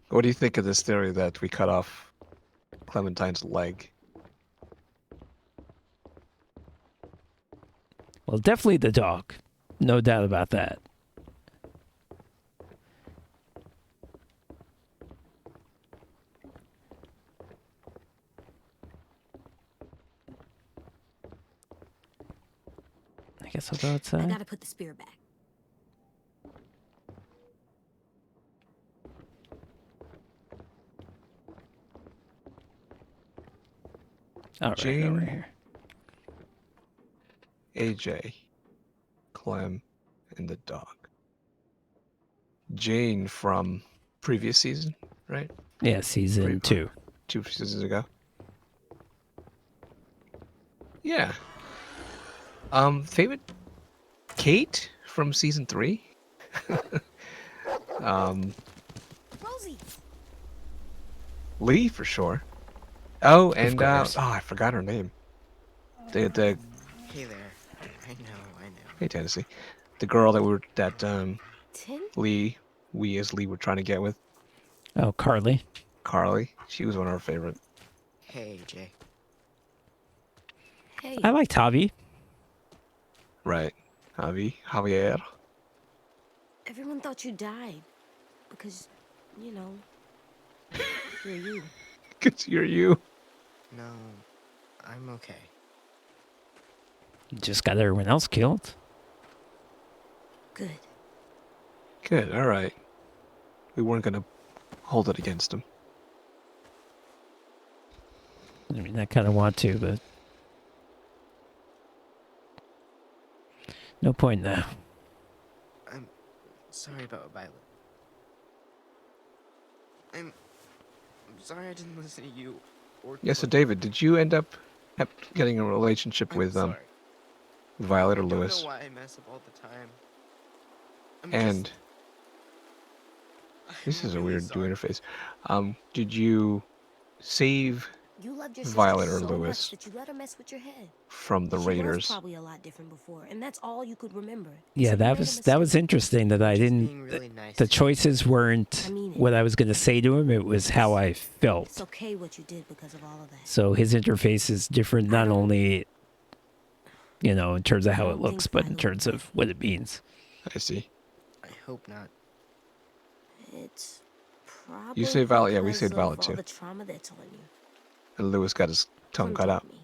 What do you think of this theory that we cut off Clementine's leg? Well, definitely the dog. No doubt about that. I guess I'll go I outside. gotta put the spear back. All right, Jane. over here. AJ, Clem, and the dog. Jane from previous season, right? Yeah, season Pretty 2. 2 seasons ago. Yeah. Favorite Kate from season 3. Rosie! Lee for sure. Oh, and course. I forgot her name. The Hey there. I know. hey Tennessee, the girl that Tin? we as Lee were trying to get with, Oh, Carly. Carly. She was one of our favorite. Hey, Jay. Hey. I liked Javi. Right. Javier. Everyone thought you died. Because, you know, you're you. Cause you're you. No, I'm okay. Just got everyone else killed. Good. Good. All right. We weren't gonna hold it against him. I mean, I kind of want to, but no point now. I'm sorry about Violet. I'm sorry I didn't listen to you. Or Yeah. So Clem. David, did you end up getting a relationship I'm with sorry. Violet or I don't Lewis? know why I mess up all the time. And I'm this is a really weird sorry. interface. Did you save You loved your sister Violet or so Lewis much that you let her mess with your head. from the She was Raiders? probably a lot different before, and that's all you could remember. Yeah, So you that made a was mistake. interesting that I Just didn't. being really nice The to you. choices weren't I mean it. what I was going to say to him. It was how I It's felt. okay what you did because of all of that. So his interface is different, not only, you know, in terms of how I it don't looks, think but in Violet terms would. of what it means. I see. I hope not. It's probably say Violet, yeah, we because said of Violet all too. the trauma that's on you. And Lewis got his tongue Clem cut told out. me.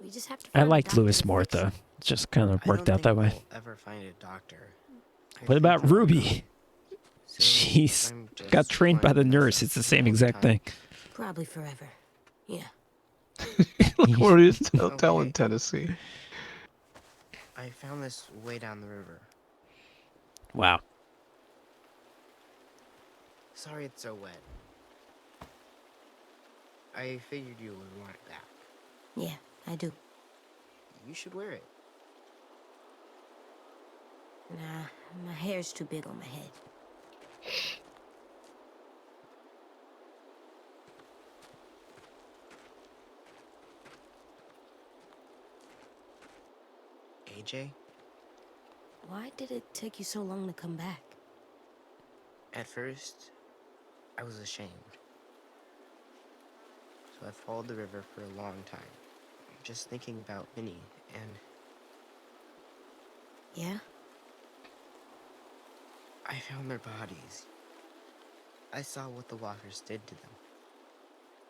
We just have to I find a liked doctor Lewis to more, fix it. though. It just kind of I worked don't out that think way. we'll ever find a doctor. I What think about that will Ruby? come. So She's I'm just got trained by trying the to mess nurse. up It's the same all exact time. thing. Probably forever. Yeah. Look where he's Okay. telling Tennessee. I found this way down the river. Wow. Sorry it's so wet. I figured you would want it back. Yeah, I do. You should wear it. Nah, my hair's too big on my head. AJ? Why did it take you so long to come back? At first, I was ashamed. So I followed the river for a long time, just thinking about Minnie, and Yeah? I found their bodies. I saw what the walkers did to them.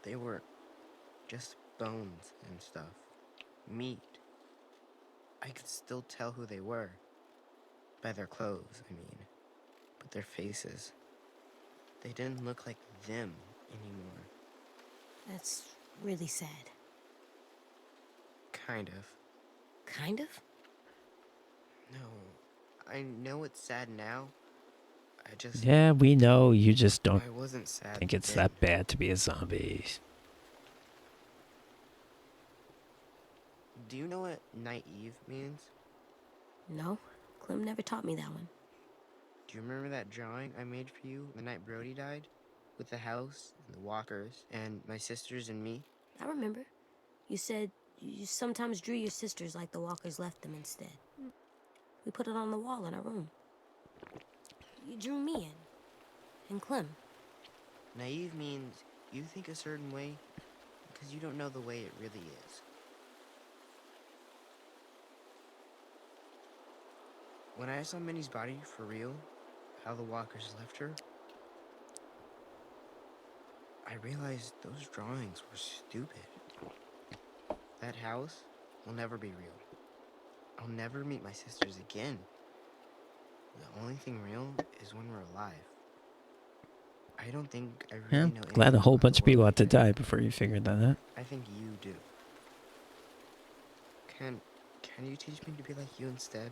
They were just bones and stuff. Meat. I could still tell who they were. By their clothes, I mean. But their faces. They didn't look like them anymore. That's really sad. Kind of. Kind of? No. I know it's sad now. Yeah, we know. You just don't I wasn't sad think it's then. that bad to be a zombie. Do you know what naive means? No. Clem never taught me that one. Do you remember that drawing I made for you the night Brody died? With the house, and the walkers, and my sisters and me? I remember. You said you sometimes drew your sisters like the walkers left them instead. We put it on the wall in our room. You drew me in. And Clem. Naive means you think a certain way because you don't know the way it really is. When I saw Minnie's body for real, how the walkers left her, I realized those drawings were stupid. That house will never be real. I'll never meet my sisters again. The only thing real is when we're alive. I don't think I Yeah, really know glad a anything whole about bunch the of people world had to today. die before you figured that out. I think you do. Can you teach me to be like you instead?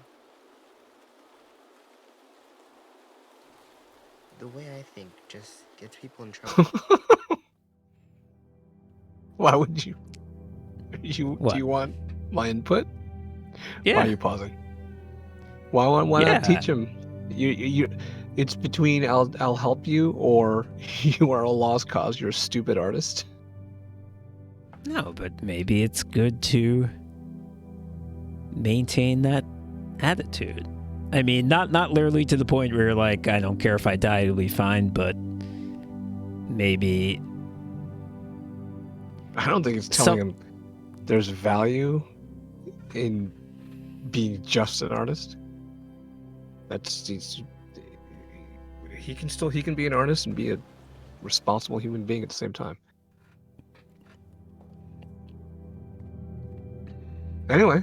The way I think just gets people in trouble. Why would you? Do What? you want my input? Why are Yeah. you pausing? Why not Yeah. teach him? You it's between I'll help you or you are a lost cause. You're a stupid artist. No, but maybe it's good to maintain that attitude. I mean, not literally to the point where you're like, I don't care if I die, it'll be fine, but maybe I don't think it's telling some him there's value in being just an artist. He can be an artist and be a responsible human being at the same time. Anyway,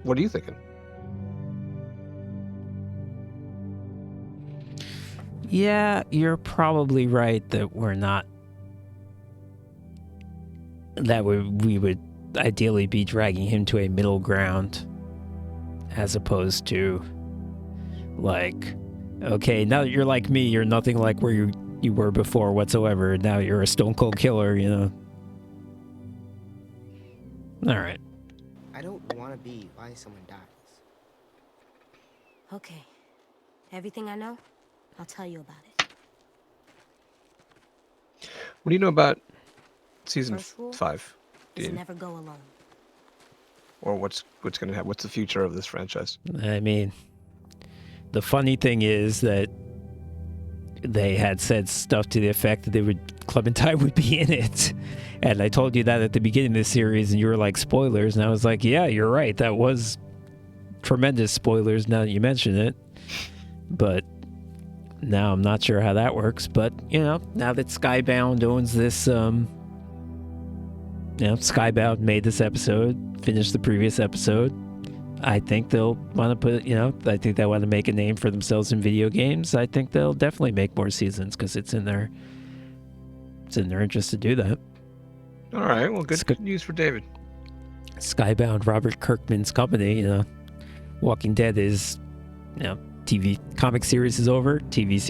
what are you thinking? yeah, you're probably right that we would ideally be dragging him to a middle ground as opposed to like, okay, now that you're like me, you're nothing like where you were before whatsoever. Now you're a stone cold killer, you know. All right. I don't want to be why someone dies. Okay. Everything I know, I'll tell you about it. What do you know about season First rule 5, is Dean? never go alone. Or what's going to happen? What's the future of this franchise? I mean, the funny thing is that they had said stuff to the effect that Clementine would be in it. And I told you that at the beginning of the series, and you were like, spoilers. And I was like, yeah, you're right. That was tremendous spoilers now that you mention it. But now I'm not sure how that works. But, you know, now that Skybound owns this, Skybound made this episode, finished the previous episode. I think they'll want to I think they want to make a name for themselves in video games. I think they'll definitely make more seasons because it's in their interest to do that. All right. Well, good news for David. Skybound, Robert Kirkman's company, you know, Walking Dead is, you know, TV comic series is over, TV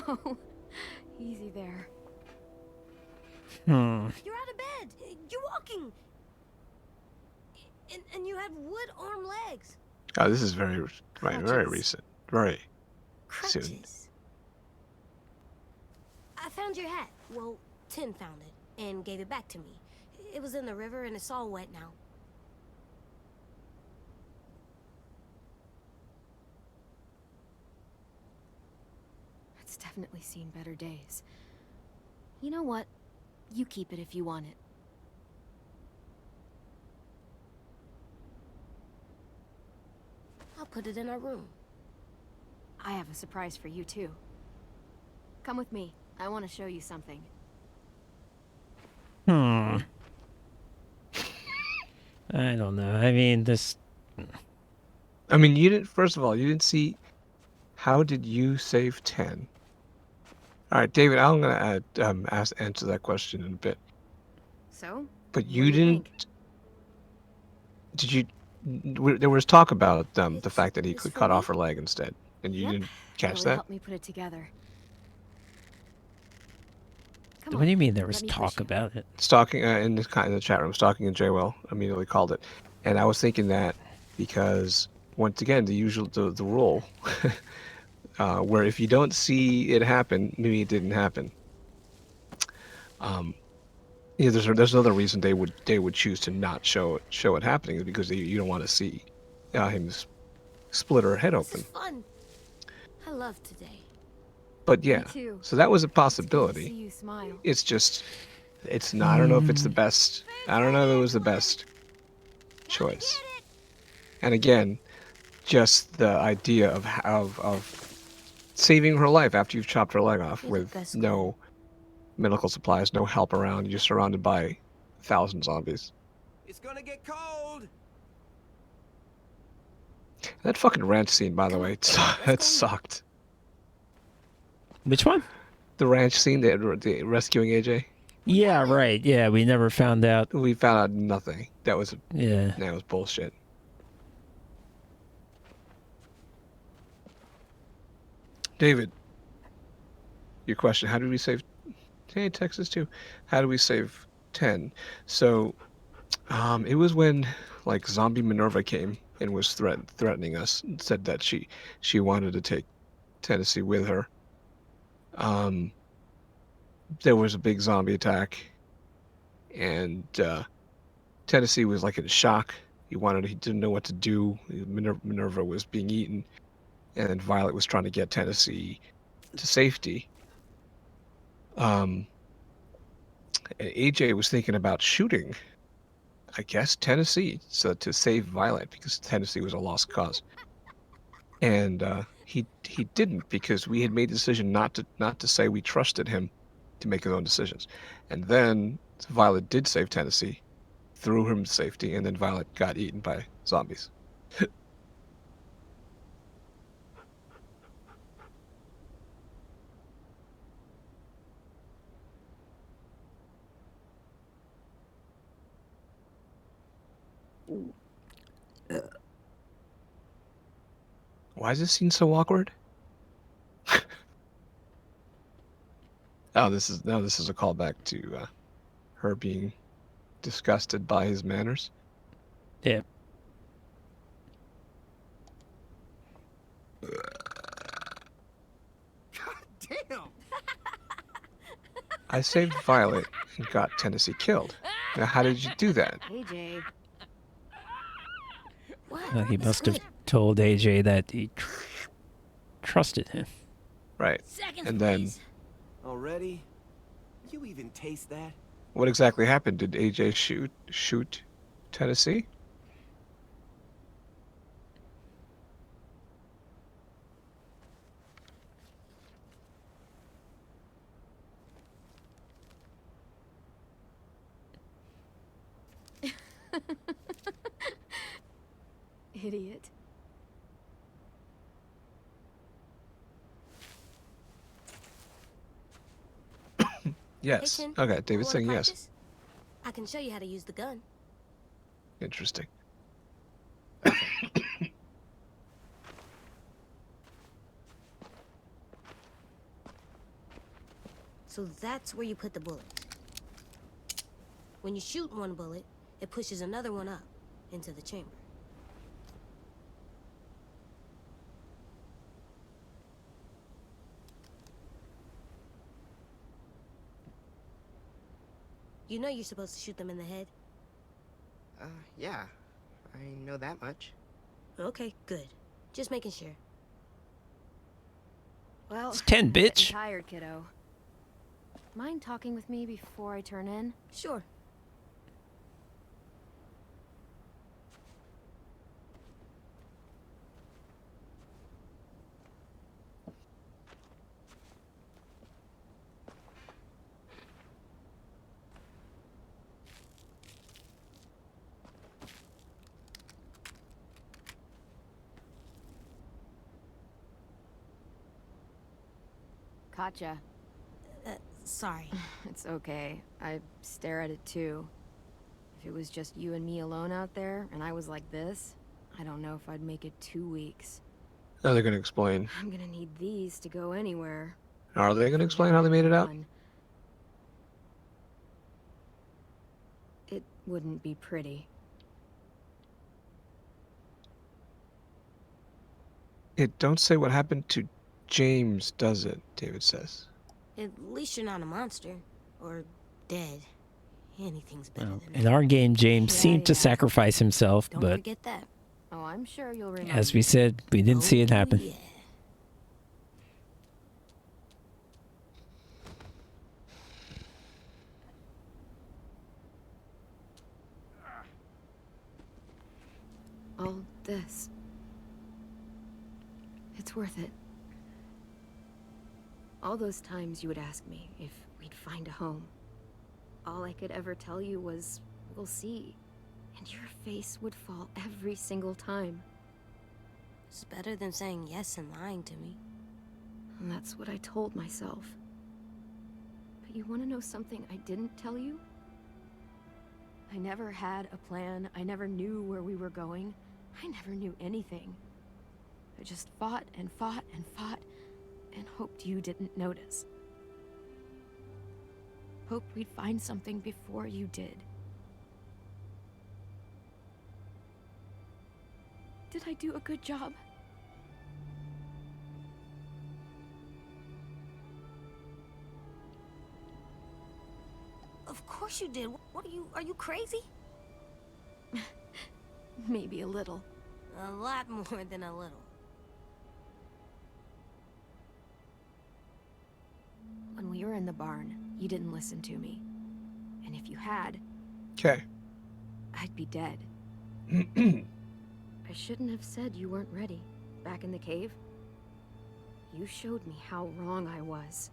Whoa. Easy there. Hmm. You're out of bed. You're walking. And you have wood arm legs. Oh, this is very very Crutches. recent. Very soon. Crutches. I found your hat. Well, Tim found it and gave it back to me. It was in the river and it's all wet now. It's definitely seen better days. You know what? You keep it if you want it. I'll put it in our room. I have a surprise for you, too. Come with me. I want to show you something. Hmm. I don't know. I mean, this. I mean, you didn't. First of all, you didn't see. How did you save 10? All right, David. I'm gonna answer that question in a bit. So? But What you do you didn't. think? Did you? There was talk about the It's- fact that he it's could for cut me? off her leg instead, and you Yep. didn't catch Really that. helped me put it together. Come What do you mean there let was me push talk you. about it? Stalking in the chat room. Stalking and Jaywell immediately called it, and I was thinking that because once again the rule, where if you don't see it happen, maybe it didn't happen. Yeah, there's another reason they would choose to not show it happening is because you don't want to see him split her head This open. is fun. I love today. But Me yeah, too. so that was a It's good to possibility. see you smile. It's just, it's not. I don't know if it's the best. I don't know if it was the best choice. And again, just the idea of saving her life after you've chopped her leg off You're the with best no medical supplies, no help around. You're surrounded by 1,000 zombies. It's gonna get cold. That fucking ranch scene, by the Come way, on, it let's go. sucked. Which one? The ranch scene, the rescuing AJ. Yeah, right. Yeah, we never found out. We found out nothing. That was Yeah. bullshit. David, your question: how did we save? Hey, Texas too. How do we save 10? So, it was when like zombie Minerva came and was threatening us and said that she wanted to take Tennessee with her. There was a big zombie attack, and Tennessee was like in shock. He didn't know what to do. Minerva was being eaten, and then Violet was trying to get Tennessee to safety. And AJ was thinking about shooting, I guess, Tennessee, so to save Violet because Tennessee was a lost cause. And he didn't because we had made the decision not to say we trusted him to make his own decisions. And then Violet did save Tennessee, threw him to safety, and then Violet got eaten by zombies. Why is this scene so awkward? This is a callback to her being disgusted by his manners. Yeah. Damn. I saved Violet and got Tennessee killed. Now, how did you do that? AJ. What? Well, he It's must have good. told AJ that he trusted him. Right. Seconds, And then, please. Already? You even taste that? what exactly happened? Did AJ shoot Tennessee? Idiot. Yes. Hey, Tin, Okay, David's wanna saying yes. practice? I can show you how to use the gun. Interesting. So that's where you put the bullets. When you shoot one bullet, it pushes another one up into the chamber. You know you're supposed to shoot them in the head? Yeah. I know that much. Okay, good. Just making sure. Well, It's 10, I'm getting bitch. tired, kiddo. Mind talking with me before I turn in? Sure. Gotcha. Sorry. It's okay. I stare at it too. If it was just you and me alone out there, and I was like this, I don't know if I'd make it 2 weeks. Now they're going to explain. I'm gonna need these to go anywhere. Are they going to For explain now, how they made it out? one. It wouldn't be pretty. It don't say what happened to James, does it? David says. At least you're not a monster. Or dead. Anything's better Well, than in that. our game, James Yeah, seemed to yeah. sacrifice himself, Don't but forget that. Oh, I'm sure you'll remember. as we said, we didn't see it Oh, happen. Yeah. All this. It's worth it. All those times you would ask me if we'd find a home. All I could ever tell you was, we'll see. And your face would fall every single time. It's better than saying yes and lying to me. And that's what I told myself. But you want to know something I didn't tell you? I never had a plan. I never knew where we were going. I never knew anything. I just fought and fought and fought and hoped you didn't notice. Hoped we'd find something before you did. Did I do a good job? Of course you did. What are you crazy? Maybe a little. A lot more than a little. When we were in the barn, you didn't listen to me. And if you had, Okay. I'd be dead. I shouldn't have said you weren't ready. Back in the cave, you showed me how wrong I was.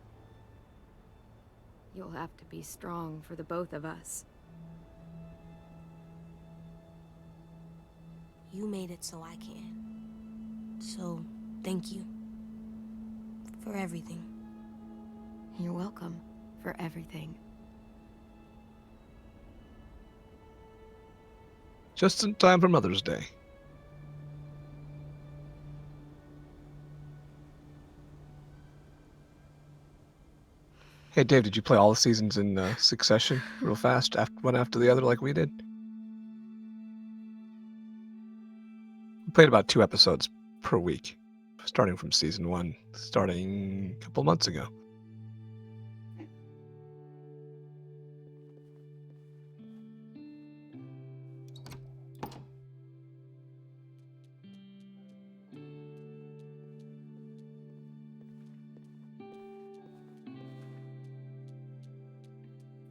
You'll have to be strong for the both of us. You made it so I can. So, thank you. For everything. You're welcome for everything. Just in time for Mother's Day. Hey, Dave, did you play all the seasons in succession real fast, one after the other like we did? We played about 2 episodes per week, starting from season 1, starting a couple months ago.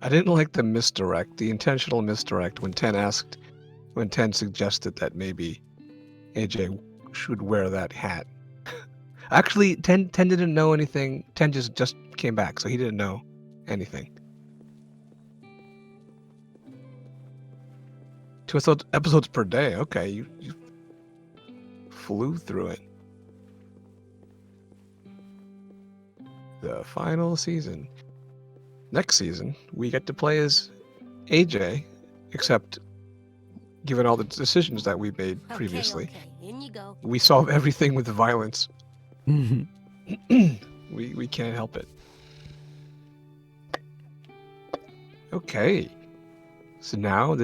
I didn't like the misdirect, the intentional misdirect when Ten suggested that maybe AJ should wear that hat. Actually, Ten didn't know anything. Ten just came back, so he didn't know anything. 2 episodes per day. Okay, you flew through it. The final season. Next season, we get to play as AJ, except given all the decisions that we made previously, Okay, in you go. we solve everything with violence. Mhm. We can't help it. Okay. So now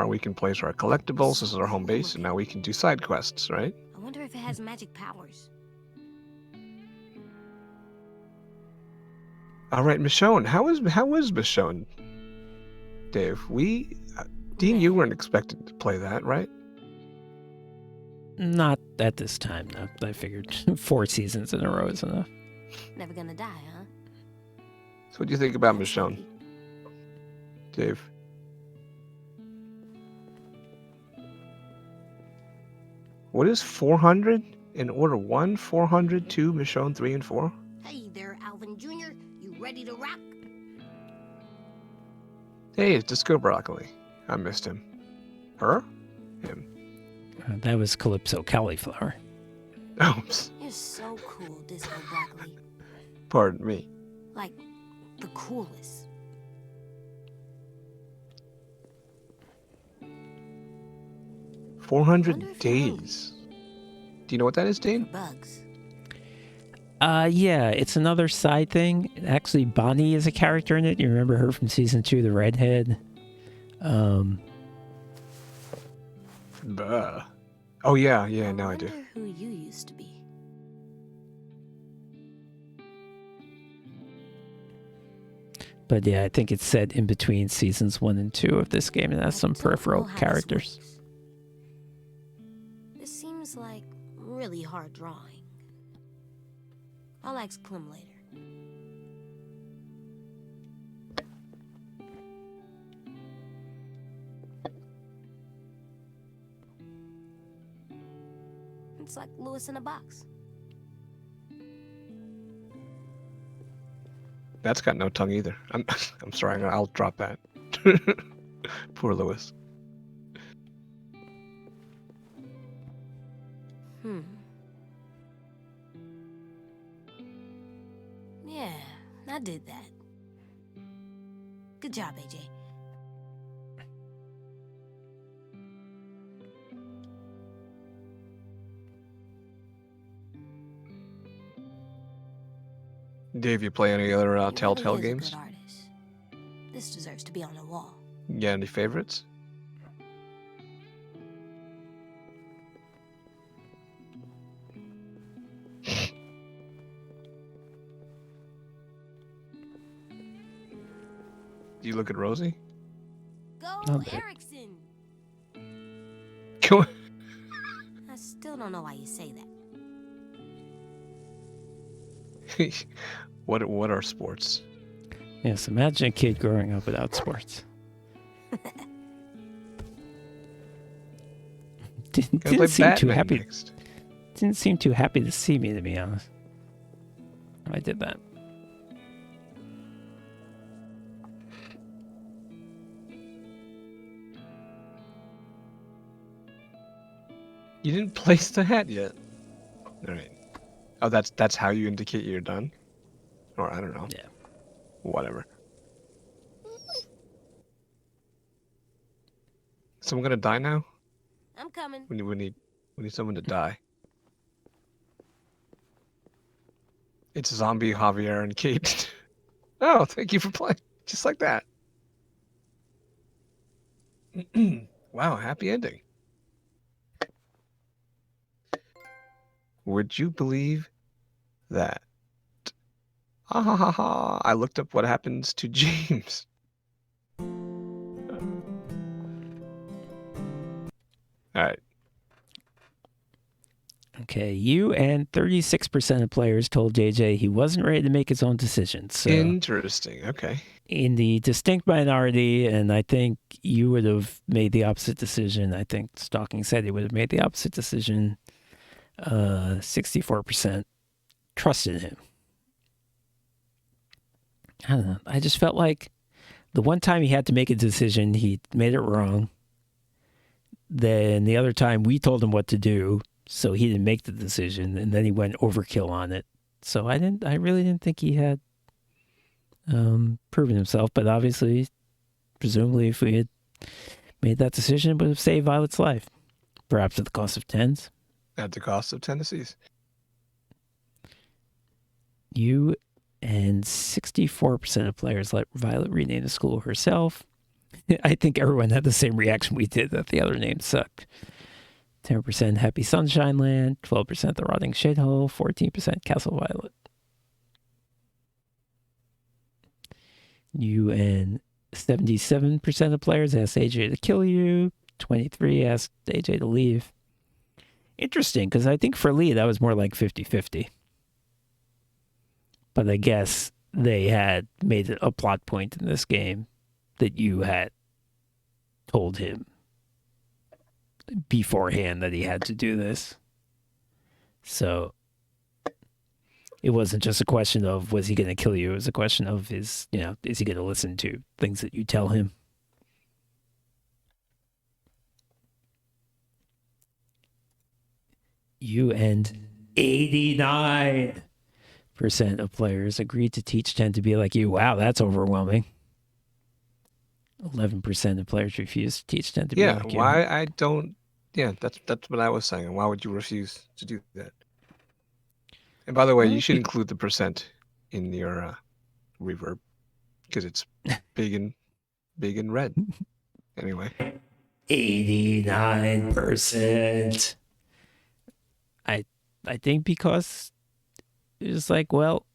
we can place our collectibles. This is our home base, and now we can do side quests, right? I wonder if it has magic powers. All right, Michonne. How is Michonne? Dave, Dean, you Man, weren't expected to play that, right? Not at this time, no. I figured 4 seasons in a row is enough. never gonna die, huh? So what do you think about That's Michonne, lucky. Dave? What is 400 in order 1, 400, 2, Michonne 3, and 4? Hey there, Alvin Jr. You ready to rock? Hey, it's Disco Broccoli. I missed him. Her? Him. That was Calypso Cauliflower. Oops. You're so cool, Disco Broccoli. Pardon me. Like, the coolest. Four Wonder hundred if you're hungry. days. Do you know what that is, Dean? Bugs. Yeah, it's another side thing. Actually, Bonnie is a character in it. You remember her from season 2, the redhead? Buh. Oh yeah, I now I do. wonder who you used to be. But yeah, I think it's set in between seasons 1 and 2 of this game, and has I some don't know peripheral how this characters. works. This seems like really hard drawing. I'll ask Clem later. It's like Lewis in a box. That's got no tongue either. I'm sorry. I'll drop that. Poor Lewis. Yeah, I did that. Good job, AJ. Dave, you play any other He Telltale really is games? a good artist. This deserves to be on the wall. Yeah, any favorites? Do you look at Rosie? Go, Oh, there. Erickson! Go. I still don't know why you say that. What are sports? Yes, imagine a kid growing up without sports. Gotta play Didn't seem too Batman happy. next. Didn't seem too happy to see me, to be honest. I did that. You didn't place the hat yet. All right. Oh, that's how you indicate you're done? Or I don't know. Yeah. Whatever. Someone gonna die now? I'm coming. We need someone to die. It's zombie Javier and Kate. Oh, thank you for playing. Just like that. Wow, happy ending. Would you believe that? Ah ha ha ha. I looked up what happens to James. All right. Okay, you and 36% of players told JJ he wasn't ready to make his own decisions. So Interesting. Okay. in the distinct minority, and I think you would have made the opposite decision. I think Stalking said he would have made the opposite decision. 64% trusted him. I don't know. I just felt like the one time he had to make a decision, he made it wrong. Then the other time we told him what to do, so he didn't make the decision, and then he went overkill on it. So I really didn't think he had proven himself, but obviously, presumably if we had made that decision, it would have saved Violet's life. Perhaps at the cost of tens. At the cost of Tennessee's. You and 60 64% of players let Violet rename the school herself. I think everyone had the same reaction we did, that the other names sucked. 10% Happy Sunshine Land, 12% The Rotting Shithole, 14% Castle Violet. You and 77% of players asked AJ to kill you, 23 asked AJ to leave. Interesting, because I think for Lee, that was more like 50-50. But I guess they had made it a plot point in this game that you had told him beforehand that he had to do this. So it wasn't just a question of was he going to kill you? It was a question of is he going to listen to things that you tell him? You and 89% of players agreed to teach 10 to be like you. Wow, that's overwhelming. 11% of players refused to teach 10 to be like you. Why I don't... Yeah, that's what I was saying. Why would you refuse to do that? And by the way, you should include the percent in your reverb, because it's big and red. Anyway. 89%. I think because it was like, well,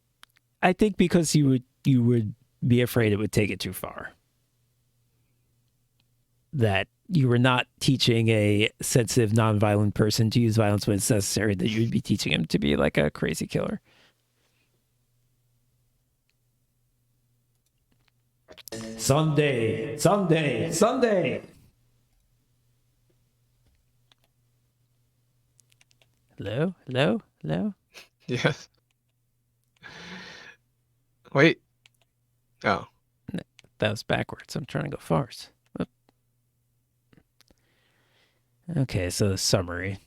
I think because you would be afraid it would take it too far. That you were not teaching a sensitive, nonviolent person to use violence when it's necessary, that you would be teaching him to be like a crazy killer. Sunday. Hello? Yes. Wait. Oh. That was backwards. I'm trying to go forwards. Oop. Okay, so the summary.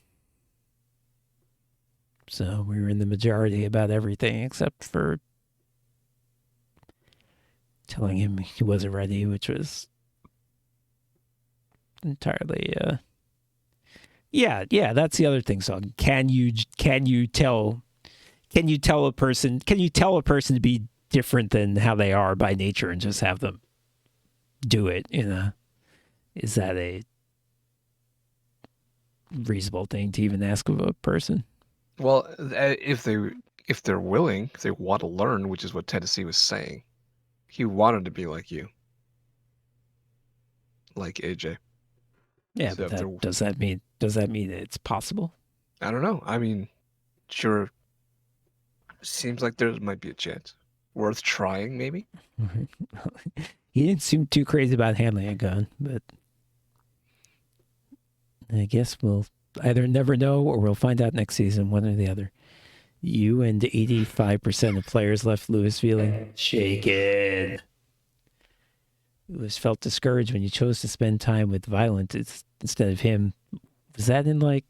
So we were in the majority about everything except for telling him he wasn't ready, which was entirely yeah, that's the other thing. So can you tell a person to be different than how they are by nature and just have them do it? Is that a reasonable thing to even ask of a person? Well, if they're willing, if they want to learn, which is what Tennessee was saying, he wanted to be like you, like AJ. Yeah, So but does that mean it's possible? I don't know. I mean, sure. Seems like there might be a chance. Worth trying, maybe. He didn't seem too crazy about handling a gun, but I guess we'll either never know or we'll find out next season, one or the other. You and 85% of players left Lewis feeling shaken. Lewis felt discouraged when you chose to spend time with Violent instead of him. Was that in like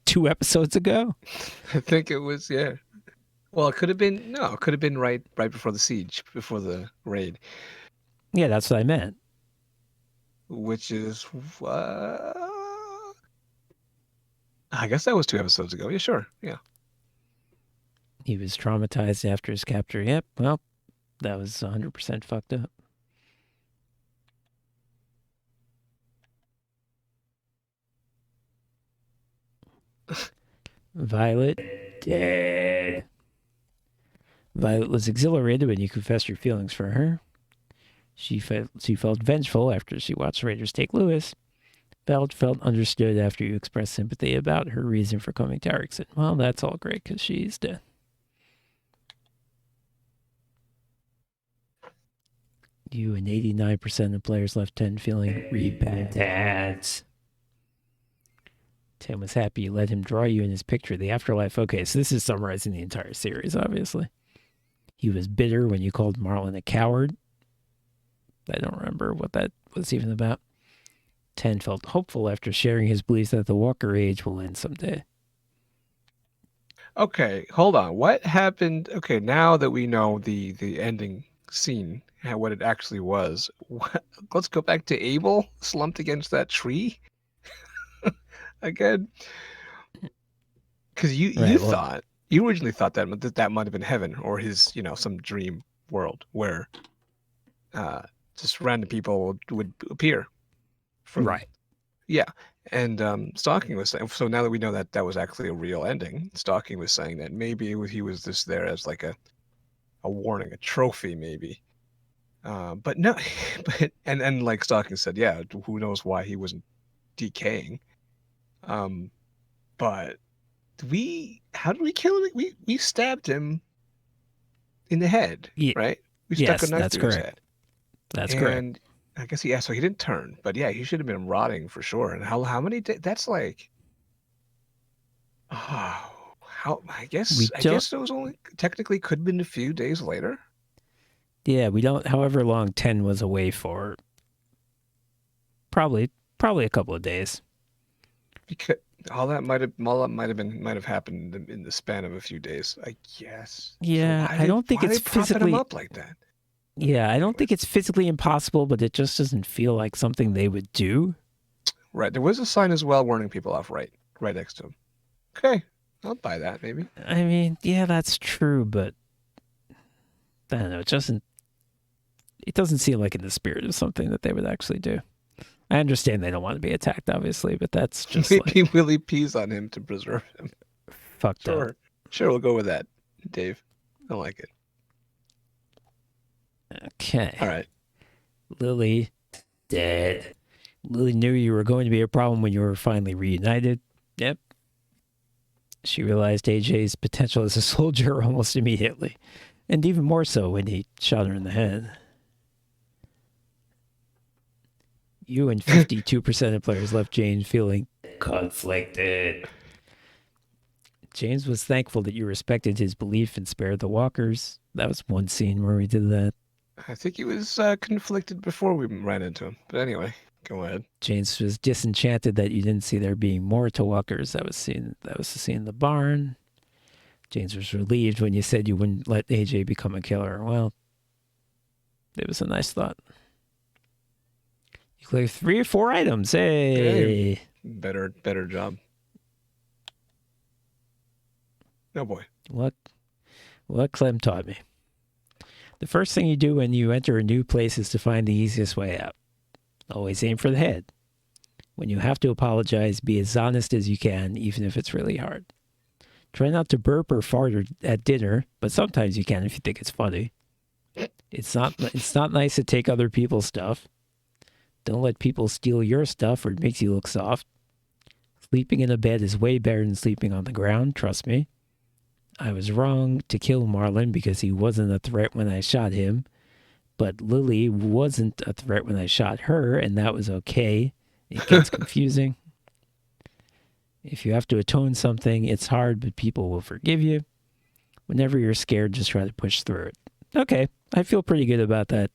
2 episodes ago? I think it was, yeah. Well, it could have been, no, it could have been right before the siege, before the raid. Yeah, that's what I meant. Which is, I guess that was 2 episodes ago. Yeah, sure. Yeah. He was traumatized after his capture. Yep, well, that was 100% fucked up. Violet dead. Violet was exhilarated when you confessed your feelings for her. She felt vengeful after she watched Raiders take Lewis. Violet felt understood after you expressed sympathy about her reason for coming to Erickson. Well, that's all great because she's dead. You and 89% of players left 10 feeling repentant. 10 was happy you let him draw you in his picture of the afterlife. Okay, so this is summarizing the entire series, obviously. He was bitter when you called Marlon a coward. I don't remember what that was even about. 10 felt hopeful after sharing his beliefs that the Walker age will end someday. Okay, hold on. What happened? Okay, now that we know the ending scene, what it actually was, let's go back to Abel slumped against that tree again. Because you thought you originally thought that might have been heaven or his, some dream world where just random people would appear from. Right. Yeah. And Stalking was saying, so now that we know that that was actually a real ending, Stalking was saying that maybe he was just there as like a warning, a trophy, maybe. But no, and like Stalking said, yeah, who knows why he wasn't decaying. But how did we kill him? We stabbed him in the head, right? We stuck a Yes, knife that's through his correct. head. That's correct. And I guess so he didn't turn, but yeah, he should have been rotting for sure. And how many days? That's like, oh, how I We don't. guess it was only technically could have been a few days later. Yeah, we don't. However long 10 was away for, probably a couple of days. Because all that might have happened in the span of a few days, I guess. So Yeah, why I don't think are it's they propping him physically. up like that? Yeah, I don't think it's physically impossible, but it just doesn't feel like something they would do. Right. There was a sign as well warning people off right next to him. Okay. I'll buy that maybe. I mean, yeah, that's true, but I don't know. It doesn't seem like in the spirit of something that they would actually do. I understand they don't want to be attacked, obviously, but that's just Maybe like Willie pees on him to preserve him. fucked up. Sure. Sure, we'll go with that, Dave. I like it. Okay. All right. Lily, dead. Lily knew you were going to be a problem when you were finally reunited. Yep. She realized AJ's potential as a soldier almost immediately, and even more so when he shot her in the head. You and 52% of players left James feeling conflicted. James was thankful that you respected his belief and spared the walkers. That was one scene where we did that. I think he was conflicted before we ran into him. But anyway, go ahead. James was disenchanted that you didn't see there being more to walkers. That was the scene in the barn. James was relieved when you said you wouldn't let AJ become a killer. Well, it was a nice thought. You cleared 3 or 4 items. Hey. Better job. Oh boy. What Clem taught me. The first thing you do when you enter a new place is to find the easiest way out. Always aim for the head. When you have to apologize, be as honest as you can, even if it's really hard. Try not to burp or fart at dinner, but sometimes you can if you think it's funny. It's not nice to take other people's stuff. Don't let people steal your stuff or it makes you look soft. Sleeping in a bed is way better than sleeping on the ground, trust me. I was wrong to kill Marlon because he wasn't a threat when I shot him, but Lily wasn't a threat when I shot her, and that was okay. It gets confusing. If you have to atone something, it's hard, but people will forgive you. Whenever you're scared, just try to push through it. Okay, I feel pretty good about that.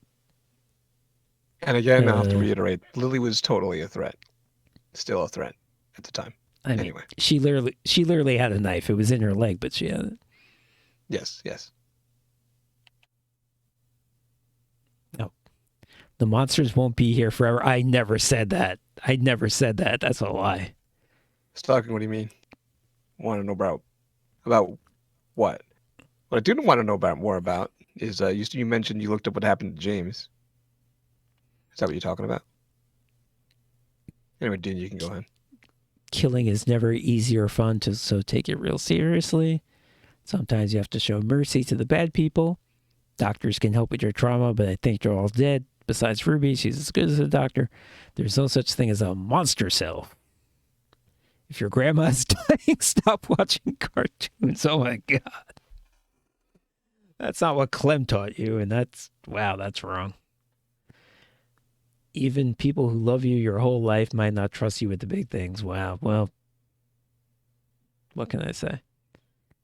And again, I'll have to reiterate, Lily was totally a threat. Still a threat at the time. I mean, anyway. She literally had a knife. It was in her leg, but she had it. Yes. No. The monsters won't be here forever. I never said that. That's a lie. Stalking, what do you mean? Want to know about what? What I do want to know more about is you mentioned you looked up what happened to James. Is that what you're talking about? Anyway, Dean, you can go ahead. Killing is never easy or fun, so take it real seriously. Sometimes you have to show mercy to the bad people. Doctors can help with your trauma, but I think they're all dead. Besides Ruby, she's as good as a doctor. There's no such thing as a monster cell. If your grandma is dying, stop watching cartoons. Oh my God. That's not what Clem taught you, and that's wrong. Even people who love you your whole life might not trust you with the big things. Wow. Well, what can I say?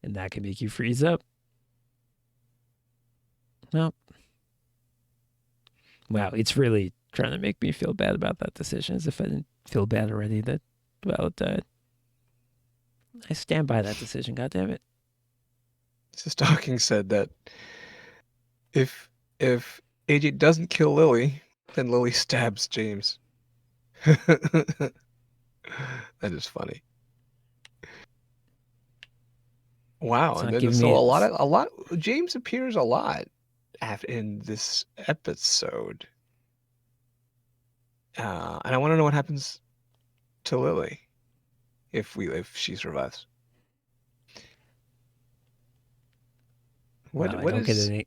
And that can make you freeze up. Well, wow, it's really trying to make me feel bad about that decision, as if I didn't feel bad already that Violet died. I stand by that decision, goddammit. Stalking said that if AJ doesn't kill Lily, then Lily stabs James. That is funny. Wow, It's and not then giving so me. a lot. James appears a lot in this episode, and I want to know what happens to Lily if she survives. Wow, I What don't get is any.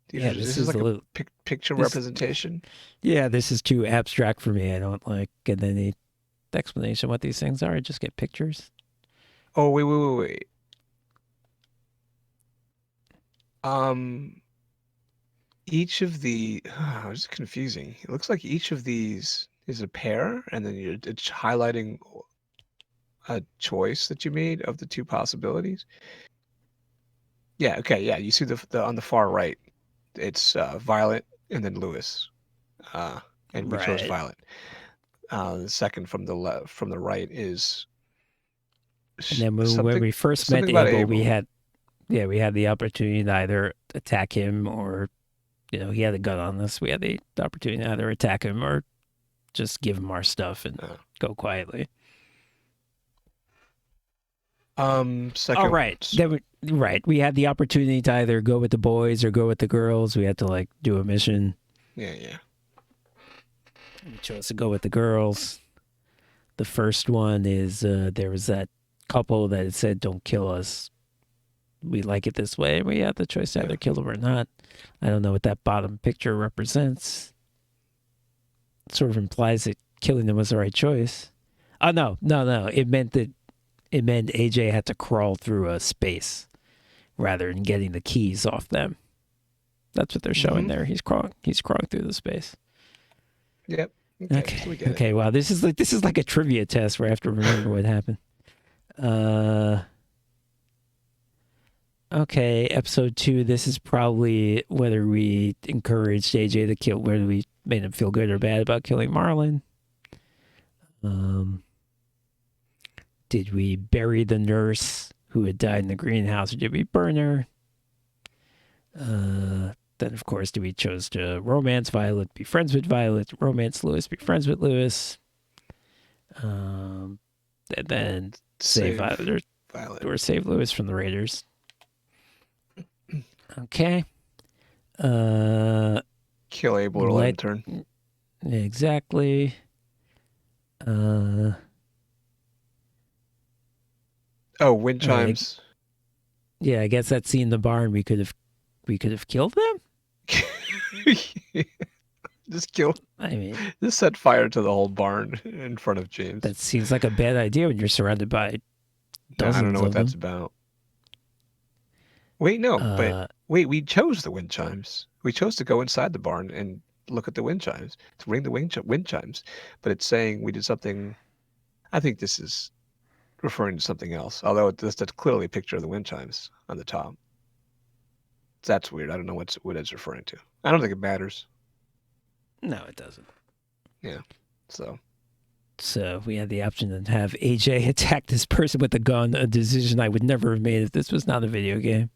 these Yeah, are? this This is is like a a little. picture This. representation. Yeah, this is too abstract for me. I don't like get any explanation what these things are. I just get pictures. Oh wait. Um, each of the this is confusing. It looks like each of these is a pair, and then it's highlighting a choice that you made of the two possibilities. Yeah, okay, yeah. You see the on the far right, it's Violet and then Lewis, and we chose Right. Violet. The second from the left, from the right is And then when we first met something about Abel, we Abel. had the opportunity to either attack him or he had a gun on us. We had the opportunity to either attack him or just give him our stuff and Uh, go quietly. Second. All right. We had the opportunity to either go with the boys or go with the girls. We had to like do a mission. Yeah. We chose to go with the girls. The first one is there was that couple that said, "Don't kill us. We like it this way." We had the choice to either kill them or not. I don't know what that bottom picture represents. It sort of implies that killing them was the right choice. Oh no. It meant AJ had to crawl through a space rather than getting the keys off them. That's what they're showing there. He's crawling through the space. Yep. Okay. So we get Okay. it. Wow. This is like a trivia test where I have to remember what happened. Okay. Episode 2. This is probably whether we encouraged AJ to kill, whether we made him feel good or bad about killing Marlon. Did we bury the nurse who had died in the greenhouse, or did we burn her? Then, of course, we chose to romance Violet, be friends with Violet, romance Lewis, be friends with Lewis, and then save Violet or save Lewis from the Raiders. Okay. Kill Abel or let him turn. Exactly. Wind chimes. Yeah, I guess that scene in the barn, we could have killed them. Just kill. I mean, just set fire to the whole barn in front of James. That seems like a bad idea when you're surrounded by dozens I don't know what that's them. about. Wait, no, but we chose the wind chimes. We chose to go inside the barn and look at the wind chimes, to ring the wind chimes. But it's saying we did something. I think this is referring to something else. Although that's clearly a picture of the wind chimes on the top. That's weird. I don't know what it's referring to. I don't think it matters. No, it doesn't. Yeah. So we had the option to have AJ attack this person with a gun, a decision I would never have made if this was not a video game.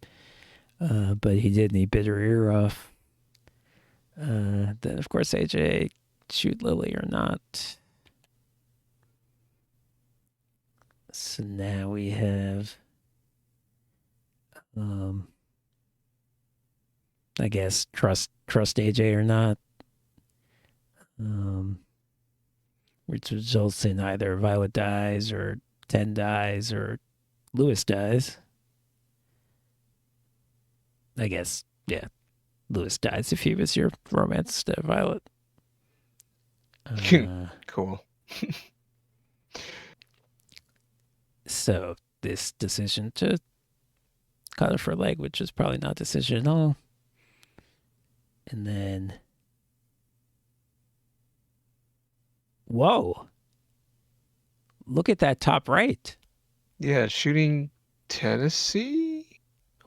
But he did, and he bit her ear off. Then, of course, AJ shoot Lily or not. So now we have, I guess, trust AJ or not. Which results in either Violet dies or 10 dies or Lewis dies. I guess, yeah. Lewis dies if he was your romance to Violet. cool. So this decision to cut off her leg, which is probably not a decision at all. And then... Whoa. Look at that top right. Yeah, shooting Tennessee?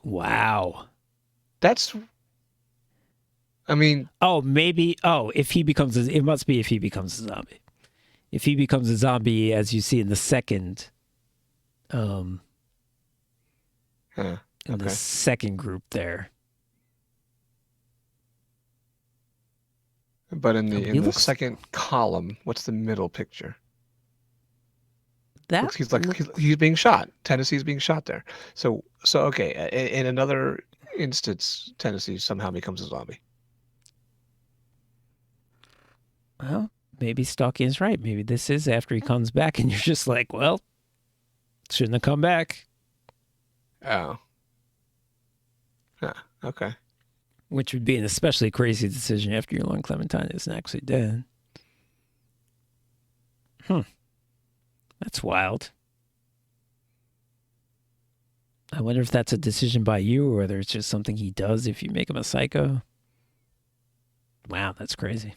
Wow. That's... I mean... maybe... if he becomes... It must be if he becomes a zombie. If he becomes a zombie, as you see in the second... in the second group there. But in the second column, what's the middle picture? that he's being shot. Tennessee's being shot there. So okay. In another instance, Tennessee somehow becomes a zombie. well, maybe Stalky is right. Maybe this is after he comes back, and you're just like, well, shouldn't have come back. Oh. Yeah. Okay. Which would be an especially crazy decision after you learn Clementine isn't actually dead. That's wild. I wonder if that's a decision by you or whether it's just something he does if you make him a psycho. Wow, that's crazy.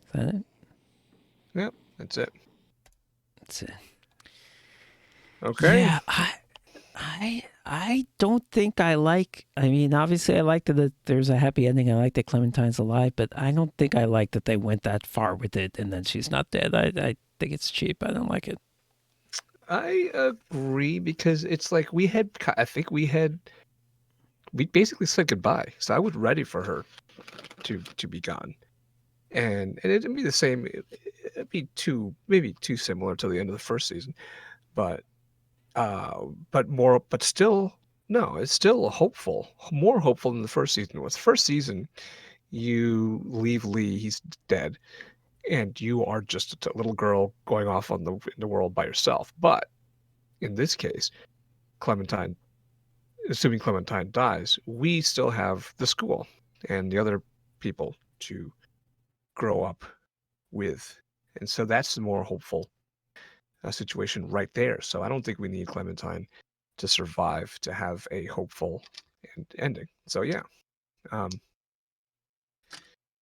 Is that it? Yep. That's it. That's it. Okay. Yeah, I don't think I like. I mean, obviously, I like that there's a happy ending. I like that Clementine's alive, but I don't think I like that they went that far with it and then she's not dead. I think it's cheap. I don't like it. I agree because it's like I think we basically said goodbye. So I was ready for her to be gone, and it'd be the same. It'd be maybe too similar to the end of the first season, but still, no, it's still hopeful, more hopeful than the first season was. First season, you leave Lee, he's dead, and you are just a little girl going off in the world by yourself. But in this case, Clementine, assuming Clementine dies, we still have the school and the other people to grow up with. And so that's the more hopeful situation right there. So I don't think we need Clementine to survive to have a hopeful ending. So yeah,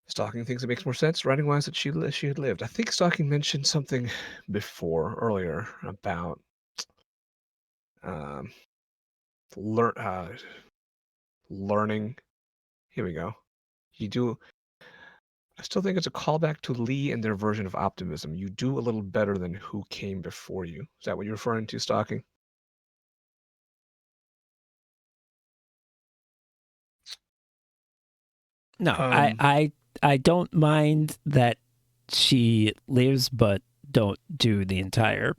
Stalking thinks it makes more sense writing wise that she had lived. I think Stalking mentioned something earlier about um, learning. Here we go. You do. I still think it's a callback to Lee and their version of optimism. You do a little better than who came before you. Is that what you're referring to, Stalking? No, I don't mind that she lives, but don't do the entire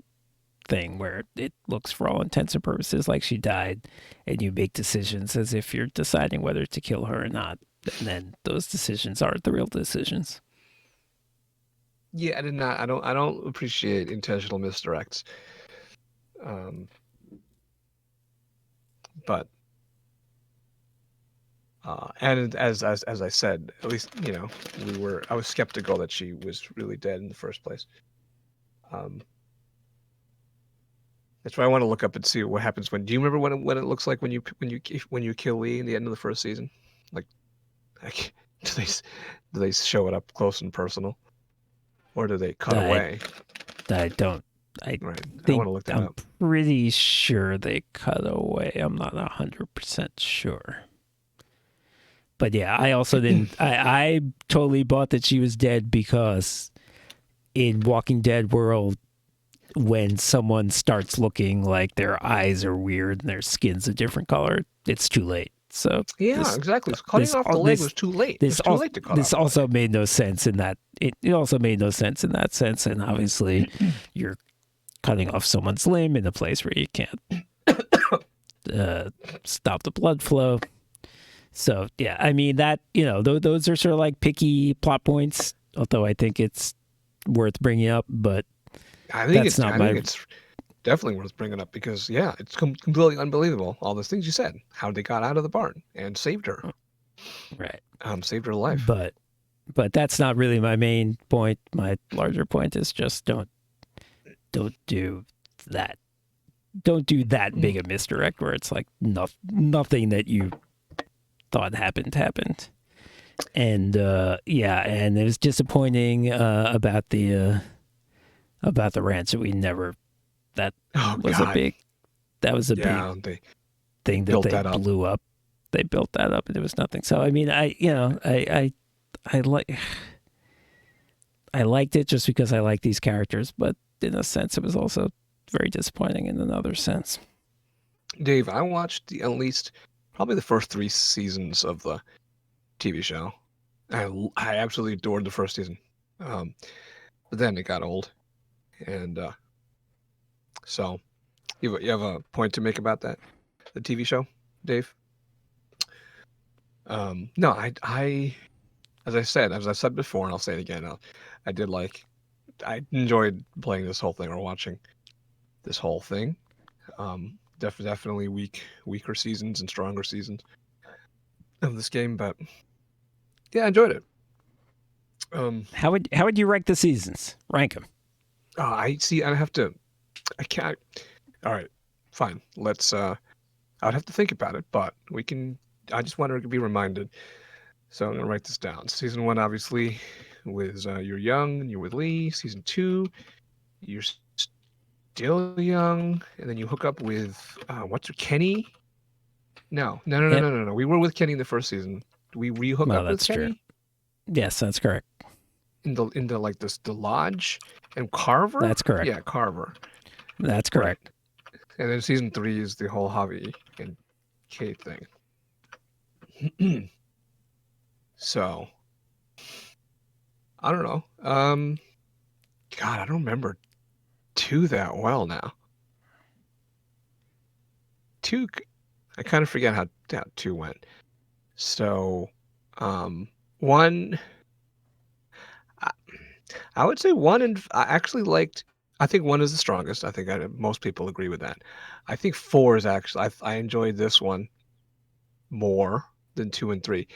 thing where it looks for all intents and purposes like she died, and you make decisions as if you're deciding whether to kill her or not, and then those decisions aren't the real decisions. Yeah, I did not. I don't appreciate intentional misdirects. But and as I said, at least I was skeptical that she was really dead in the first place. That's why I want to look up and see what happens when. Do you remember what it looks like when you kill Lee in the end of the first season? Like do they show it up close and personal, or do they cut away? I don't. I Right. think I want to look that I'm up. pretty sure they cut away. I'm not 100% sure. But yeah, I also didn't. I totally bought that she was dead because in Walking Dead world, when someone starts looking like their eyes are weird and their skin's a different color, it's too late. So Yeah, exactly. So cutting off the leg was too late. It's too late to cut off. This also made no sense in that. It also made no sense in that sense, and obviously, you're cutting off someone's limb in a place where you can't stop the blood flow. So yeah, I mean that those are sort of like picky plot points. Although I think it's worth bringing up, but I think it's definitely worth bringing up because it's completely unbelievable. All those things you said, how they got out of the barn and saved her, right? Saved her life. But that's not really my main point. My larger point is just don't do that. Don't do that big a misdirect where it's like nothing that you thought happened. And and it was disappointing about the ranch that we never. That was a big big thing that they blew up. They built that up and there was nothing. So I mean, I liked it just because I like these characters, but in a sense, it was also very disappointing in another sense. Dave, I watched at least probably the first 3 seasons of the TV show. I absolutely adored the first season. But then it got old, and so you have a point to make about that, the TV show, Dave? No, as I've said before, and I'll say it again, I enjoyed playing this whole thing or watching this whole thing. Definitely weaker seasons and stronger seasons of this game, but yeah, I enjoyed it. How would you rank the seasons? Rank them. I see. I can't. All right, fine. Let's. I'd have to think about it, but we can. I just want to be reminded. So I'm gonna write this down. Season 1, obviously, was you're young and you're with Lee. Season 2, you're still young, and then you hook up with what's her Kenny? No. Yep. No. We were with Kenny in the first season. We hook Well, up with that's Kenny true. Yes, that's correct. in the like the lodge and Carver. That's correct. Yeah, Carver. That's correct. Right. And then season 3 is the whole Javi and Kate thing. So I don't know. God, I don't remember 2 that well now. 2, I kind of forget how 2 went. So, 1, I would say 1, and I actually liked. I think 1 is the strongest. I think most people agree with that. I think 4 is actually. I enjoyed this one more than 2 and 3.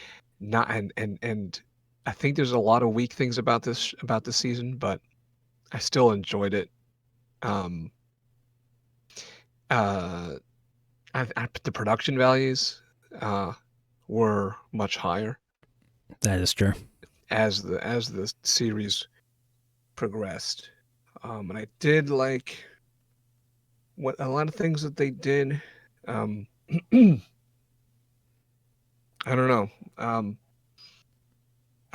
Not and I think there's a lot of weak things about this season, but I still enjoyed it. The production values were much higher That is true. as the series progressed, and I did like what a lot of things that they did. I don't know. I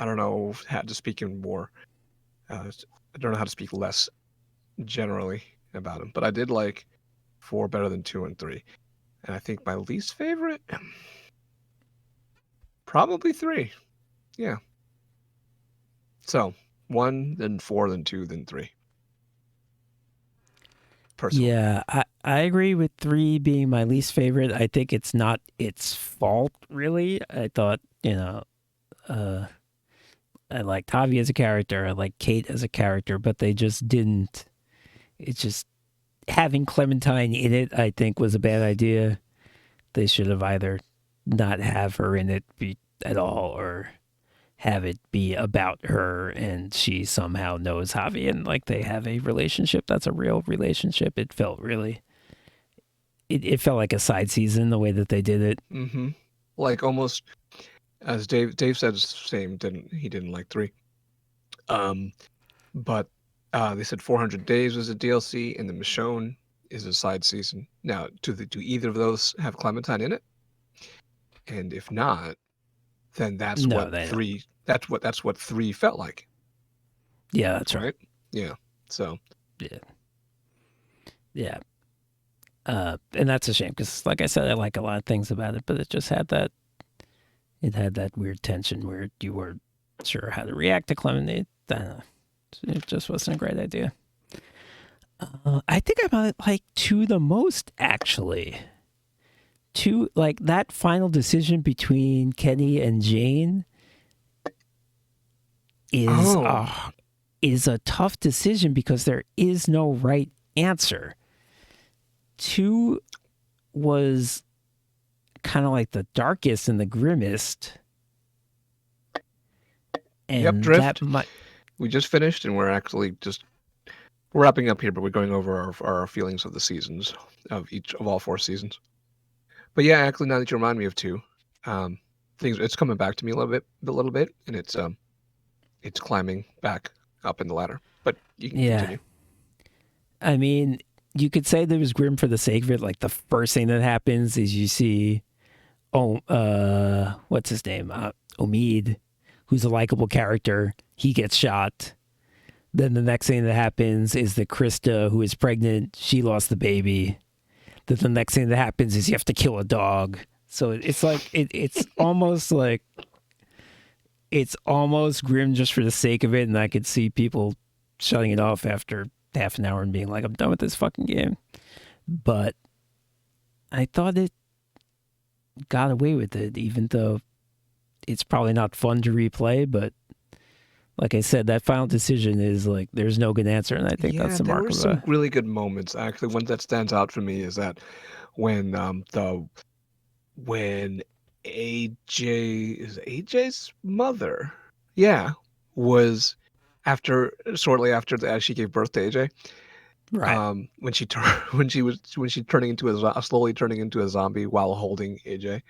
don't know how to speak in more. I don't know how to speak less generally about them, but I did like 4 better than 2 and 3. And I think my least favorite, probably 3. Yeah. So 1, then 4, then 2, then 3. Personally. Yeah, I agree with 3 being my least favorite. I think it's not its fault, really. I thought, I liked Javi as a character. I liked Kate as a character, but they just didn't. It's just having Clementine in it, I think, was a bad idea. They should have either not have her in it at all or have it be about her and she somehow knows Javi and like they have a relationship that's a real relationship. It felt really, it felt like a side season the way that they did it. Mm-hmm. Like almost, as Dave said, he didn't like 3. But they said 400 Days was a DLC and the Michonne is a side season. Now, do either of those have Clementine in it? And if not, then that's No, what they 3. That's what 3 felt like. Yeah, that's right. Yeah. So. Yeah. And that's a shame because, like I said, I like a lot of things about it, but it just had that. It had that weird tension where you weren't sure how to react to Clementine. It just wasn't a great idea. I think I might like 2 the most, actually. 2, like that final decision between Kenny and Jane is a tough decision because there is no right answer. 2 was kind of like the darkest and the grimmest. And yep, Drift. We just finished, and we're actually just wrapping up here, but we're going over our feelings of the seasons of all 4 seasons. But yeah, actually, now that you remind me of 2, it's coming back to me a little bit, and it's climbing back up in the ladder. But you can continue. I mean, you could say that it was grim for the sake of it. Like the first thing that happens is you see, what's his name? Omid, who's a likable character. He gets shot. Then the next thing that happens is that Krista, who is pregnant, she lost the baby. Then the next thing that happens is you have to kill a dog. So it's like it's almost like it's almost grim just for the sake of it, and I could see people shutting it off after half an hour and being like, I'm done with this fucking game. But I thought it got away with it, even though it's probably not fun to replay, but like I said, that final decision is like there's no good answer, and I think that's the there mark were of some a really good moments. Actually, one that stands out for me is that when when AJ's mother, yeah, was shortly after that she gave birth to AJ. right. When she turning into slowly turning into a zombie while holding AJ.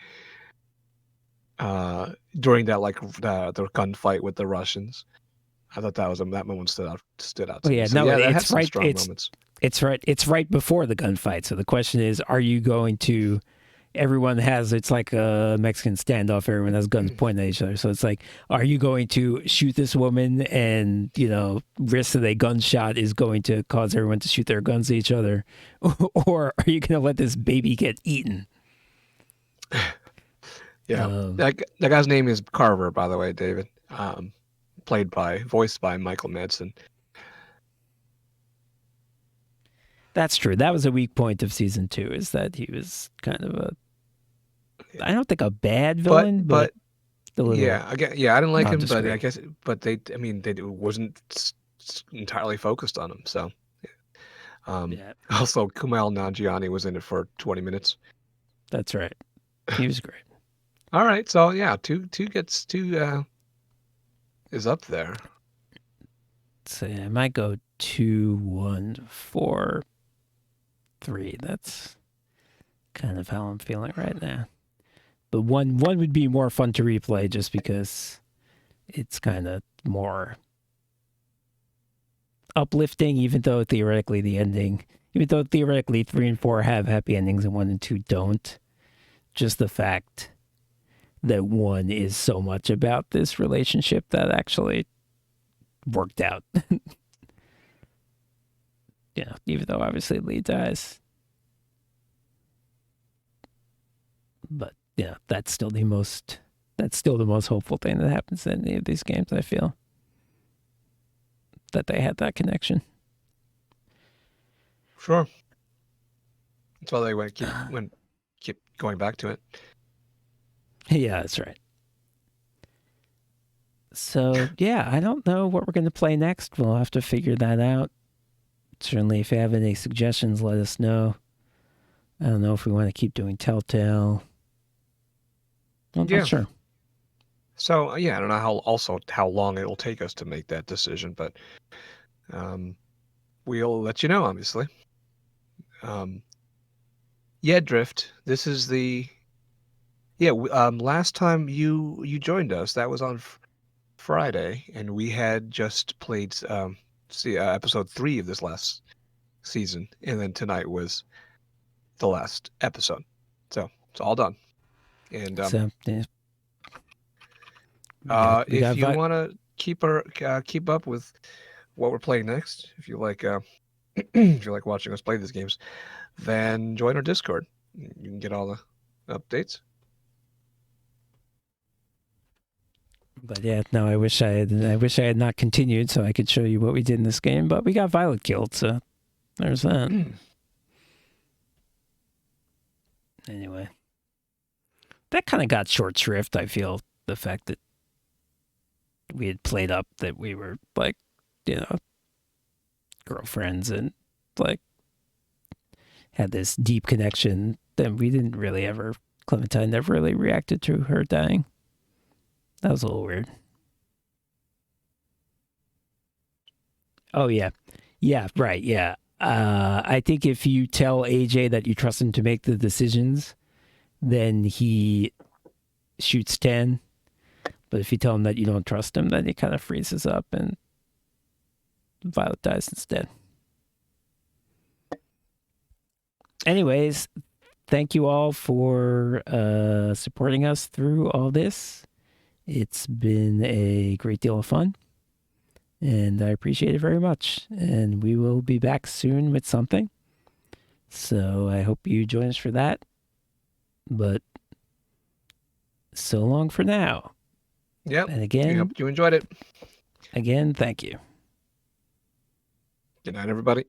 During that the gunfight with the Russians. I thought that moment stood out Oh to me. yeah, So no, yeah, that had it's some right. strong moments. It's right before the gunfight. So the question is, are you going to? Everyone has. It's like a Mexican standoff. Everyone has guns pointed at each other. So it's like, are you going to shoot this woman and risk that a gunshot is going to cause everyone to shoot their guns at each other, or are you going to let this baby get eaten? Yeah, that guy's name is Carver, by the way, David. Voiced by Michael Madsen. That's true. That was a weak point of season 2, is that he was kind of I don't think a bad villain, but a little. Yeah, I didn't like him, but I nondescript. guess, they wasn't entirely focused on him. So, Yeah, also Kumail Nanjiani was in it for 20 minutes. that's right. He was great. All right, so yeah, two is up there. So yeah, I might go 2, 1, 4, 3. That's kind of how I'm feeling right now. But one would be more fun to replay just because it's kind of more uplifting, even though theoretically 3 and 4 have happy endings and 1 and 2 don't. Just the fact that 1 is so much about this relationship that actually worked out. Even though obviously Lee dies. But that's still the most hopeful thing that happens in any of these games, I feel. That they had that connection. Sure. That's why they keep going back to it. Yeah, that's right. So, yeah, I don't know what we're going to play next. We'll have to figure that out. Certainly, if you have any suggestions, let us know. I don't know if we want to keep doing Telltale. I'm not sure. So, yeah, I don't know how long it'll take us to make that decision, but we'll let you know, obviously. Drift, this is the... Yeah, last time you joined us, that was on Friday, and we had just played episode 3 of this last season, and then tonight was the last episode. So it's all done. And if you want to keep up with what we're playing next, if you like watching us play these games, then join our Discord. You can get all the updates. But yeah, no, I wish I had not continued so I could show you what we did in this game. But we got Violet killed, so there's that. Anyway, that kind of got short shrift. I feel the fact that we had played up that we were like, girlfriends and like had this deep connection. Then we didn't really ever. Clementine never really reacted to her dying. That was a little weird. Oh, yeah. Yeah, right, yeah. I think if you tell AJ that you trust him to make the decisions, then he shoots 10. But if you tell him that you don't trust him, then he kind of freezes up and Violet dies instead. Anyways, thank you all for supporting us through all this. It's been a great deal of fun. And I appreciate it very much. And we will be back soon with something. So I hope you join us for that. But so long for now. Yep. And We again, hope you enjoyed it. again, thank you. Good night, everybody.